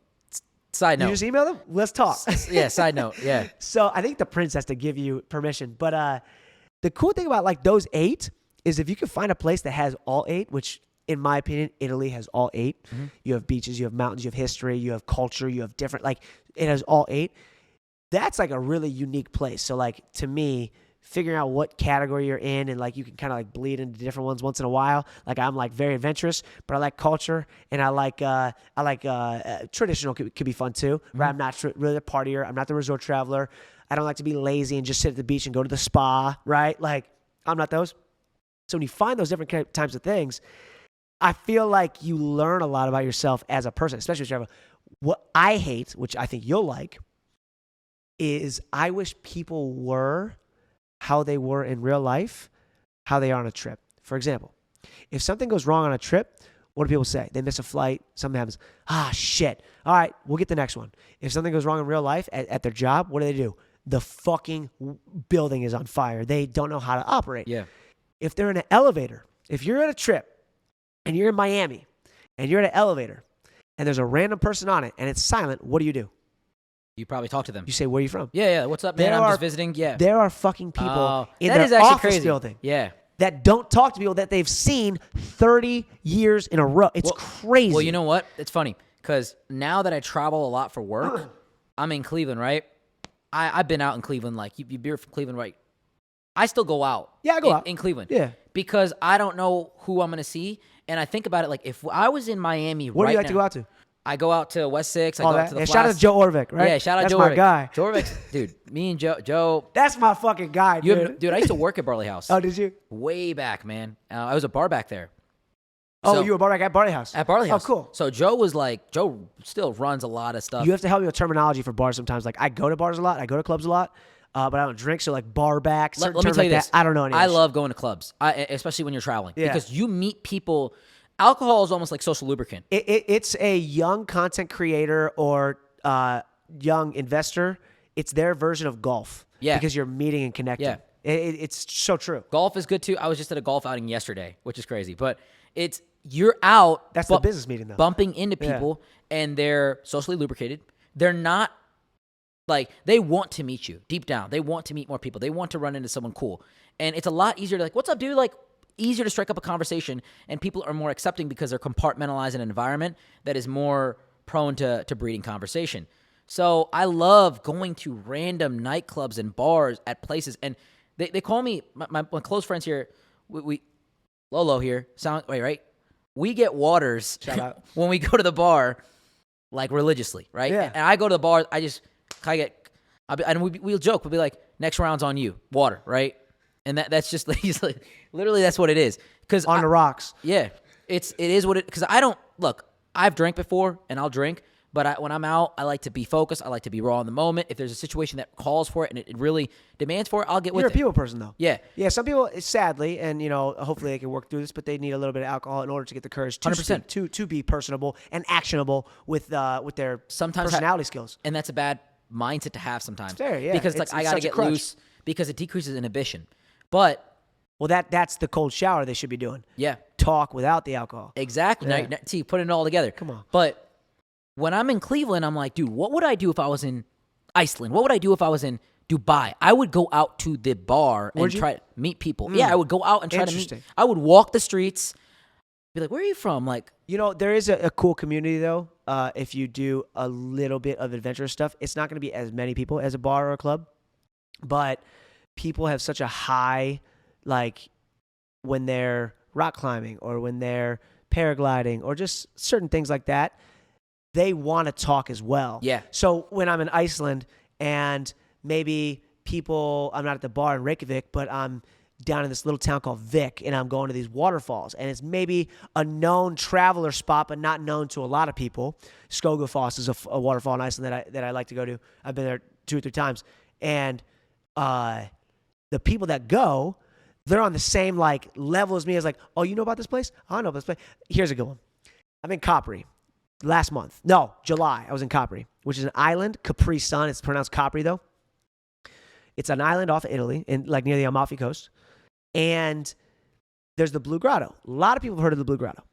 Side note. You just emailed them? Let's talk. Yeah, side note, yeah. So I think the prince has to give you permission. But the cool thing about like those 8 is if you can find a place that has all 8, which in my opinion, Italy has all 8. Mm-hmm. You have beaches, you have mountains, you have history, you have culture, you have different, like it has all 8. That's like a really unique place. So like to me, figuring out what category you're in and like you can kind of like bleed into different ones once in a while. Like I'm like very adventurous, but I like culture and I like traditional could be fun too. Mm-hmm. Right? I'm not really a partier. I'm not the resort traveler. I don't like to be lazy and just sit at the beach and go to the spa. Right? Like I'm not those. So when you find those different types of things, I feel like you learn a lot about yourself as a person, especially if you travel. What I hate, which I think you'll like, is I wish people were how they were in real life, how they are on a trip. For example, if something goes wrong on a trip, what do people say? They miss a flight, something happens. Ah, shit. All right, we'll get the next one. If something goes wrong in real life at their job, what do? The fucking building is on fire. They don't know how to operate. Yeah. If they're in an elevator, if you're on a trip and you're in Miami and you're in an elevator and there's a random person on it and it's silent, what do? You probably talk to them. You say, where are you from? Yeah. What's up, man? I'm just visiting. Yeah. There are fucking people in that is their actually office crazy. building that don't talk to people that they've seen 30 years in a row. It's crazy. Well, you know what? It's funny because now that I travel a lot for work, I'm in Cleveland, right? I've been out in Cleveland. Like, you're from Cleveland, right? I still go out. Yeah, I go out. In Cleveland. Yeah. Because I don't know who I'm going to see. And I think about it like if I was in Miami What do you like to go out to? I go out to West 6. I go out to the shout out to Joe Orvik, right? Yeah, shout out That's Joe my Orvik. guy. Joe Orvik, dude, me and Joe. That's my fucking guy, dude. Dude, I used to work at Barley House. Oh, did you? Way back, man. I was a bar back there. Oh, you were a bar back at Barley House? At Barley House. Oh, cool. So Joe still runs a lot of stuff. You have to help me with terminology for bars sometimes. Like, I go to bars a lot. I go to clubs a lot. But I don't drink, so like bar back, certain let me terms tell like you this. that, I don't know any of I this. love going to clubs, especially when you're traveling. Yeah. Because you meet people. Alcohol is almost like social lubricant. It's a young content creator or young investor. It's their version of golf. Yeah. Because you're meeting and connecting. Yeah. It's so true. Golf is good too. I was just at a golf outing yesterday, which is crazy. But you're out. That's the business meeting, though. Bumping into people, and they're socially lubricated. They're not. Like, they want to meet you deep down. They want to meet more people. They want to run into someone cool. And it's a lot easier to like, what's up, dude? Like, easier to strike up a conversation. And people are more accepting because they're compartmentalized in an environment that is more prone to breeding conversation. So I love going to random nightclubs and bars at places. And they call me, my close friends here, we Lolo here, right? We get waters Shout out. when we go to the bar, like religiously, right? Yeah. And I go to the bar, we'll joke. We'll be like, next round's on you, water, right? And that's just like, literally that's what it is. Because on the rocks. Yeah, it is what it. Because I've drank before and I'll drink, but when I'm out, I like to be focused. I like to be raw in the moment. If there's a situation that calls for it and it really demands for it, I'll get with it. You're a people person, though. Yeah. Yeah, some people, sadly, and, hopefully they can work through this, but they need a little bit of alcohol in order to get the courage to 100%. to be personable and actionable with their sometimes personality skills. And that's a bad mindset to have sometimes. It's fair, yeah. Because it's I got to get loose because it decreases inhibition. But that's the cold shower they should be doing. Yeah. Talk without the alcohol. Exactly. Yeah. Now, see, put it all together. Come on. But when I'm in Cleveland, I'm like, dude, what would I do if I was in Iceland? What would I do if I was in Dubai? I would go out to the bar and try to meet people. Yeah, I would go out and try to meet. I would walk the streets, be like, where are you from? Like, there is a cool community, though. If you do a little bit of adventurous stuff, it's not going to be as many people as a bar or a club, but people have such a high, like, when they're rock climbing or when they're paragliding or just certain things like that, they want to talk as well. Yeah. So when I'm in Iceland and maybe I'm not at the bar in Reykjavik, but I'm down in this little town called Vik, and I'm going to these waterfalls, and it's maybe a known traveler spot, but not known to a lot of people. Skogafoss is a waterfall in Iceland that I like to go to. I've been there 2 or 3 times, and the people that go, they're on the same like level as me. As like, oh, you know about this place? I know about this place. Here's a good one. I'm in Capri. last month. No, July. I was in Capri, which is an island, Capri Sun. It's pronounced Capri though. It's an island off of Italy, like near the Amalfi Coast, and there's the Blue Grotto. A lot of people have heard of the Blue Grotto.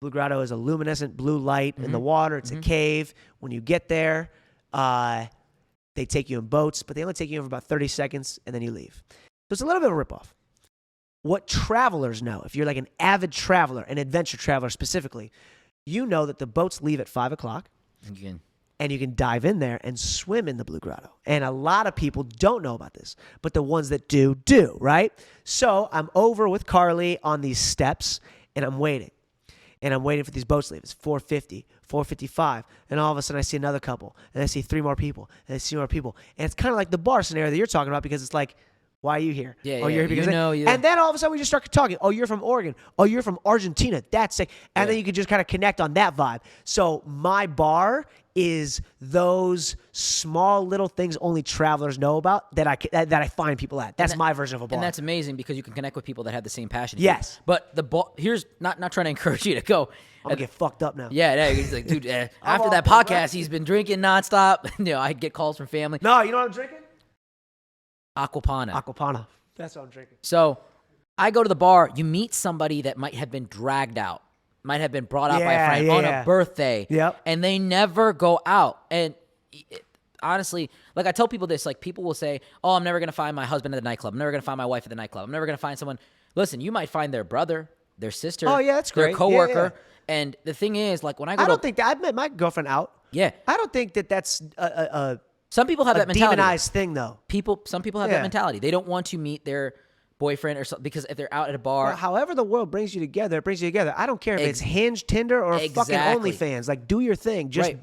Blue Grotto is a luminescent blue light in the water. It's a cave. When you get there, they take you in boats, but they only take you in for about 30 seconds, and then you leave. So it's a little bit of a ripoff. What travelers know, if you're like an avid traveler, an adventure traveler specifically, you know that the boats leave at 5 o'clock, and you can dive in there and swim in the Blue Grotto. And a lot of people don't know about this, but the ones that do, right? So I'm over with Carly on these steps, and I'm waiting. And I'm waiting for these boats to leave. It's 4:50, 4:55. And all of a sudden I see another couple. And I see 3 more people. And I see more people. And it's kind of like the bar scenario that you're talking about, because it's like, why are you here? Yeah, oh, you're here because yeah. And then all of a sudden we just start talking. Oh, you're from Oregon. Oh, you're from Argentina. That's sick. And then you can just kind of connect on that vibe. So my bar is those small little things only travelers know about that I find people at. That's my version of a bar. And that's amazing because you can connect with people that have the same passion. Yes. But here's not trying to encourage you to go. I'm going to get fucked up now. Yeah, he's like, dude, after that podcast, he's been drinking nonstop. I get calls from family. No, you know what I'm drinking? Aquapana. That's what I'm drinking. So I go to the bar. You meet somebody that might have been dragged out, might have been brought out by a friend on a birthday. Yep. And they never go out. And honestly, like I tell people this, like people will say, oh, I'm never going to find my husband at the nightclub. I'm never going to find my wife at the nightclub. I'm never going to find someone. Listen, you might find their brother, their sister. Oh, yeah, that's their great. coworker. Yeah. And the thing is, like when I go I don't think that I've met my girlfriend out. Yeah. I don't think that that's some people have that mentality. Demonized thing, though. Some people have that mentality. They don't want to meet their boyfriend or something because if they're out at a bar. Well, however the world brings you together, it brings you together. I don't care if it's Hinge, Tinder, or fucking OnlyFans. Like, do your thing. Just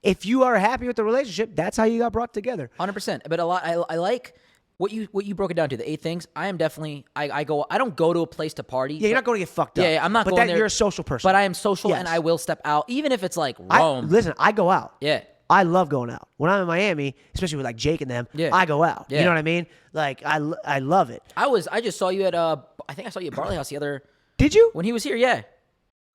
if you are happy with the relationship, that's how you got brought together. 100%. But I like what you broke it down to, the 8 things. I am definitely I don't go to a place to party. Yeah, you're not going to get fucked up. Yeah, I'm not going there. You're a social person. But I am social and I will step out, even if it's like Rome. Listen, I go out. Yeah. I love going out. When I'm in Miami, especially with like Jake and them, I go out. Yeah. You know what I mean? Like I love it. I just saw you at I think I saw you at Barley House the other. Did you? When he was here, yeah.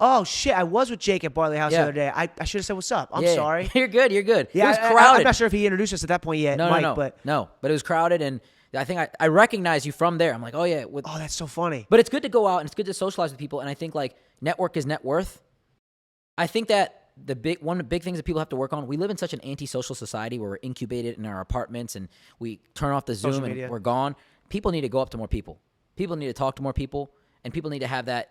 Oh shit! I was with Jake at Barley House the other day. I should have said what's up. I'm sorry. You're good. You're good. Yeah, it was crowded. I'm not sure if he introduced us at that point yet, No. But it was crowded, and I think I recognize you from there. I'm like, oh yeah. Oh, that's so funny. But it's good to go out and it's good to socialize with people, and I think like network is net worth. I think that one of the big things that people have to work on. We live in such an antisocial society where we're incubated in our apartments and we turn off the Zoom and we're gone. People need to go up to more people. People need to talk to more people, and people need to have that.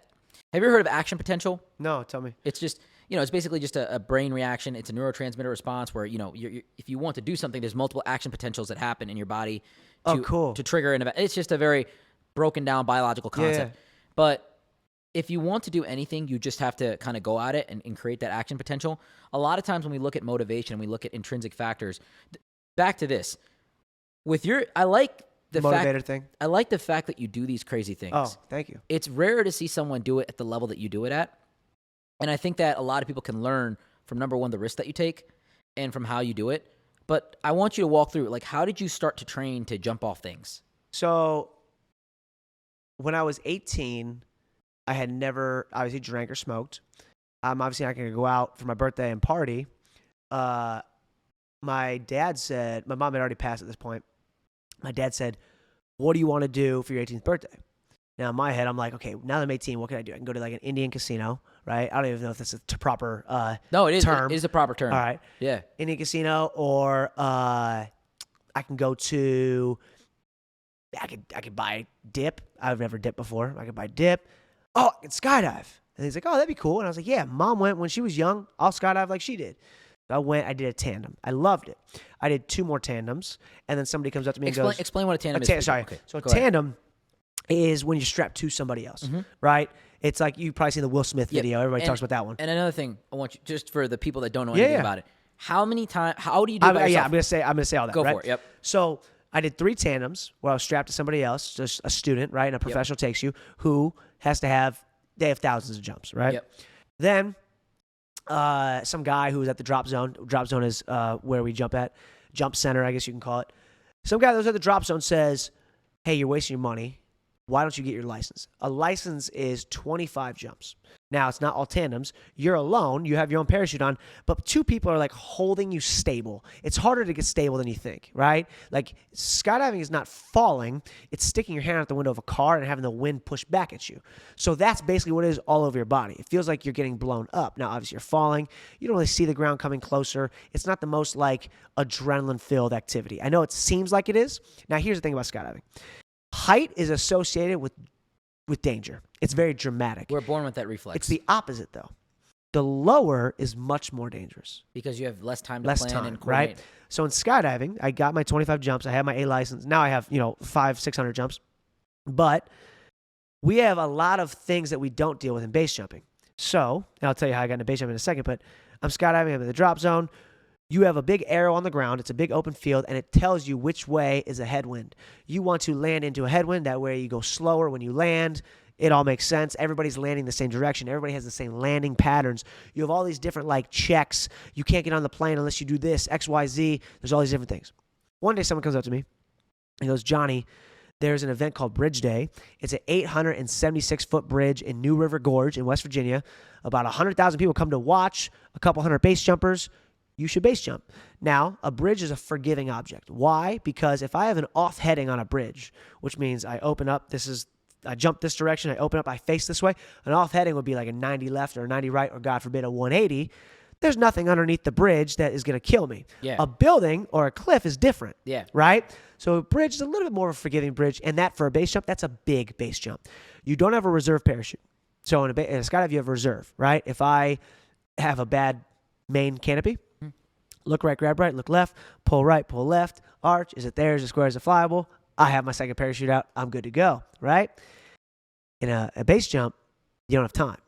Have you ever heard of action potential? No, tell me. It's just, it's basically just a brain reaction. It's a neurotransmitter response where, you're, if you want to do something, there's multiple action potentials that happen in your body to trigger an event. It's just a very broken down biological concept. Yeah. But if you want to do anything, you just have to kind of go at it and create that action potential. A lot of times when we look at motivation, we look at intrinsic factors. Back to this. I like the motivator thing. I like the fact that you do these crazy things. Oh, thank you. It's rare to see someone do it at the level that you do it at. And I think that a lot of people can learn from, number one, the risk that you take and from how you do it. But I want you to walk through, like, how did you start to train to jump off things? So when I was 18, I had never obviously drank or smoked. Obviously not going to go out for my birthday and party. My dad said, my mom had already passed at this point. My dad said, what do you want to do for your 18th birthday? Now in my head, I'm like, okay, now that I'm 18, what can I do? I can go to like an Indian casino, right? I don't even know if that's a proper no, it is term. It is a proper term. All right. Yeah. Indian casino, or I can go to, I could buy dip. I've never dipped before. I could buy dip. Oh, I can skydive. And he's like, oh, that'd be cool. And I was like, yeah, Mom went when she was young. I'll skydive like she did. So I went, I did a tandem. I loved it. I did 2 more tandems. And then somebody comes up to me and goes. Explain what a tandem is. Sorry. Okay, so a tandem is when you're strapped to somebody else, right? It's like you've probably seen the Will Smith video. Everybody talks about that one. And another thing, I want you, just for the people that don't know anything about it, how do you do it by yourself? Yeah, I'm gonna say all that. Go right? for it. Yep. So I did 3 tandems where I was strapped to somebody else, just a student, right? And a professional takes you, who has to have, they have thousands of jumps, right? Yep. Then some guy who was at the drop zone. Drop zone is where we jump at. Jump center, I guess you can call it. Some guy that was at the drop zone says, hey, you're wasting your money. why don't you get your license? A license is 25 jumps. Now, it's not all tandems. You're alone. You have your own parachute on, but 2 people are like holding you stable. It's harder to get stable than you think, right? Like skydiving is not falling. It's sticking your hand out the window of a car and having the wind push back at you. So that's basically what it is all over your body. It feels like you're getting blown up. Now, obviously, you're falling. You don't really see the ground coming closer. It's not the most like adrenaline-filled activity. I know it seems like it is. Now, here's the thing about skydiving. Height is associated with danger. It's very dramatic. We're born with that reflex. It's the opposite, though. The lower is much more dangerous. Because you have less time to Less plan time, and coordinate. right? So in skydiving, I got my 25 jumps. I have my A license. Now I have, 500-600 jumps. But we have a lot of things that we don't deal with in base jumping. So, and I'll tell you how I got into base jumping in a second, but I'm skydiving. I'm in the drop zone. You have a big arrow on the ground. It's a big open field, and it tells you which way is a headwind. You want to land into a headwind. That way you go slower when you land. It all makes sense. Everybody's landing the same direction. Everybody has the same landing patterns. You have all these different like checks. You can't get on the plane unless you do this, X, Y, Z. There's all these different things. One day someone comes up to me and goes, Johnny, there's an event called Bridge Day. It's an 876-foot bridge in New River Gorge in West Virginia. About 100,000 people come to watch, a couple hundred base jumpers. You should base jump. Now, a bridge is a forgiving object. Why? Because if I have an off heading on a bridge, which means I open up, I jump this direction, I open up, I face this way, an off heading would be like a 90 left or a 90 right, or God forbid, a 180. There's nothing underneath the bridge that is going to kill me. Yeah. A building or a cliff is different. Yeah. Right? So a bridge is a little bit more of a forgiving bridge, and that for a base jump, that's a big base jump. You don't have a reserve parachute. So in a skydive, you have a reserve, right? If I have a bad main canopy, look right, grab right, look left, pull right, pull left, arch, is it there, is it square, is it flyable? I have my second parachute out, I'm good to go, right? In a base jump, you don't have time.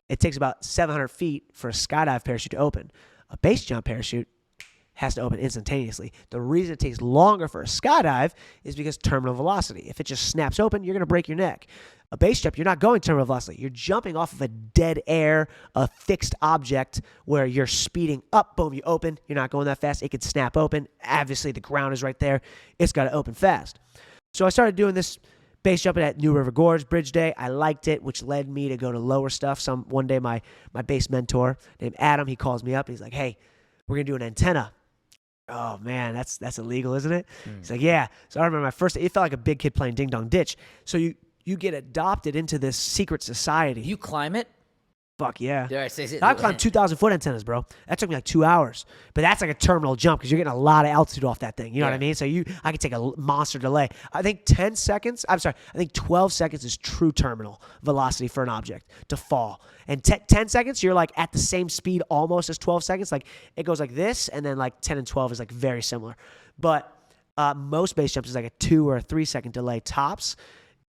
It takes about 700 feet for a skydive parachute to open. A base jump parachute has to open instantaneously. The reason it takes longer for a skydive is because terminal velocity. If it just snaps open, you're going to break your neck. A base jump, you're not going terminal velocity. You're jumping off of a dead air, a fixed object where you're speeding up. Boom, you open. You're not going that fast. It could snap open. Obviously, the ground is right there. It's got to open fast. So I started doing this base jumping at New River Gorge Bridge Day. I liked it, which led me to go to lower stuff. One day, my base mentor named Adam, he calls me up. He's like, hey, we're going to do an antenna. Oh, man, that's illegal, isn't it? He's like, yeah. So I remember my first day, it felt like a big kid playing Ding Dong Ditch. So you get adopted into this secret society. You climb it? Fuck yeah. Dare I say it? I climbed 2,000-foot antennas, bro. That took me like 2 hours. But that's like a terminal jump because you're getting a lot of altitude off that thing. You know what I mean? So I could take a monster delay. I think 12 seconds is true terminal velocity for an object to fall. And 10 seconds, you're like at the same speed almost as 12 seconds. Like it goes like this, and then like 10 and 12 is like very similar. But most base jumps is like a 2 or a 3 second delay tops.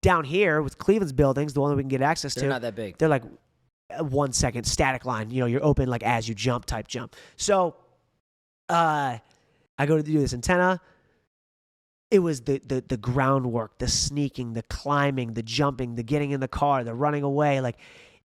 Down here with Cleveland's buildings, the one that we can get access to. They're not that big. They're like 1 second static line. You're open like as you jump type jump. So I go to do this antenna. It was the groundwork, the sneaking, the climbing, the jumping, the getting in the car, the running away. Like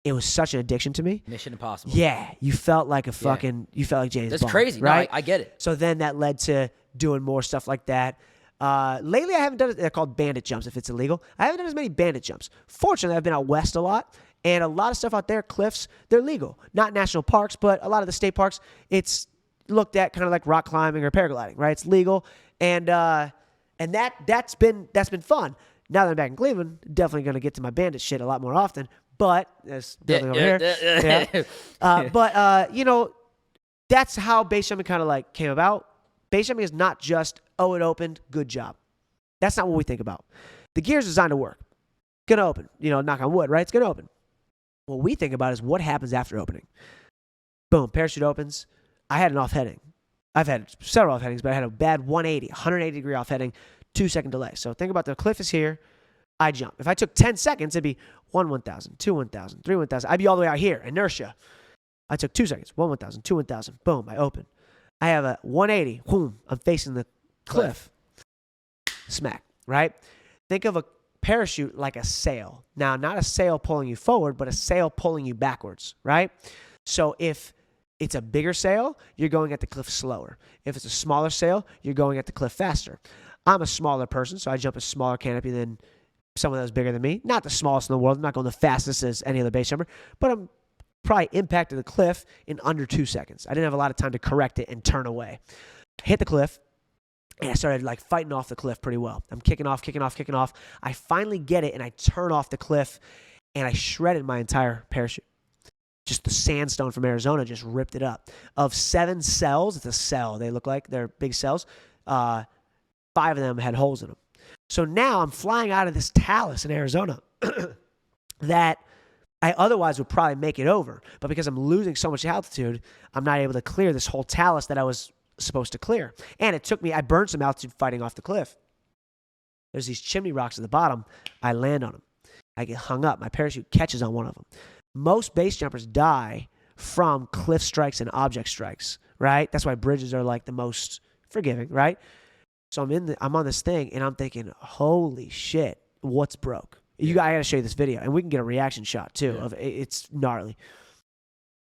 it was such an addiction to me. Mission Impossible. Yeah. You felt like you felt like James That's Bond. crazy. Right? No, I get it. So then that led to doing more stuff like that. Lately, I haven't done it. They're called bandit jumps if it's illegal. I haven't done as many bandit jumps. Fortunately, I've been out west a lot, and a lot of stuff out there, cliffs, they're legal. Not national parks, but a lot of the state parks, it's looked at kind of like rock climbing or paragliding, right? It's legal, and that's been fun. Now that I'm back in Cleveland, definitely going to get to my bandit shit a lot more often. But there's building over here. But that's how base jumping kind of like came about. Base jumping is not just, it opened, good job. That's not what we think about. The gear's designed to work. Gonna open. Knock on wood, right? It's gonna open. What we think about is what happens after opening. Boom, parachute opens. I had an off-heading. I've had several off-headings, but I had a bad 180-degree off-heading, 2 second delay. So think about the cliff is here. I jump. If I took 10 seconds, it'd be 1 1,000, 2 1,000, 3 1,000. I'd be all the way out here, inertia. I took 2 seconds, 1 1,000, 2 1,000. Boom, I open. I have a 180. Boom, I'm facing the cliff. Smack, right? Think of a parachute like a sail. Now, not a sail pulling you forward, but a sail pulling you backwards, right? So if it's a bigger sail, you're going at the cliff slower. If it's a smaller sail, you're going at the cliff faster. I'm a smaller person, so I jump a smaller canopy than someone that was bigger than me. Not the smallest in the world. I'm not going the fastest as any other base jumper, but I'm probably impacted the cliff in under 2 seconds. I didn't have a lot of time to correct it and turn away. Hit the cliff, and I started like fighting off the cliff pretty well. I'm kicking off. I finally get it, and I turn off the cliff, and I shredded my entire parachute. Just the sandstone from Arizona just ripped it up. Of 7 cells, it's a cell. They look like they're big cells. 5 of them had holes in them. So now I'm flying out of this talus in Arizona that I otherwise would probably make it over. But because I'm losing so much altitude, I'm not able to clear this whole talus that I was supposed to clear. And it took me, I burned some altitude fighting off the cliff. There's these chimney rocks at the bottom. I land on them. I get hung up. My parachute catches on one of them. Most base jumpers die from cliff strikes and object strikes, right? That's why bridges are like the most forgiving, right? So I'm on this thing, and I'm thinking, holy shit, what's broke? I got to show you this video, and we can get a reaction shot too. Of it's gnarly.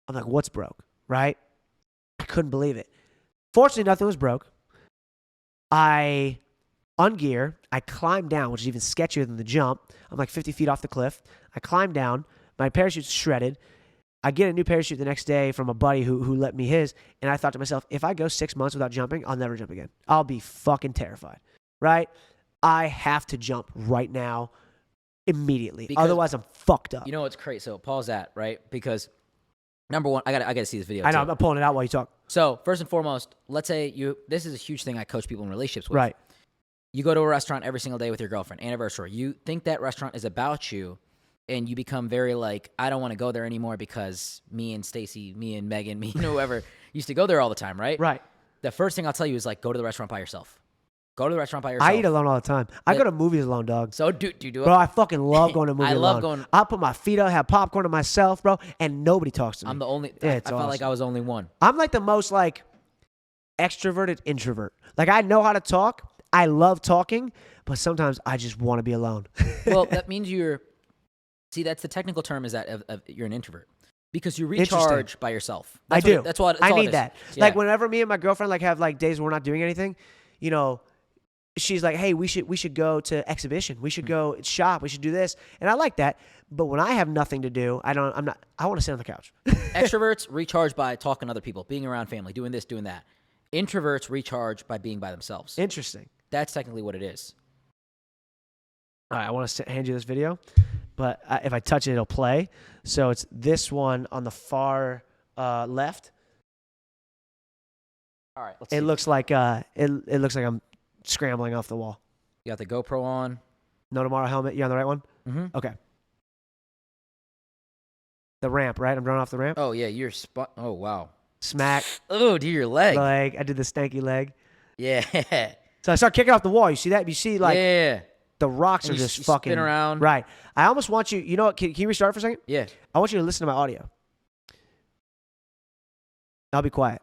I'm like, what's broke, right? I couldn't believe it. Fortunately, nothing was broke. I ungear. I climb down, which is even sketchier than the jump. I'm like 50 feet off the cliff. I climb down. My parachute's shredded. I get a new parachute the next day from a buddy who lent me his, and I thought to myself, if I go 6 months without jumping, I'll never jump again. I'll be fucking terrified, right? I have to jump right now, immediately. Because otherwise, I'm fucked up. You know what's crazy? So pause that, right? Because number one, I gotta see this video. I know, too. I'm pulling it out while you talk. So first and foremost, let's say this is a huge thing I coach people in relationships with. Right. You go to a restaurant every single day with your girlfriend, anniversary. You think that restaurant is about you, and you become very like, I don't want to go there anymore because me and Stacy, me and Megan, me and whoever used to go there all the time, right? Right. The first thing I'll tell you is like, go to the restaurant by yourself. Go to the restaurant by yourself. I eat alone all the time. I go to movies alone, dog. So do you do it? Bro, I fucking love going to movies alone. I love going. I'll put my feet up, have popcorn to myself, bro, and nobody talks to me. I'm the only. Yeah, I it's felt like awesome. I was the only one. I'm like the most like extroverted introvert. Like I know how to talk. I love talking, but sometimes I just want to be alone. Well, that means see, that's the technical term is that you're an introvert because you recharge by yourself. I do. That's what I all it need is. that. Yeah. Like whenever me and my girlfriend like have like days where we're not doing anything, you know, she's like, "Hey, we should go to exhibition. We should go shop. We should do this." And I like that. But when I have nothing to do, I want to sit on the couch. Extroverts recharge by talking to other people, being around family, doing this, doing that. Introverts recharge by being by themselves. Interesting. That's technically what it is. All right, I want to hand you this video, but if I touch it, it'll play. So it's this one on the far left. All right, let's see. It looks like it looks like I'm scrambling off the wall. You got the GoPro on. No Tomorrow helmet. You on the right one? Mm-hmm. Okay. The ramp, right? I'm running off the ramp. Oh yeah, you're spot. Oh wow. Smack. Oh, dude, your leg. Leg. I did the stanky leg. Yeah. So I start kicking off the wall. You see that? You see like yeah. the rocks And are you just spin fucking around. Right. I almost want you. You know what? Can you restart for a second? Yeah. I want you to listen to my audio. I'll be quiet.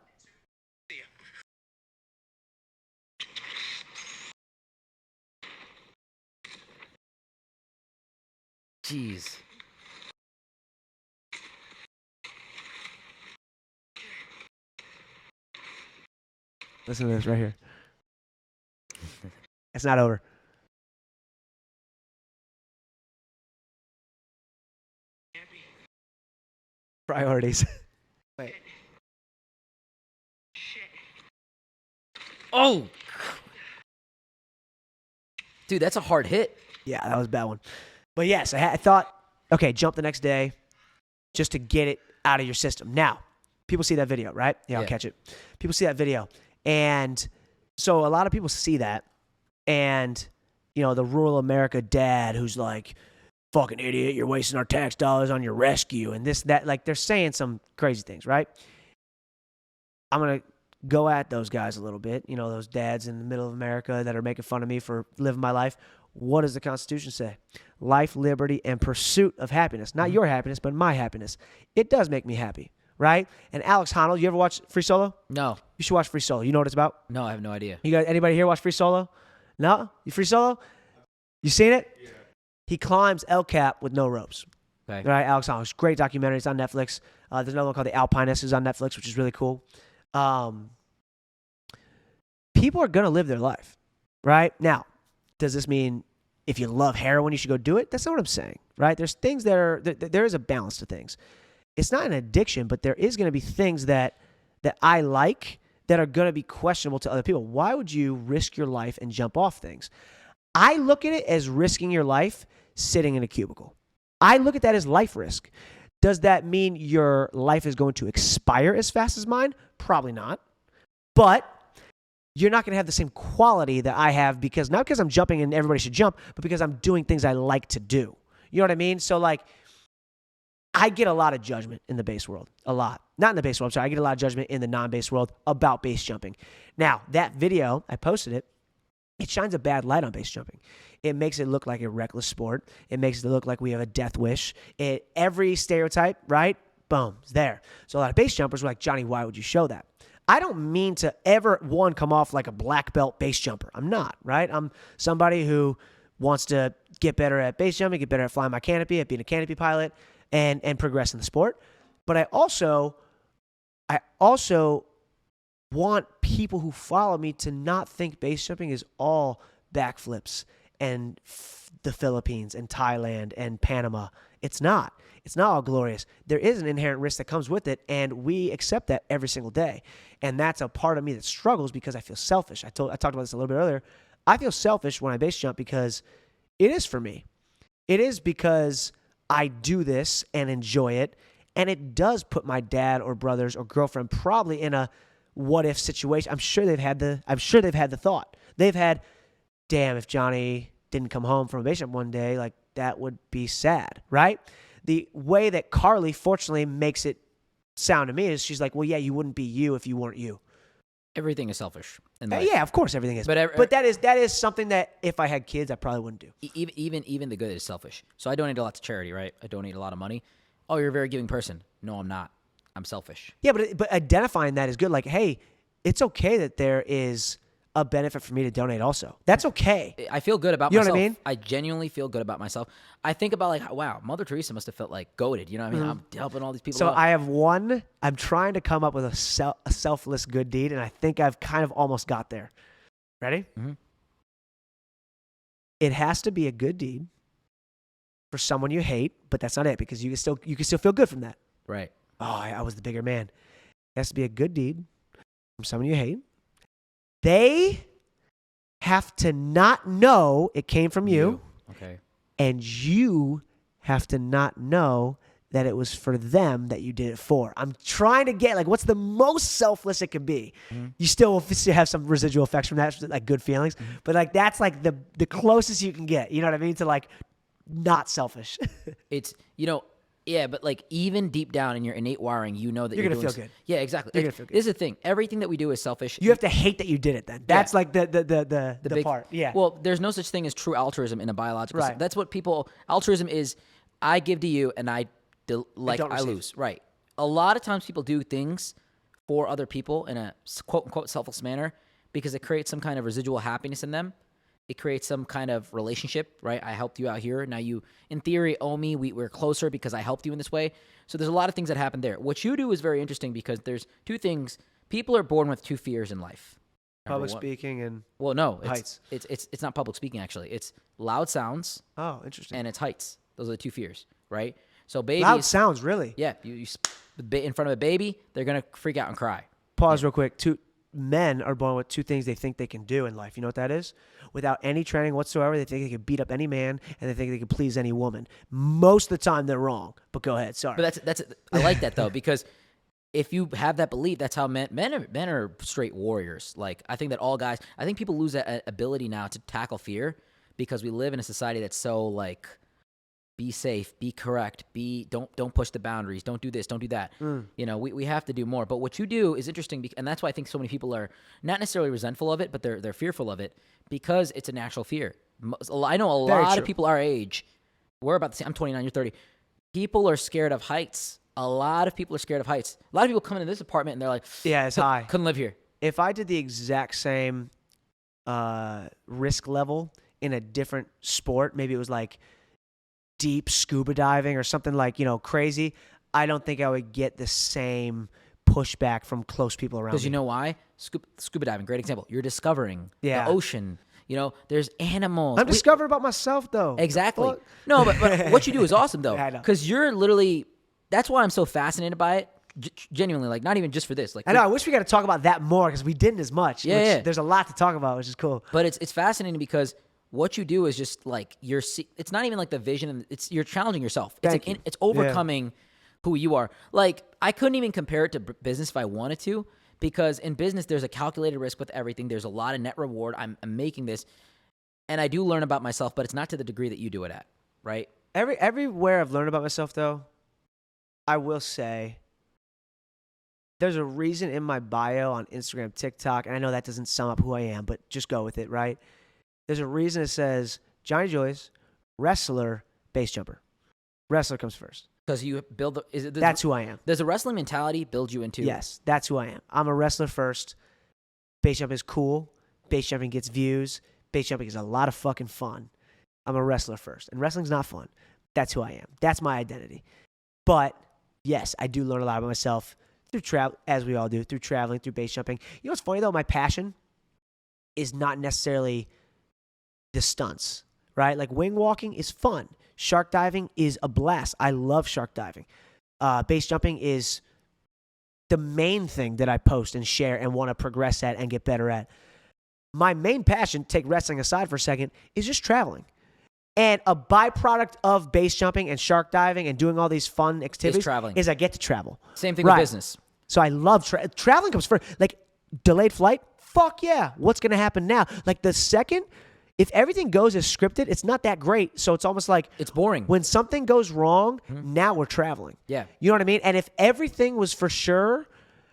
Jeez. Listen to this right here. It's not over. Priorities. Wait. Oh. Dude, that's a hard hit. Yeah, that was a bad one. But yes, I thought, okay, jump the next day just to get it out of your system. Now, people see that video, right? Yeah, I'll catch it. People see that video. And so a lot of people see that. And, you know, the rural America dad who's like, fucking idiot, you're wasting our tax dollars on your rescue and this, that. Like, they're saying some crazy things, right? I'm going to go at those guys a little bit. You know, those dads in the middle of America that are making fun of me for living my life. What does the Constitution say? Life, liberty, and pursuit of happiness. Not your happiness, but my happiness. It does make me happy, right? And Alex Honnold, you ever watch Free Solo? No. You should watch Free Solo. You know what it's about? No, I have no idea. You got anybody here watch Free Solo? No? You Free Solo? You seen it? Yeah. He climbs El Cap with no ropes. Okay. Right, Alex Honnold. Great documentary. It's on Netflix. There's another one called The Alpinist is on Netflix, which is really cool. People are going to live their life, right? Now, does this mean if you love heroin, you should go do it. That's not what I'm saying, right? There's things there is a balance to things. It's not an addiction, but there is going to be things that I like that are going to be questionable to other people. Why would you risk your life and jump off things? I look at it as risking your life sitting in a cubicle. I look at that as life risk. Does that mean your life is going to expire as fast as mine? Probably not. But you're not going to have the same quality that I have not because I'm jumping and everybody should jump, but because I'm doing things I like to do. You know what I mean? So like, I get a lot of judgment in the base world. A lot. Not in the base world. I'm sorry. I get a lot of judgment in the non-base world about base jumping. Now, that video, I posted it. It shines a bad light on base jumping. It makes it look like a reckless sport. It makes it look like we have a death wish. Every stereotype, right? Boom, it's there. So a lot of base jumpers were like, Johnny, why would you show that? I don't mean to ever, come off like a black belt base jumper. I'm not, right? I'm somebody who wants to get better at base jumping, get better at flying my canopy, at being a canopy pilot, and progress in the sport. But I also want people who follow me to not think base jumping is all backflips and the Philippines and Thailand and Panama. It's not. It's not all glorious. There is an inherent risk that comes with it, and we accept that every single day. And that's a part of me that struggles because I feel selfish. I talked about this a little bit earlier. I feel selfish when I base jump because it is for me. It is because I do this and enjoy it, and it does put my dad or brothers or girlfriend probably in a what if situation. I'm sure they've had the thought. They've had, damn, if Johnny didn't come home from a base jump one day, like that would be sad, right? The way that Carly fortunately makes it sound to me is she's like, well, yeah, you wouldn't be you if you weren't you. Everything is selfish. Yeah, of course everything is. But that is something that if I had kids, I probably wouldn't do. Even the good is selfish. So I donate a lot to charity, right? I donate a lot of money. Oh, you're a very giving person. No, I'm not. I'm selfish. Yeah, but identifying that is good. Like, hey, it's okay that there is a benefit for me to donate also. That's okay. I feel good about myself. You know what I mean? I genuinely feel good about myself. I think about like, wow, Mother Teresa must have felt like goated. You know what I mean? I'm helping all these people So out. I have one. I'm trying to come up with a selfless good deed, and I think I've kind of almost got there. Ready? Mm-hmm. It has to be a good deed for someone you hate, but that's not it because you can still feel good from that. Right. Oh, I was the bigger man. It has to be a good deed from someone you hate. They have to not know it came from you. Okay. And you have to not know that it was for them that you did it for. I'm trying to get, like, what's the most selfless it could be? Mm-hmm. You still have some residual effects from that, like good feelings. Mm-hmm. But, like, that's, like, the closest you can get. You know what I mean? To, like, not selfish. It's, yeah, but like even deep down in your innate wiring, you know that you're gonna feel good. Yeah, exactly. You're gonna feel good. This is the thing. Everything that we do is selfish. You have to hate that you did it. Then that's like the big part. Yeah. Well, there's no such thing as true altruism in a biological sense. Right. That's what altruism is. I give to you, and I lose. Right. A lot of times people do things for other people in a quote unquote selfless manner because it creates some kind of residual happiness in them. It creates some kind of relationship, right? I helped you out here. Now you, in theory, owe me. We're closer because I helped you in this way. So there's a lot of things that happen there. What you do is very interesting because there's two things. People are born with two fears in life. Public speaking and heights. It's not public speaking, actually. It's loud sounds. Oh, interesting. And it's heights. Those are the two fears, right? So babies. Loud sounds, really? Yeah. You in front of a baby, they're going to freak out and cry. Pause real quick. Men are born with two things they think they can do in life. You know what that is? Without any training whatsoever, they think they can beat up any man, and they think they can please any woman. Most of the time, they're wrong. But go ahead. Sorry. But that's I like that though because if you have that belief, that's how men are straight warriors. Like I think that all guys. I think people lose that ability now to tackle fear because we live in a society that's so like. Be safe, be correct, don't push the boundaries, don't do this, don't do that. We have to do more. But what you do is interesting, and that's why I think so many people are not necessarily resentful of it, but they're fearful of it because it's a natural fear. I know a lot of people our age, we're about the same, I'm 29, you're 30. People are scared of heights. A lot of people are scared of heights. A lot of people come into this apartment and they're like, yeah, it's high. Couldn't live here. If I did the exact same risk level in a different sport, maybe it was like deep scuba diving or something like, crazy, I don't think I would get the same pushback from close people around me. Because you know why? Scuba diving, great example. You're discovering the ocean. You know, there's animals. I'm discovering about myself, though. Exactly. Fuck. No, but what you do is awesome, though. Yeah, I know. Because you're literally, that's why I'm so fascinated by it. Genuinely, like, not even just for this. Like, I know. I wish we got to talk about that more because we didn't as much. Yeah. There's a lot to talk about, which is cool. But it's fascinating because what you do is just like it's not even like the vision. You're challenging yourself. It's overcoming who you are. Like, I couldn't even compare it to business if I wanted to, because in business there's a calculated risk with everything. There's a lot of net reward. I'm making this, and I do learn about myself, but it's not to the degree that you do it at, right? Everywhere I've learned about myself, though, I will say there's a reason in my bio on Instagram, TikTok, and I know that doesn't sum up who I am, but just go with it, right? There's a reason it says Johnni DiJulius, wrestler, base jumper. Wrestler comes first. Because you build that's who I am. Does a wrestling mentality build you into? Yes, that's who I am. I'm a wrestler first. Base jumping is cool. Base jumping gets views. Base jumping is a lot of fucking fun. I'm a wrestler first. And wrestling's not fun. That's who I am. That's my identity. But, yes, I do learn a lot about myself through travel, as we all do, through traveling, through base jumping. You know what's funny, though? My passion is not necessarily the stunts, right? Like, wing walking is fun. Shark diving is a blast. I love shark diving. Base jumping is the main thing that I post and share and want to progress at and get better at. My main passion, take wrestling aside for a second, is just traveling. And a byproduct of base jumping and shark diving and doing all these fun activities traveling. is I get to travel. Same thing with business. So I love traveling comes first. Like, delayed flight, fuck yeah. What's going to happen now? Like, the second, if everything goes as scripted, it's not that great. So it's almost like it's boring. When something goes wrong, now we're traveling. Yeah. You know what I mean? And if everything was for sure,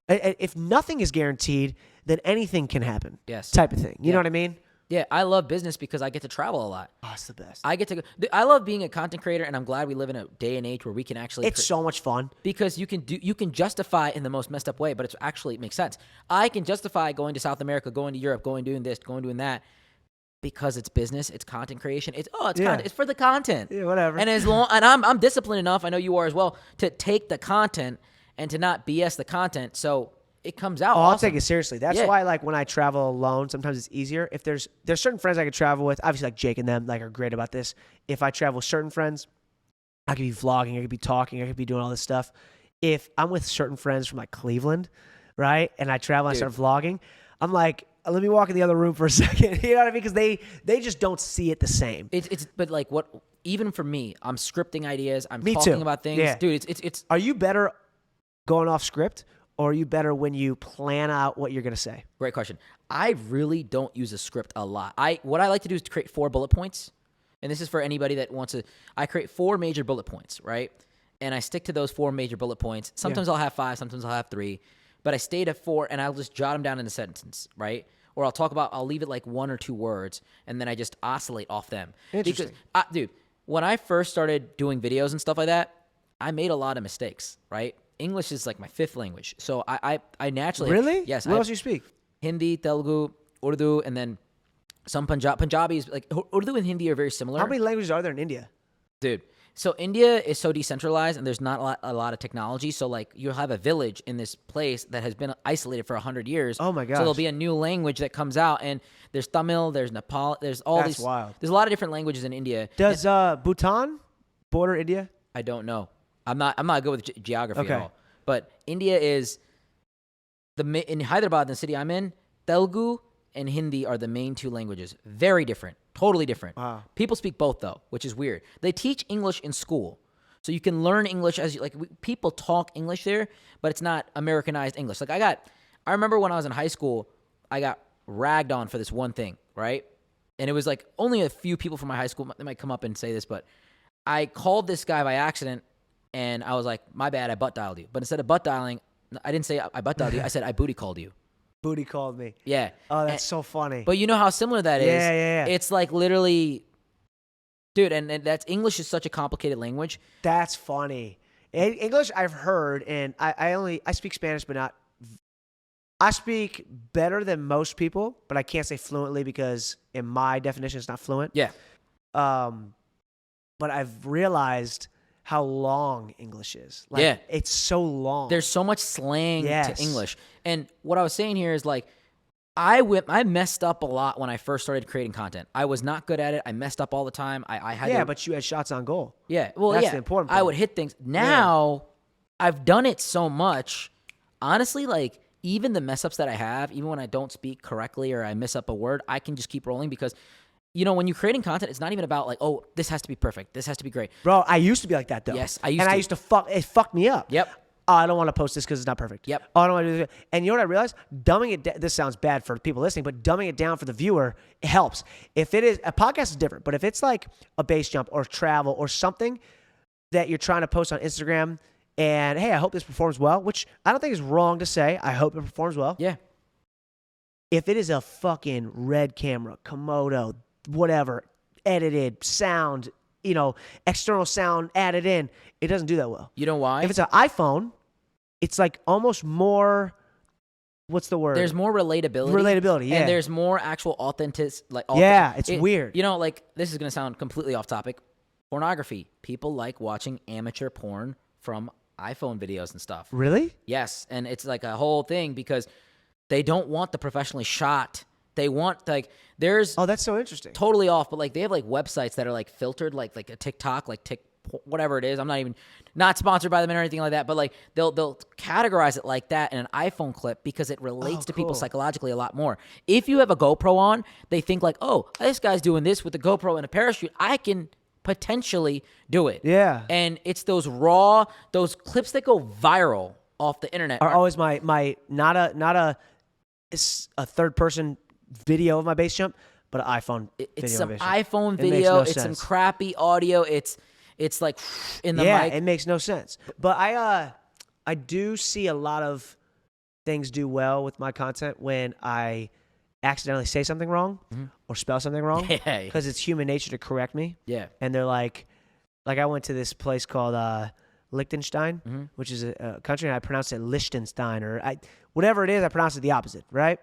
if nothing is guaranteed, then anything can happen. Yes. Type of thing. You know what I mean? Yeah, I love business because I get to travel a lot. Oh, it's the best. I love being a content creator, and I'm glad we live in a day and age where we can actually. It's so much fun because you can justify in the most messed up way, but it makes sense. I can justify going to South America, going to Europe, doing this, doing that, because it's business, it's content creation. Content. It's for the content. Yeah, whatever. And I'm disciplined enough, I know you are as well, to take the content and to not BS the content. So it comes out. I'll take it seriously. That's why, like, when I travel alone, sometimes it's easier. If there's certain friends I could travel with, obviously, like Jake and them, like, are great about this. If I travel with certain friends, I could be vlogging, I could be talking, I could be doing all this stuff. If I'm with certain friends from, like, Cleveland, right, and I travel and I start vlogging, I'm like, let me walk in the other room for a second. You know what I mean? Because they just don't see it the same. But like, what? Even for me, I'm scripting ideas. I'm me talking too. about things, yeah. Dude. It's. Are you better going off script, or are you better when you plan out what you're gonna say? Great question. I really don't use a script a lot. What I like to do is to create 4 bullet points, and this is for anybody that wants to. I create 4 major bullet points, right? And I stick to those 4 major bullet points. Sometimes I'll have 5, sometimes I'll have 3. But I stayed at 4, and I'll just jot them down in a sentence, right? Or I'll leave it like 1 or 2 words, and then I just oscillate off them. Interesting. Because, dude, when I first started doing videos and stuff like that, I made a lot of mistakes, right? English is like my 5th language. So I naturally... Really? Yes. What else do you speak? Hindi, Telugu, Urdu, and then some Punjabi is... Like, Urdu and Hindi are very similar. How many languages are there in India? Dude, so India is so decentralized, and there's not a lot of technology. So, like, you'll have a village in this place that has been isolated for 100 years. Oh, my gosh. So there'll be a new language that comes out, and there's Tamil, there's Nepal, there's all That's these... wild. There's a lot of different languages in India. Does Bhutan border India? I don't know. I'm not good with geography Okay. at all. But India is... In Hyderabad, the city I'm in, Telugu and Hindi are the main 2 languages. Very different. Totally different. Wow. People speak both, though, which is weird. They teach English in school. So you can learn English people talk English there, but it's not Americanized English. Like, I remember when I was in high school, I got ragged on for this one thing, right? And it was like only a few people from my high school, they might come up and say this, but I called this guy by accident, and I was like, my bad, I butt dialed you. But instead of butt dialing, I didn't say I butt dialed you, I said I booty called you. Booty called me. Yeah. Oh, that's so funny. But you know how similar that is? Yeah. It's like literally, dude, and that's English is such a complicated language. That's funny. English I've heard, and I speak Spanish, but not. I speak better than most people, but I can't say fluently because in my definition it's not fluent. Yeah. But I've realized how long English is. Like, yeah. It's so long. There's so much slang to English. And what I was saying here is, like, I messed up a lot when I first started creating content. I was not good at it. I messed up all the time. I had to, but you had shots on goal. yeah. Well, That's yeah. the important I part. would hit things. Now I've done it so much. Honestly, like even the mess ups that I have, even when I don't speak correctly or I miss up a word, I can just keep rolling because, you know, when you're creating content, it's not even about like, oh, this has to be perfect. This has to be great. Bro, I used to be like that though. Yes, I used to it fucked me up. Yep. Oh, I don't want to post this because it's not perfect. Yep. Oh, I don't want to do this. And you know what I realized? Dumbing it this sounds bad for people listening, but dumbing it down for the viewer, it helps. If it is, a podcast is different, but if it's like a base jump or travel or something that you're trying to post on Instagram and, hey, I hope this performs well, which I don't think is wrong to say. I hope it performs well. Yeah. If it is a fucking red camera, Komodo, whatever, edited, sound, you know, external sound added in, it doesn't do that well. You know why? If it's an iPhone, it's like almost more, what's the word? There's more relatability. Relatability, yeah. And there's more actual authentic, like, Yeah, it's weird. You know, like, this is going to sound completely off topic. Pornography. People like watching amateur porn from iPhone videos and stuff. Really? Yes. And it's like a whole thing because they don't want the professionally shot. They want, like, there's Oh, that's so interesting. totally off, but like they have like websites that are like filtered, like a TikTok, like whatever it is. I'm not sponsored by them or anything like that, but like they'll categorize it like that in an iPhone clip because it relates to people cool. psychologically a lot more. If you have a GoPro on, they think like, oh, this guy's doing this with a GoPro and a parachute. I can potentially do it. Yeah. And it's those clips that go viral off the internet. Are always my not a third person video of my base jump, but an iPhone video. It's of some my base jump. iPhone It makes video. no It's some sense. crappy audio. It's like in the mic. It makes no sense. But I do see a lot of things do well with my content when I accidentally say something wrong or spell something wrong Yeah. because it's human nature to correct me. Yeah. And they're like I went to this place called Liechtenstein, which is a country, and I pronounced it Liechtenstein or whatever it is. I pronounced it the opposite, right?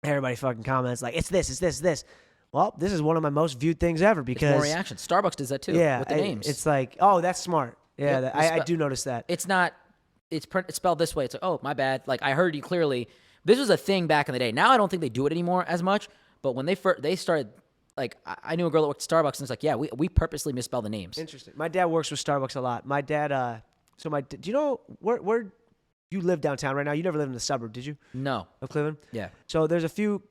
Everybody fucking comments like, it's this. Well, this is one of my most viewed things ever because It's more reaction. Starbucks does that too. yeah, with the names. it's like, oh, that's smart. Yeah, Yep, I do notice that. It's not. It's spelled this way. It's like, oh, my bad. Like I heard you clearly. This was a thing back in the day. Now I don't think they do it anymore as much. But when they started, like I knew a girl that worked at Starbucks, and it's like, yeah, we purposely misspell the names. Interesting. My dad works with Starbucks a lot. My dad, do you know where you live downtown right now? You never lived in the suburb, did you? No. Of Cleveland? Yeah. So there's a few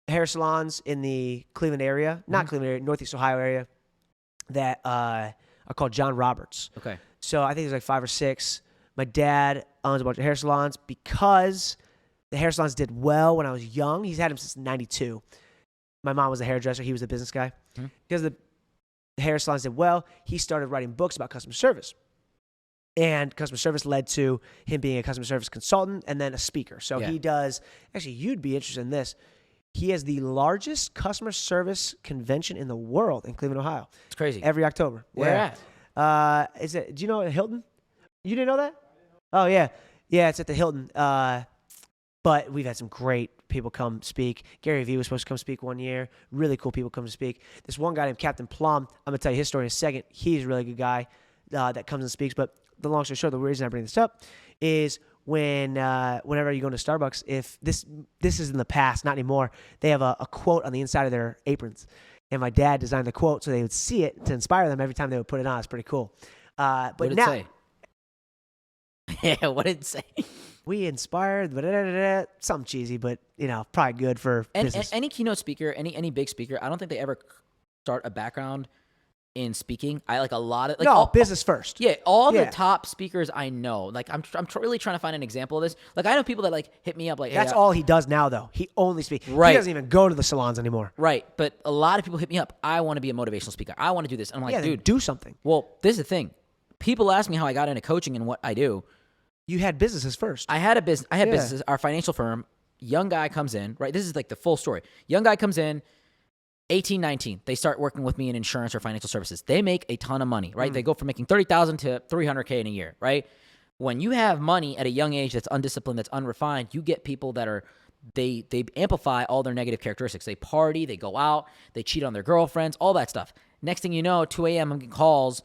hair salons in the Cleveland area, not Cleveland area, Northeast Ohio area, that are called John Roberts. Okay. So I think there's like 5 or 6. My dad owns a bunch of hair salons because the hair salons did well when I was young. He's had them since 92. My mom was a hairdresser. He was a business guy. Because the hair salons did well, he started writing books about customer service. And customer service led to him being a customer service consultant and then a speaker. So he does, actually, you'd be interested in this. He has the largest customer service convention in the world in Cleveland, Ohio. It's crazy. Every October. Where at? Do you know at Hilton? You didn't know that? Oh, yeah. Yeah, it's at the Hilton. But we've had some great people come speak. Gary Vee was supposed to come speak one year. Really cool people come to speak. This one guy named Captain Plum, I'm going to tell you his story in a second. He's a really good guy that comes and speaks. But the long story short, the reason I bring this up is whenever you go to Starbucks, if this is in the past, not anymore, they have a quote on the inside of their aprons. And my dad designed the quote so they would see it to inspire them every time they would put it on. It's pretty cool. But What did now, it say? Yeah, what did it say? we inspired, something cheesy, but probably good for business. Any keynote speaker, any big speaker, I don't think they ever start a background in speaking. I like a lot of business first. Yeah, all the top speakers I know. Like I'm really trying to find an example of this. Like I know people that like hit me up like, That's hey, all he does now, though. He only speaks. Right. He doesn't even go to the salons anymore. Right, but a lot of people hit me up. I want to be a motivational speaker. I want to do this. I'm like, Yeah, then dude, do something. Well, this is the thing. People ask me how I got into coaching and what I do. You had businesses first. I had businesses. Our financial firm. Young guy comes in. Right, this is like the full story. Young guy comes in. 18, 19, they start working with me in insurance or financial services. They make a ton of money, right? They go from making $30,000 to $300K in a year, right? When you have money at a young age that's undisciplined, that's unrefined, you get people that are, they amplify all their negative characteristics. They party, they go out, they cheat on their girlfriends, all that stuff. Next thing you know, 2 a.m. I'm getting calls.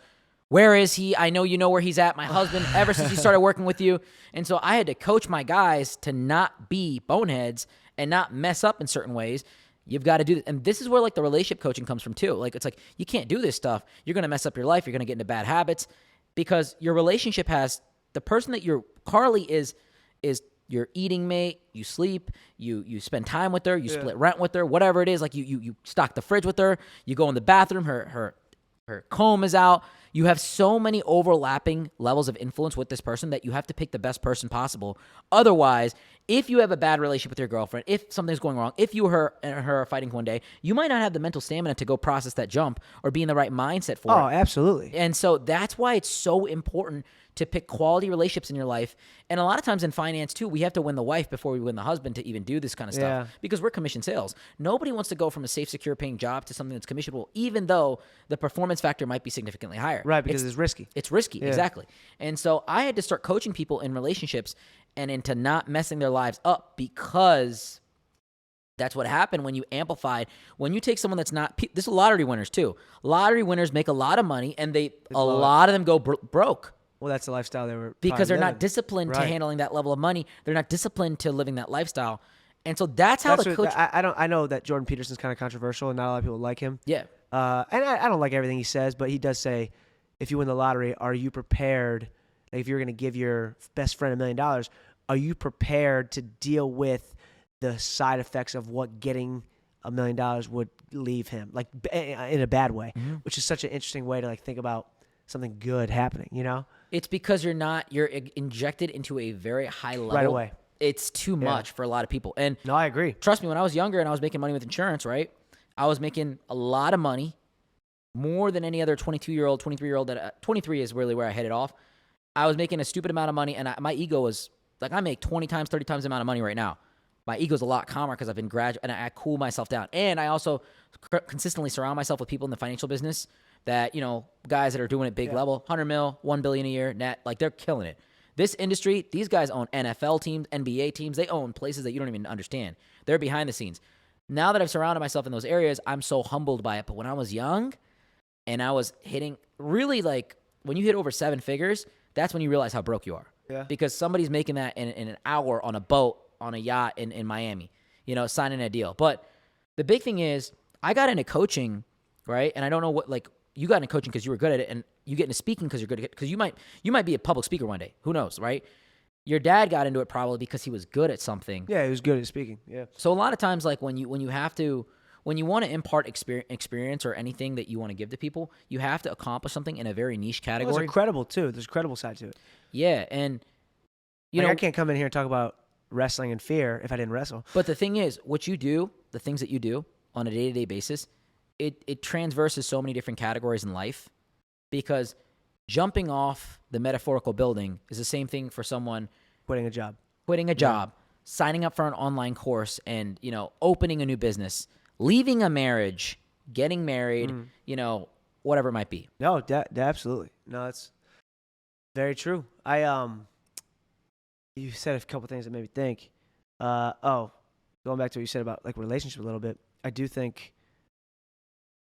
Where is he? I know you know where he's at. My husband, ever since he started working with you. And so I had to coach my guys to not be boneheads and not mess up in certain ways, you've got to do it. And this is where like the relationship coaching comes from too. Like, it's like, you can't do this stuff. You're going to mess up your life. You're going to get into bad habits because your relationship has the person that Carly is your eating mate. You sleep, you spend time with her, you split rent with her, whatever it is. Like you stock the fridge with her, you go in the bathroom, her comb is out. You have so many overlapping levels of influence with this person that you have to pick the best person possible. Otherwise, if you have a bad relationship with your girlfriend, if something's going wrong, if you and her are fighting one day, you might not have the mental stamina to go process that jump or be in the right mindset for it. Oh, absolutely. And so that's why it's so important to pick quality relationships in your life. And a lot of times in finance too, we have to win the wife before we win the husband to even do this kind of stuff because we're commission sales. Nobody wants to go from a safe, secure paying job to something that's commissionable, even though the performance factor might be significantly higher. Right, because it's risky. It's risky, exactly. And so I had to start coaching people in relationships and into not messing their lives up because that's what happened when you amplified. When you take someone that's not, this is lottery winners too. Lottery winners make a lot of money and a lot of them go broke. Well, that's the lifestyle they were because they're living. not disciplined to handling that level of money. They're not disciplined to living that lifestyle. And so that's how the coach. I know that Jordan Peterson's kind of controversial and not a lot of people like him. Yeah. And I don't like everything he says, but he does say, if you win the lottery, are you prepared? Like if you're going to give your best friend $1 million, are you prepared to deal with the side effects of what getting $1 million would leave him, like in a bad way, which is such an interesting way to like think about something good happening, you know? It's because you're injected into a very high level. Right away. It's too much for a lot of people. And no, I agree. Trust me, when I was younger and I was making money with insurance, right? I was making a lot of money, more than any other 22-year-old, 23-year-old. 23 is really where I headed off. I was making a stupid amount of money, and my ego was like, I make 20 times, 30 times the amount of money right now. My ego's a lot calmer because I've been and I cool myself down. And I also consistently surround myself with people in the financial business that, guys that are doing it big level, 100 mil, 1 billion a year net, like they're killing it. This industry, these guys own NFL teams, NBA teams. They own places that you don't even understand. They're behind the scenes. Now that I've surrounded myself in those areas, I'm so humbled by it. But when I was young and I was hitting really like when you hit over 7 figures, that's when you realize how broke you are. Yeah. Because somebody's making that in an hour on a boat, on a yacht in Miami, signing a deal. But the big thing is I got into coaching, right? And I don't know what, like, you got into coaching because you were good at it, and you get into speaking because you're good at it, because you might be a public speaker one day. Who knows, right? Your dad got into it probably because he was good at something. Yeah, he was good at speaking. Yeah. So a lot of times, like when you want to impart experience or anything that you want to give to people, you have to accomplish something in a very niche category. Well, it's credible too. There's a credible side to it. Yeah, and I can't come in here and talk about wrestling and fear if I didn't wrestle. But the thing is, what you do, the things that you do on a day-to-day basis, it transverses so many different categories in life, because jumping off the metaphorical building is the same thing for someone quitting a job, signing up for an online course, and opening a new business, leaving a marriage, getting married, whatever it might be. No, absolutely. No, that's very true. You said a couple things that made me think. Going back to what you said about like relationship a little bit, I do think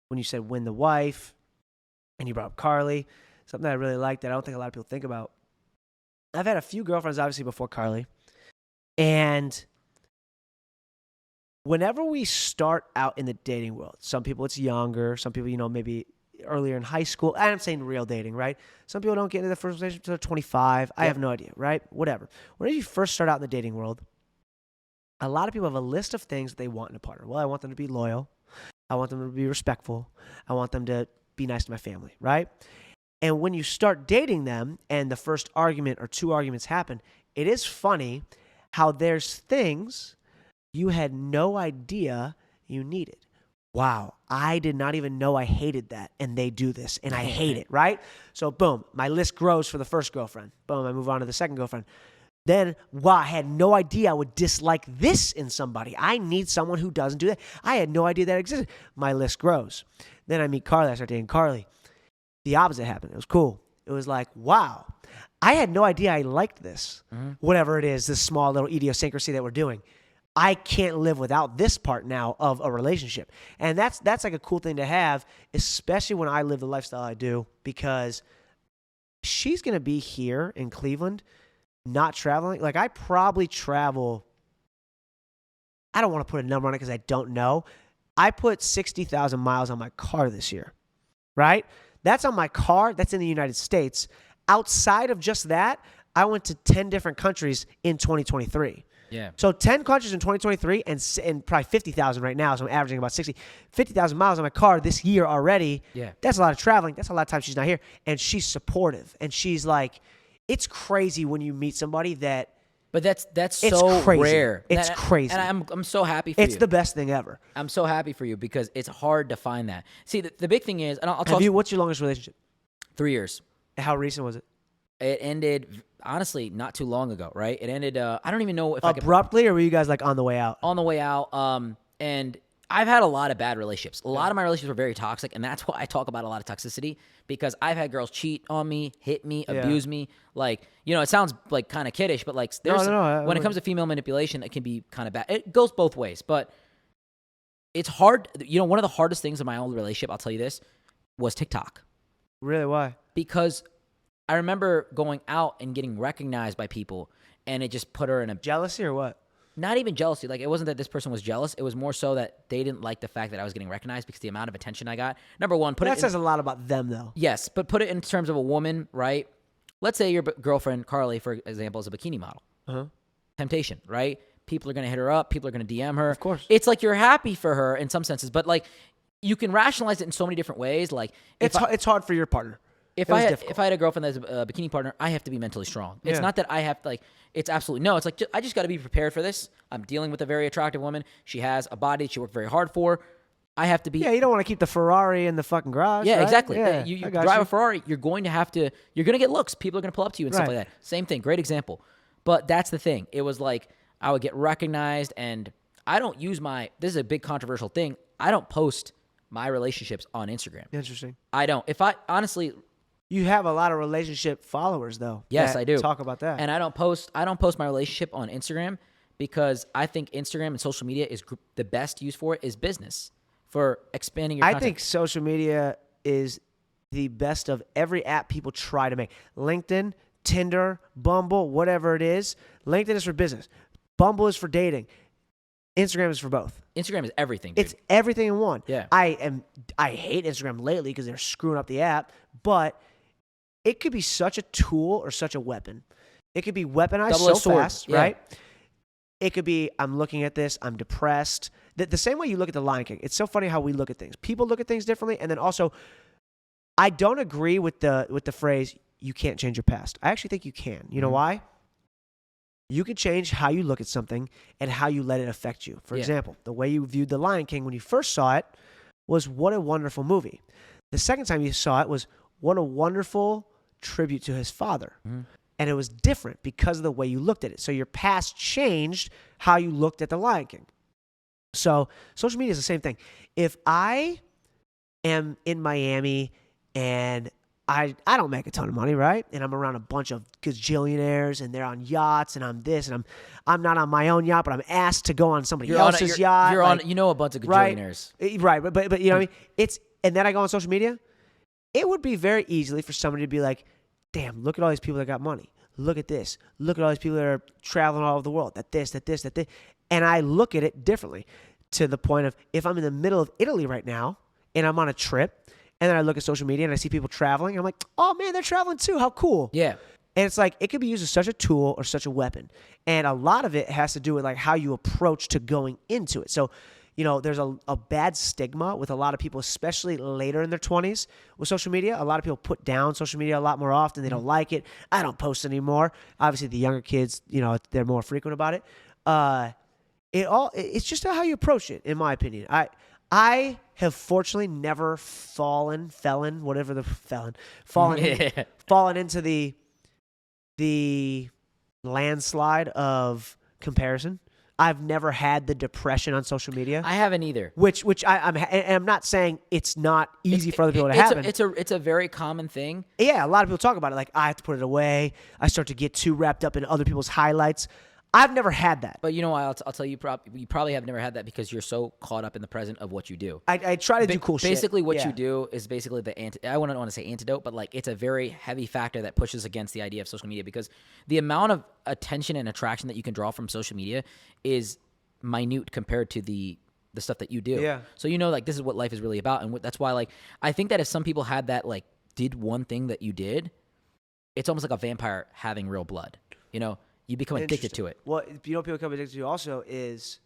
when you said win the wife, and you brought up Carly, something that I really liked that I don't think a lot of people think about. I've had a few girlfriends, obviously, before Carly. And whenever we start out in the dating world, some people it's younger, some people, maybe earlier in high school. I'm saying real dating, right? Some people don't get into the first relationship until they're 25. I have no idea, right? Whatever. Whenever you first start out in the dating world, a lot of people have a list of things that they want in a partner. Well, I want them to be loyal. I want them to be respectful. I want them to be nice to my family, right? And when you start dating them and the first argument or 2 arguments happen, it is funny how there's things you had no idea you needed. Wow, I did not even know I hated that, and they do this, and I hate it, right? So boom, my list grows for the first girlfriend. Boom, I move on to the second girlfriend. Then, wow, I had no idea I would dislike this in somebody. I need someone who doesn't do that. I had no idea that existed. My list grows. Then I meet Carly. I start dating Carly. The opposite happened. It was cool. It was like, wow, I had no idea I liked this. Whatever it is, this small little idiosyncrasy that we're doing. I can't live without this part now of a relationship. And that's like a cool thing to have, especially when I live the lifestyle I do, because she's going to be here in Cleveland, not traveling. Like, I probably travel I don't want to put a number on it because I don't know. I put 60,000 miles on my car this year, right? That's on my car. That's in the United States. Outside of just that, I went to 10 different countries in 2023. Yeah. So 10 countries in 2023 and probably 50,000 right now. So I'm averaging about 50,000 miles on my car this year already. Yeah. That's a lot of traveling. That's a lot of time she's not here. And she's supportive. And she's like, it's crazy when you meet somebody that. But that's It's so crazy. rare. It's crazy. And I'm so happy for you. It's the best thing ever. I'm so happy for you because it's hard to find that. See, the big thing is, and I'll talk. What's your longest relationship? 3 years. How recent was it? It ended, honestly, not too long ago, right? It ended, I don't even know if I could. Abruptly, or were you guys like on the way out? On the way out. And I've had a lot of bad relationships. A lot of my relationships were very toxic, and that's why I talk about a lot of toxicity, because I've had girls cheat on me, hit me, abuse me. Like, it sounds like kind of kiddish, but like there's when it comes to female manipulation, it can be kind of bad. It goes both ways, but it's hard. One of the hardest things in my own relationship, I'll tell you this, was TikTok. Really? Why? Because I remember going out and getting recognized by people, and it just put her in a Jealousy or what? not even jealousy. Like, it wasn't that this person was jealous. It was more so that they didn't like the fact that I was getting recognized because the amount of attention I got. Number one, That says a lot about them, though. Yes, but put it in terms of a woman, right? Let's say your girlfriend, Carly, for example, is a bikini model. Uh-huh. Temptation, right? People are going to hit her up. People are going to DM her. Of course. It's like you're happy for her in some senses, but like you can rationalize it in so many different ways. Like It's hard for your partner. If I had a girlfriend that's a bikini partner, I have to be mentally strong. It's not that I have to, like, it's absolutely no. It's like I just got to be prepared for this. I'm dealing with a very attractive woman. She has a body that she worked very hard for. I have to be. Yeah, you don't want to keep the Ferrari in the fucking garage. Yeah, right? exactly. Yeah, You I got drive a Ferrari, you're going to get looks. People are going to pull up to you and stuff Right. like that. Same thing. Great example. But that's the thing. It was like I would get recognized, and I don't use this is a big controversial thing. I don't post my relationships on Instagram. Interesting. I don't. If I honestly. You have a lot of relationship followers, though. Yes, I do. Talk about that. And I don't post my relationship on Instagram because I think Instagram and social media is the best use for it is business, for expanding your content. I think social media is the best of every app people try to make. LinkedIn, Tinder, Bumble, whatever it is. LinkedIn is for business. Bumble is for dating. Instagram is for both. Instagram is everything, dude. It's everything in one. Yeah. I hate Instagram lately because they're screwing up the app, but it could be such a tool or such a weapon. It could be weaponized so fast, yeah. right? It could be, I'm looking at this, I'm depressed. The same way you look at The Lion King. It's so funny how we look at things. People look at things differently, and then also, I don't agree with the phrase, you can't change your past. I actually think you can. You know why? You can change how you look at something and how you let it affect you. For example, the way you viewed The Lion King when you first saw it was, what a wonderful movie. The second time you saw it was, what a wonderful tribute to his father. And it was different because of the way you looked at it. So your past changed how you looked at The Lion King. So social media is the same thing. If I am in Miami and I don't make a ton of money, right? And I'm around a bunch of gazillionaires and they're on yachts and I'm this and I'm not on my own yacht, but I'm asked to go on somebody else's yacht. You're like, on, a bunch of gazillionaires. Right. But you know what I mean? And then I go on social media. It would be very easily for somebody to be like, damn, look at all these people that got money. Look at this. Look at all these people that are traveling all over the world. That this. And I look at it differently to the point of, if I'm in the middle of Italy right now and I'm on a trip and then I look at social media and I see people traveling, I'm like, oh man, they're traveling too. How cool. Yeah. And it's like, it could be used as such a tool or such a weapon. And a lot of it has to do with like how you approach to going into it. So, there's a bad stigma with a lot of people, especially later in their 20s with social media. A lot of people put down social media a lot more often. They don't like it. I don't post anymore. Obviously, the younger kids, they're more frequent about it. It's just how you approach it, in my opinion. I have fortunately never fallen into the landslide of comparison. I've never had the depression on social media. I haven't either. Which I'm not saying it's not easy for other people to happen. It's a very common thing. Yeah, a lot of people talk about it. Like, I have to put it away. I start to get too wrapped up in other people's highlights. I've never had that. But you know what? I'll tell you, you probably have never had that because you're so caught up in the present of what you do. I try to do cool shit. Basically, what you do is basically I wouldn't want to say antidote, but like it's a very heavy factor that pushes against the idea of social media because the amount of attention and attraction that you can draw from social media is minute compared to the stuff that you do. Yeah. So you know, like, this is what life is really about, and that's why, like, I think that if some people had that, like, did one thing that you did, it's almost like a vampire having real blood. You know, you become addicted to it. Well, you know what people become addicted to also is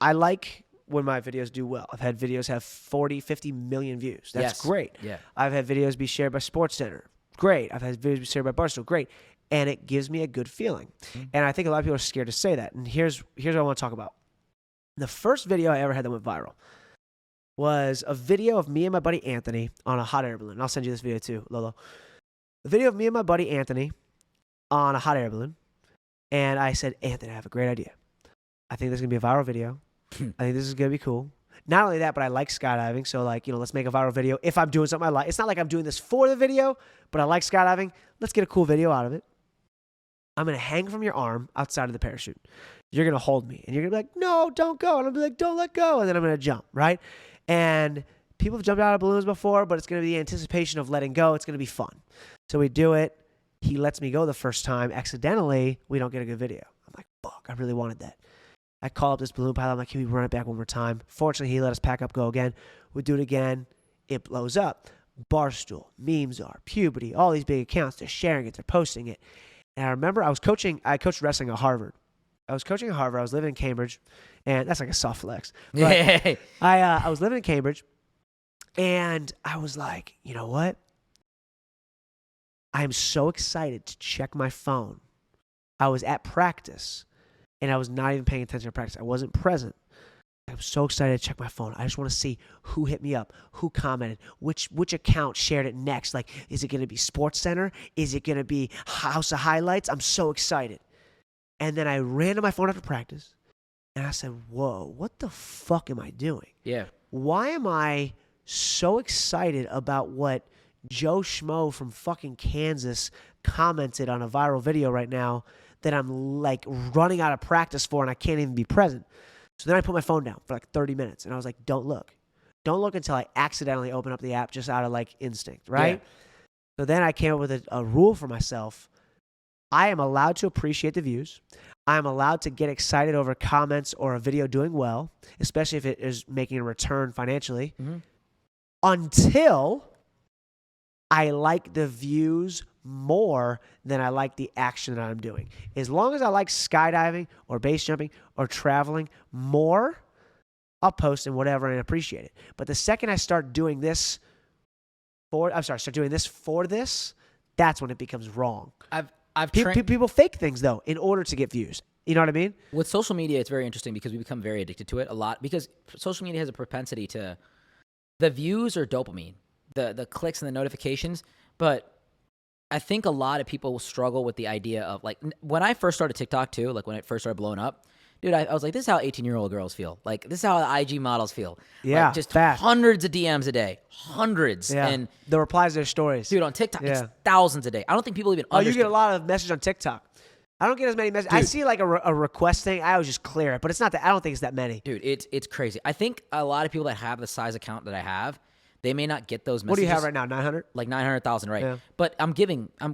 I like when my videos do well. I've had videos have 40, 50 million views. That's Yes. great. Yeah. I've had videos be shared by SportsCenter. Great. I've had videos be shared by Barstool. Great. And it gives me a good feeling. And I think a lot of people are scared to say that. And here's what I want to talk about. The first video I ever had that went viral was a video of me and my buddy Anthony on a hot air balloon. I'll send you this video too, Lolo. The video of me and my buddy Anthony on a hot air balloon. And I said, Anthony, I have a great idea. I think this is going to be a viral video. I think this is going to be cool. Not only that, but I like skydiving. So, like, you know, let's make a viral video. If I'm doing something I like, it's not like I'm doing this for the video, but I like skydiving. Let's get a cool video out of it. I'm going to hang from your arm outside of the parachute. You're going to hold me. And you're going to be like, no, don't go. And I'm going to be like, don't let go. And then I'm going to jump, right? And people have jumped out of balloons before, but it's going to be the anticipation of letting go. It's going to be fun. So we do it. He lets me go the first time. Accidentally, we don't get a good video. I'm like, fuck, I really wanted that. I call up this balloon pilot. I'm like, can we run it back one more time? Fortunately, he let us pack up, go again. We do it again. It blows up. Barstool, Memes Are, Puberty, all these big accounts, they're sharing it, they're posting it. And I remember I coached wrestling at Harvard. I was coaching at Harvard. I was living in Cambridge. And that's like a soft flex. But I was living in Cambridge. And I was like, you know what? I am so excited to check my phone. I was at practice. And I was not even paying attention to practice. I wasn't present. I was so excited to check my phone. I just want to see who hit me up, who commented, which account shared it next. Like, is it going to be SportsCenter? Is it going to be House of Highlights? I'm so excited. And then I ran to my phone after practice, and I said, whoa, what the fuck am I doing? Yeah. Why am I so excited about what Joe Schmo from fucking Kansas commented on a viral video right now that I'm like running out of practice for and I can't even be present? So then I put my phone down for like 30 minutes and I was like, don't look. Don't look until I accidentally open up the app just out of like instinct, right? Yeah. So then I came up with a rule for myself. I am allowed to appreciate the views. I am allowed to get excited over comments or a video doing well, especially if it is making a return financially, until I like the views more than I like the action that I'm doing. As long as I like skydiving or base jumping or traveling more, I'll post and whatever and appreciate it. But the second I start doing this for this, that's when it becomes wrong. People fake things though in order to get views. You know what I mean? With social media, it's very interesting because we become very addicted to it a lot because social media has a propensity to the views or dopamine, the clicks and the notifications, but I think a lot of people will struggle with the idea of, like, when I first started TikTok too, like when it first started blowing up, dude, I was like, this is how 18-year-old girls feel. Like, this is how the IG models feel. Yeah, like, just fast. Hundreds of DMs a day. Hundreds. Yeah. And the replies to their stories. Dude, on TikTok, it's thousands a day. I don't think people even understand. You get a lot of messages on TikTok. I don't get as many messages. I see like a request thing. I always just clear it, but it's not that. I don't think it's that many. Dude, it's crazy. I think a lot of people that have the size account that I have, they may not get those messages. What do you have right now? 900? Like 900,000, right? Yeah. But I'm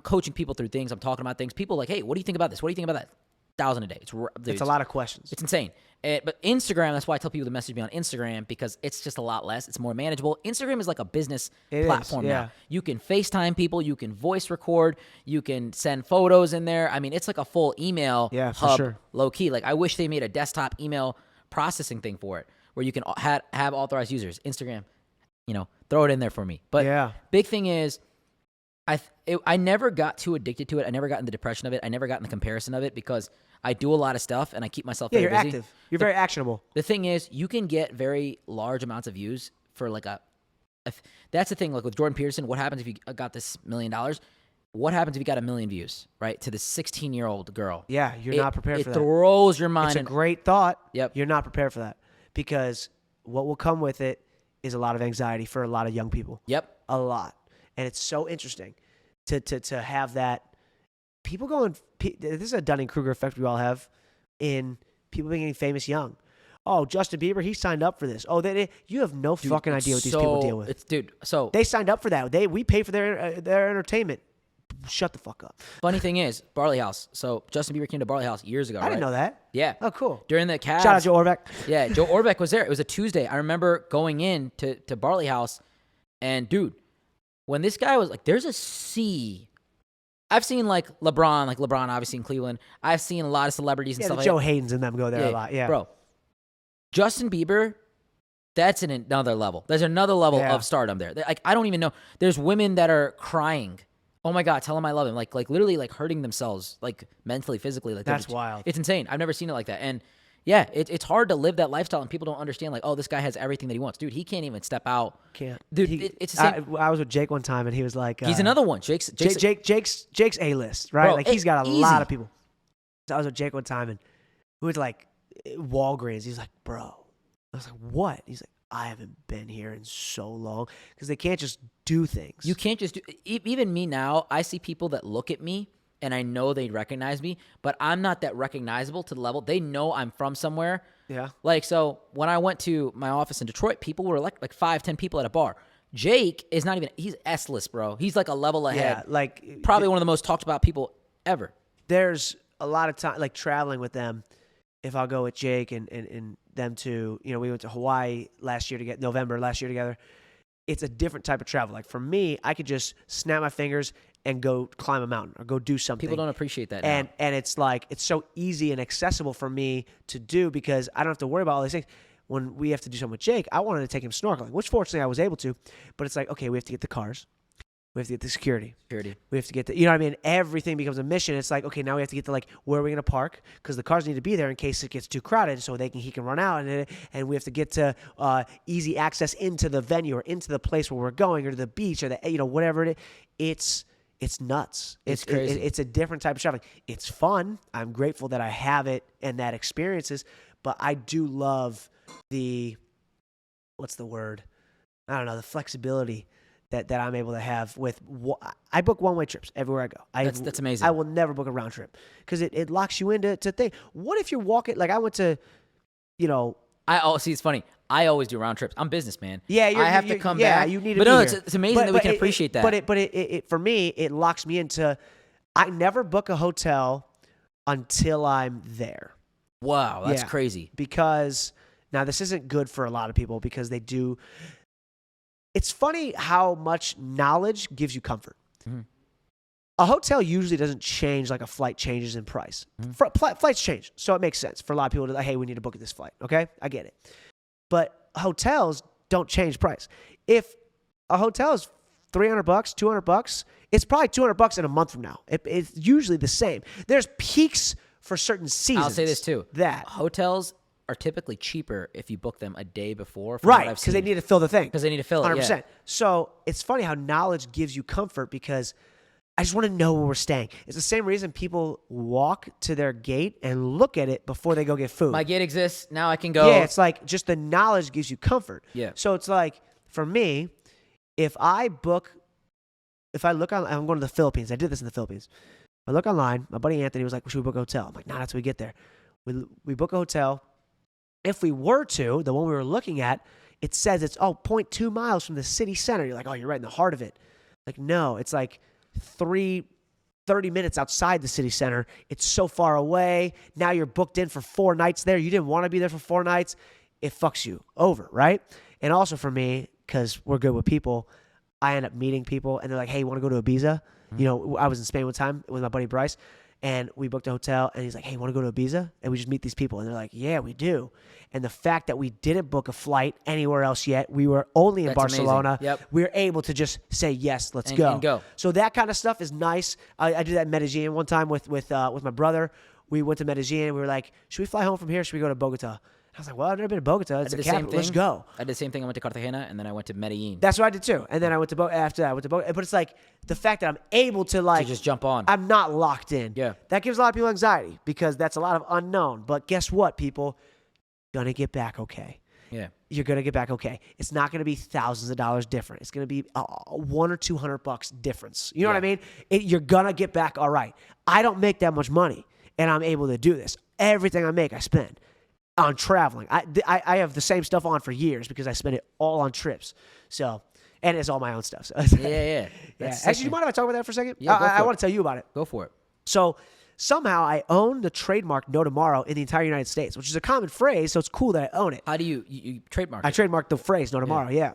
coaching people through things. I'm talking about things. People like, hey, what do you think about this? What do you think about that? 1,000 a day. It's a lot of questions. It's insane. But Instagram, that's why I tell people to message me on Instagram because it's just a lot less. It's more manageable. Instagram is like a business platform now. You can FaceTime people. You can voice record. You can send photos in there. I mean, it's like a full email hub, sure. Low key. Like, I wish they made a desktop email processing thing for it where you can have authorized users. Instagram, throw it in there for me. But big thing is, I never got too addicted to it. I never got in the depression of it. I never got in the comparison of it because I do a lot of stuff and I keep myself very busy. You're active. You're very actionable. The thing is, you can get very large amounts of views for like that's the thing. Like with Jordan Peterson, what happens if you got this $1 million? What happens if you got 1 million views, right? To this 16-year-old girl. Yeah, you're not prepared for that. It throws your mind. It's a great thought. Yep. You're not prepared for that because what will come with it is a lot of anxiety for a lot of young people. Yep. A lot. And it's so interesting to have that. People going, this is a Dunning-Kruger effect we all have in people being famous young. Oh, Justin Bieber, he signed up for this. Oh, you have no fucking idea what these people deal with. So they signed up for that. We pay for their entertainment. shut the fuck up. Funny thing is, Barley House. So Justin Bieber came to Barley House years ago. I didn't know that. Yeah. Oh, cool. During the Cavs. Shout out Joe Orbeck. Yeah, Joe Orbeck was there. It was a Tuesday. I remember going in to Barley House, and dude, when this guy was like, there's a sea. I've seen like LeBron obviously in Cleveland. I've seen a lot of celebrities and Yeah, stuff the like Joe that. Haydens and them go there a lot. Yeah, Bro, Justin Bieber, that's another level. There's another level of stardom there. Like, I don't even know. There's women that are crying. Oh my God, tell him I love him. Like literally like hurting themselves, like mentally, physically. Like that's wild. It's insane. I've never seen it like that. And yeah, it's hard to live that lifestyle, and people don't understand, like, oh, this guy has everything that he wants. Dude, he can't even step out. Can't. Dude, it's the same. I was with Jake one time, and he was like... he's another one. Jake's A-list, right? Bro, like, he's got a easy. lot of people. So I was with Jake one time, and we went to, like, Walgreens. He's like, bro. I was like, what? He's like, I haven't been here in so long. Because they can't just do things. You can't just do... Even me now, I see people that look at me, and I know they recognize me, but I'm not that recognizable to the level. They know I'm from somewhere. Yeah. Like, so when I went to my office in Detroit, people were like 5-10 people at a bar. Jake is not even, he's S-list, bro. He's like a level ahead. Yeah, like... Probably one of the most talked about people ever. There's a lot of time, like, traveling with them. If I'll go with Jake and them two, you know, we went to Hawaii November last year together. It's a different type of travel. Like, for me, I could just snap my fingers and go climb a mountain or go do something. People don't appreciate that now. And it's like, it's so easy and accessible for me to do because I don't have to worry about all these things. When we have to do something with Jake, I wanted to take him snorkeling, which fortunately I was able to. But it's like, okay, we have to get the cars. We have to get the security. We have to get the, you know what I mean? Everything becomes a mission. It's like, okay, now we have to get to, like, where are we going to park? Because the cars need to be there in case it gets too crowded so he can run out. And we have to get to easy access into the venue or into the place where we're going or to the beach or the, you know, whatever it is. It's nuts. It's crazy. It's a different type of traveling. It's fun. I'm grateful that I have it and that experiences. But I do love the, what's the word? I don't know, the flexibility that I'm able to have with, I book one-way trips everywhere I go. That's amazing. I will never book a round trip because it locks you into things. What if you're walking, like I went to, you know. See, it's funny. I always do round trips. I'm businessman. Yeah, I have to come back. Yeah, you need to but be no, here. it's amazing that we can appreciate that. But it for me, it locks me into, I never book a hotel until I'm there. Wow, that's Yeah. crazy. Because, now this isn't good for a lot of people because they do. It's funny how much knowledge gives you comfort. Mm-hmm. A hotel usually doesn't change like a flight changes in price. Mm-hmm. Flights change, so it makes sense for a lot of people to like, hey, we need to book this flight. Okay, I get it. But hotels don't change price. If a hotel is $300, $200, it's probably $200 in a month from now. It's usually the same. There's peaks for certain seasons. I'll say this too. That hotels are typically cheaper if you book them a day before. Right, because they need to fill the thing. Because they need to fill it, 100%. yeah. So it's funny how knowledge gives you comfort because I just want to know where we're staying. It's the same reason people walk to their gate and look at it before they go get food. My gate exists. Now I can go. Yeah, it's like just the knowledge gives you comfort. Yeah. So it's like, for me, if I look on, I'm going to the Philippines. I did this in the Philippines. I look online. My buddy Anthony was like, should we book a hotel? I'm like, nah, that's when we get there. We book a hotel. If we were to, the one we were looking at, it says it's 0.2 miles from the city center. You're like, oh, you're right in the heart of it. Like, no, it's like 30 minutes outside the city center. It's so far away. Now you're booked in for 4 nights there. You didn't want to be there for 4 nights. It fucks you over, right? And also for me, because we're good with people, I end up meeting people, and they're like, hey, you want to go to Ibiza? Mm-hmm. You know, I was in Spain one time with my buddy Bryce, and we booked a hotel, and he's like, hey, want to go to Ibiza? And we just meet these people, and they're like, yeah, we do. And the fact that we didn't book a flight anywhere else yet, we were only in That's Barcelona. amazing. Yep. We were able to just say, yes, let's And go. go. So that kind of stuff is nice. I did that in Medellin one time with my brother. We went to Medellin. We were like, should we fly home from here? Should we go to Bogota? I was like, well, I've never been to Bogota. It's the capital. Let's go. I did the same thing. I went to Cartagena, and then I went to Medellin. That's what I did too. And then I went to after that. I went to Bogota. But it's like the fact that I'm able to like to just jump on. I'm not locked in. Yeah. That gives a lot of people anxiety because that's a lot of unknown. But guess what, people? Gonna get back okay. Yeah. You're gonna get back okay. It's not gonna be thousands of dollars different. It's gonna be $100 or $200 difference. You know what I mean? You're gonna get back all right. I don't make that much money, and I'm able to do this. Everything I make, I spend on traveling. I have the same stuff on for years because I spend it all on trips. So, And it's all my own stuff. So Yeah. Actually, do you mind if I talk about that for a second? Yeah, go I for it. want to tell you about it. Go for it. So somehow I own the trademark No Tomorrow in the entire United States, which is a common phrase, so it's cool that I own it. How do you trademark I it? trademarked the phrase No Tomorrow, yeah.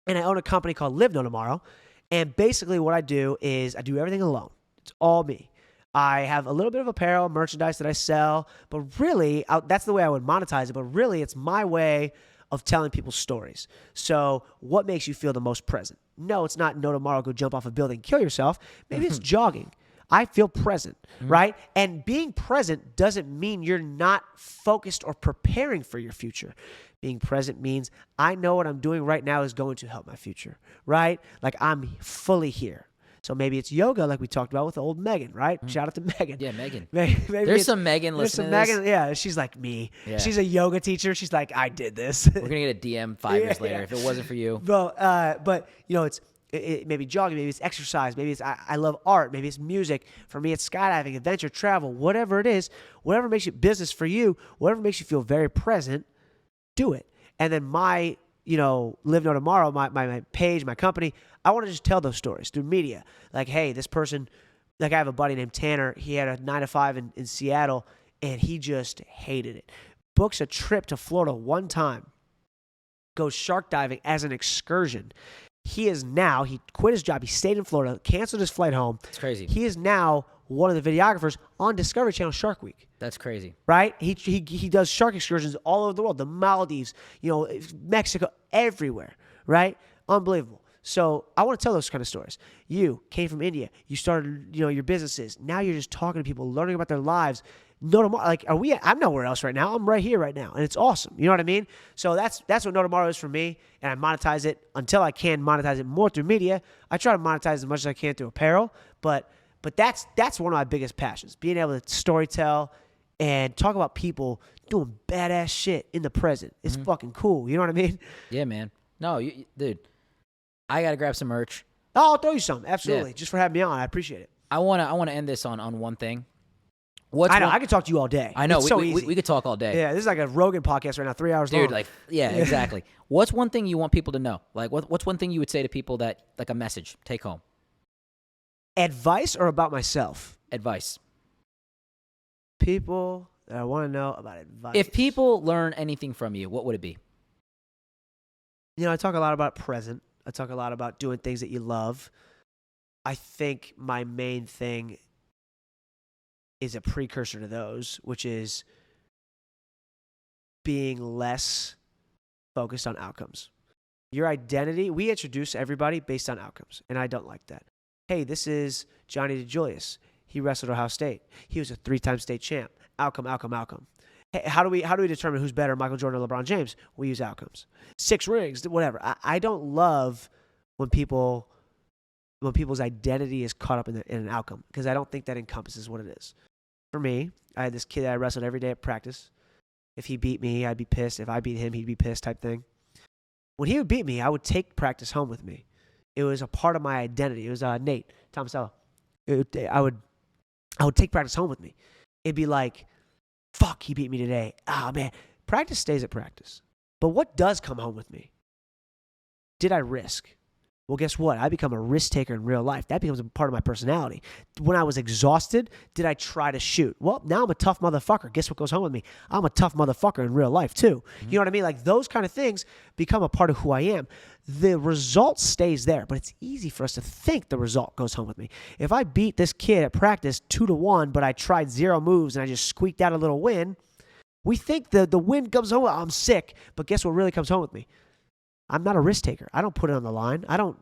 And I own a company called Live No Tomorrow. And basically what I do is I do everything alone. It's all me. I have a little bit of apparel, merchandise that I sell, but really, that's the way I would monetize it, but really it's my way of telling people stories. So what makes you feel the most present? No, it's not no tomorrow, go jump off a building, kill yourself. Maybe it's jogging. I feel present, right? And being present doesn't mean you're not focused or preparing for your future. Being present means I know what I'm doing right now is going to help my future, right? Like I'm fully here. So maybe it's yoga, like we talked about with old Megan, right? Shout out to Megan. Yeah, Megan. Maybe There's some Megan listening There's to some this. Megan, yeah. She's like me. Yeah. She's a yoga teacher. She's like, I did this. We're gonna get a DM 5 years later if it wasn't for you. But you know, it's maybe jogging, maybe it's exercise, maybe it's I love art, maybe it's music. For me, it's skydiving, adventure, travel, whatever it is, whatever makes it business for you, whatever makes you feel very present, do it. And then my, Live No Tomorrow, my page, my company, I want to just tell those stories through media. Like, hey, this person, like I have a buddy named Tanner. He had a 9-to-5 in Seattle, and he just hated it. Books a trip to Florida one time, goes shark diving as an excursion. He quit his job. He stayed in Florida, canceled his flight home. It's crazy. He is now one of the videographers on Discovery Channel Shark Week. That's crazy. Right? He does shark excursions all over the world, the Maldives, Mexico, everywhere, right? Unbelievable. So I want to tell those kind of stories. You came from India. You started, your businesses. Now you're just talking to people, learning about their lives. No Tomorrow, like, I'm nowhere else right now. I'm right here right now, and it's awesome. You know what I mean? So that's what No Tomorrow is for me, and I monetize it until I can monetize it more through media. I try to monetize as much as I can through apparel, but that's one of my biggest passions, being able to storytell and talk about people doing badass shit in the present. It's fucking cool. You know what I mean? Yeah, man. No, dude, I gotta grab some merch. Oh, I'll throw you some. Absolutely. Yeah. Just for having me on. I appreciate it. I wanna end this on one thing. I could talk to you all day. I know. It's so easy. We could talk all day. Yeah, this is like a Rogan podcast right now, 3 hours long. Dude, like, yeah, exactly. What's one thing you want people to know? Like, what's one thing you would say to people that, like a message, take home? Advice or about myself? Advice. People that I want to know about advice. If people learn anything from you, what would it be? I talk a lot about present. I talk a lot about doing things that you love. I think my main thing is a precursor to those, which is being less focused on outcomes. Your identity, we introduce everybody based on outcomes, and I don't like that. Hey, this is Johnni DiJulius. He wrestled Ohio State. He was a 3-time state champ. Outcome. Hey, how do we determine who's better, Michael Jordan or LeBron James? We use outcomes. 6 rings, whatever. I don't love when people's identity is caught up in an outcome, because I don't think that encompasses what it is. For me, I had this kid that I wrestled every day at practice. If he beat me, I'd be pissed. If I beat him, he'd be pissed, type thing. When he would beat me, I would take practice home with me. It was a part of my identity. It was Nate Tomasello. I would take practice home with me. It'd be like, fuck, he beat me today. Ah, man. Practice stays at practice. But what does come home with me? Did I risk? Well, guess what? I become a risk taker in real life. That becomes a part of my personality. When I was exhausted, did I try to shoot? Well, now I'm a tough motherfucker. Guess what goes home with me? I'm a tough motherfucker in real life too. You know what I mean? Like, those kind of things become a part of who I am. The result stays there, but it's easy for us to think the result goes home with me. If I beat this kid at practice 2-1, but I tried 0 moves and I just squeaked out a little win, we think the win comes home. I'm sick, but guess what really comes home with me? I'm not a risk taker. I don't put it on the line. I don't,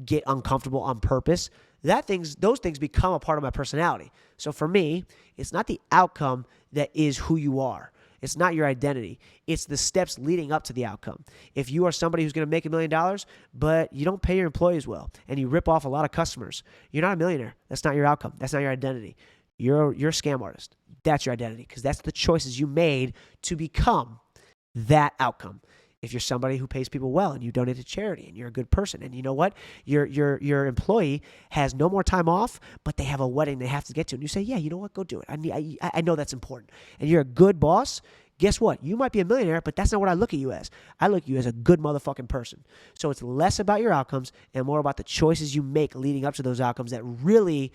get uncomfortable on purpose. Those things become a part of my personality. So for me, it's not the outcome that is who you are. It's not your identity. It's the steps leading up to the outcome. If you are somebody who's going to make $1 million, but you don't pay your employees well and you rip off a lot of customers, you're not a millionaire. That's not your outcome. That's not your identity. You're a scam artist. That's your identity, because that's the choices you made to become that outcome. If you're somebody who pays people well and you donate to charity and you're a good person, and you know what, your employee has no more time off, but they have a wedding they have to get to, and you say, yeah, you know what, go do it. I know that's important. And you're a good boss. guess what? You might be a millionaire, but that's not what I look at you as. I look at you as a good motherfucking person. So it's less about your outcomes and more about the choices you make leading up to those outcomes that really,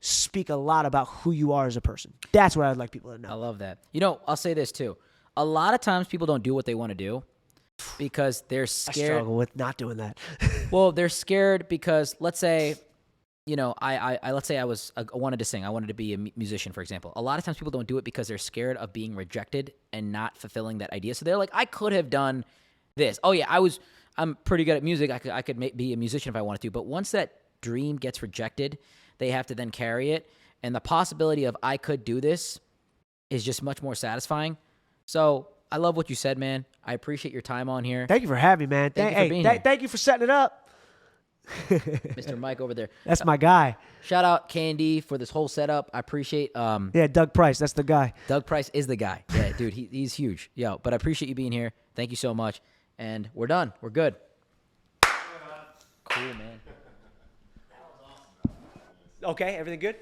speak a lot about who you are as a person. That's what I'd like people to know. I love that. I'll say this too. A lot of times people don't do what they want to do because they're I scared. struggle with not doing that. Well, they're scared because let's say, let's say I wanted to sing. I wanted to be a musician, for example. A lot of times people don't do it because they're scared of being rejected and not fulfilling that idea. So they're like, I could have done this. Oh yeah, I'm pretty good at music. I could be a musician if I wanted to. But once that dream gets rejected, they have to then carry it. And the possibility of I could do this is just much more satisfying. So I love what you said, man. I appreciate your time on here. Thank you for having me, man. Thank you for being here. Thank you for setting it up. Mr. Mike over there. That's my guy. Shout out Candy for this whole setup. I appreciate Yeah, Doug Price. That's the guy. Doug Price is the guy. Yeah, dude, he's huge. Yo, but I appreciate you being here. Thank you so much. And we're done. We're good. Cool, man. Okay, everything good?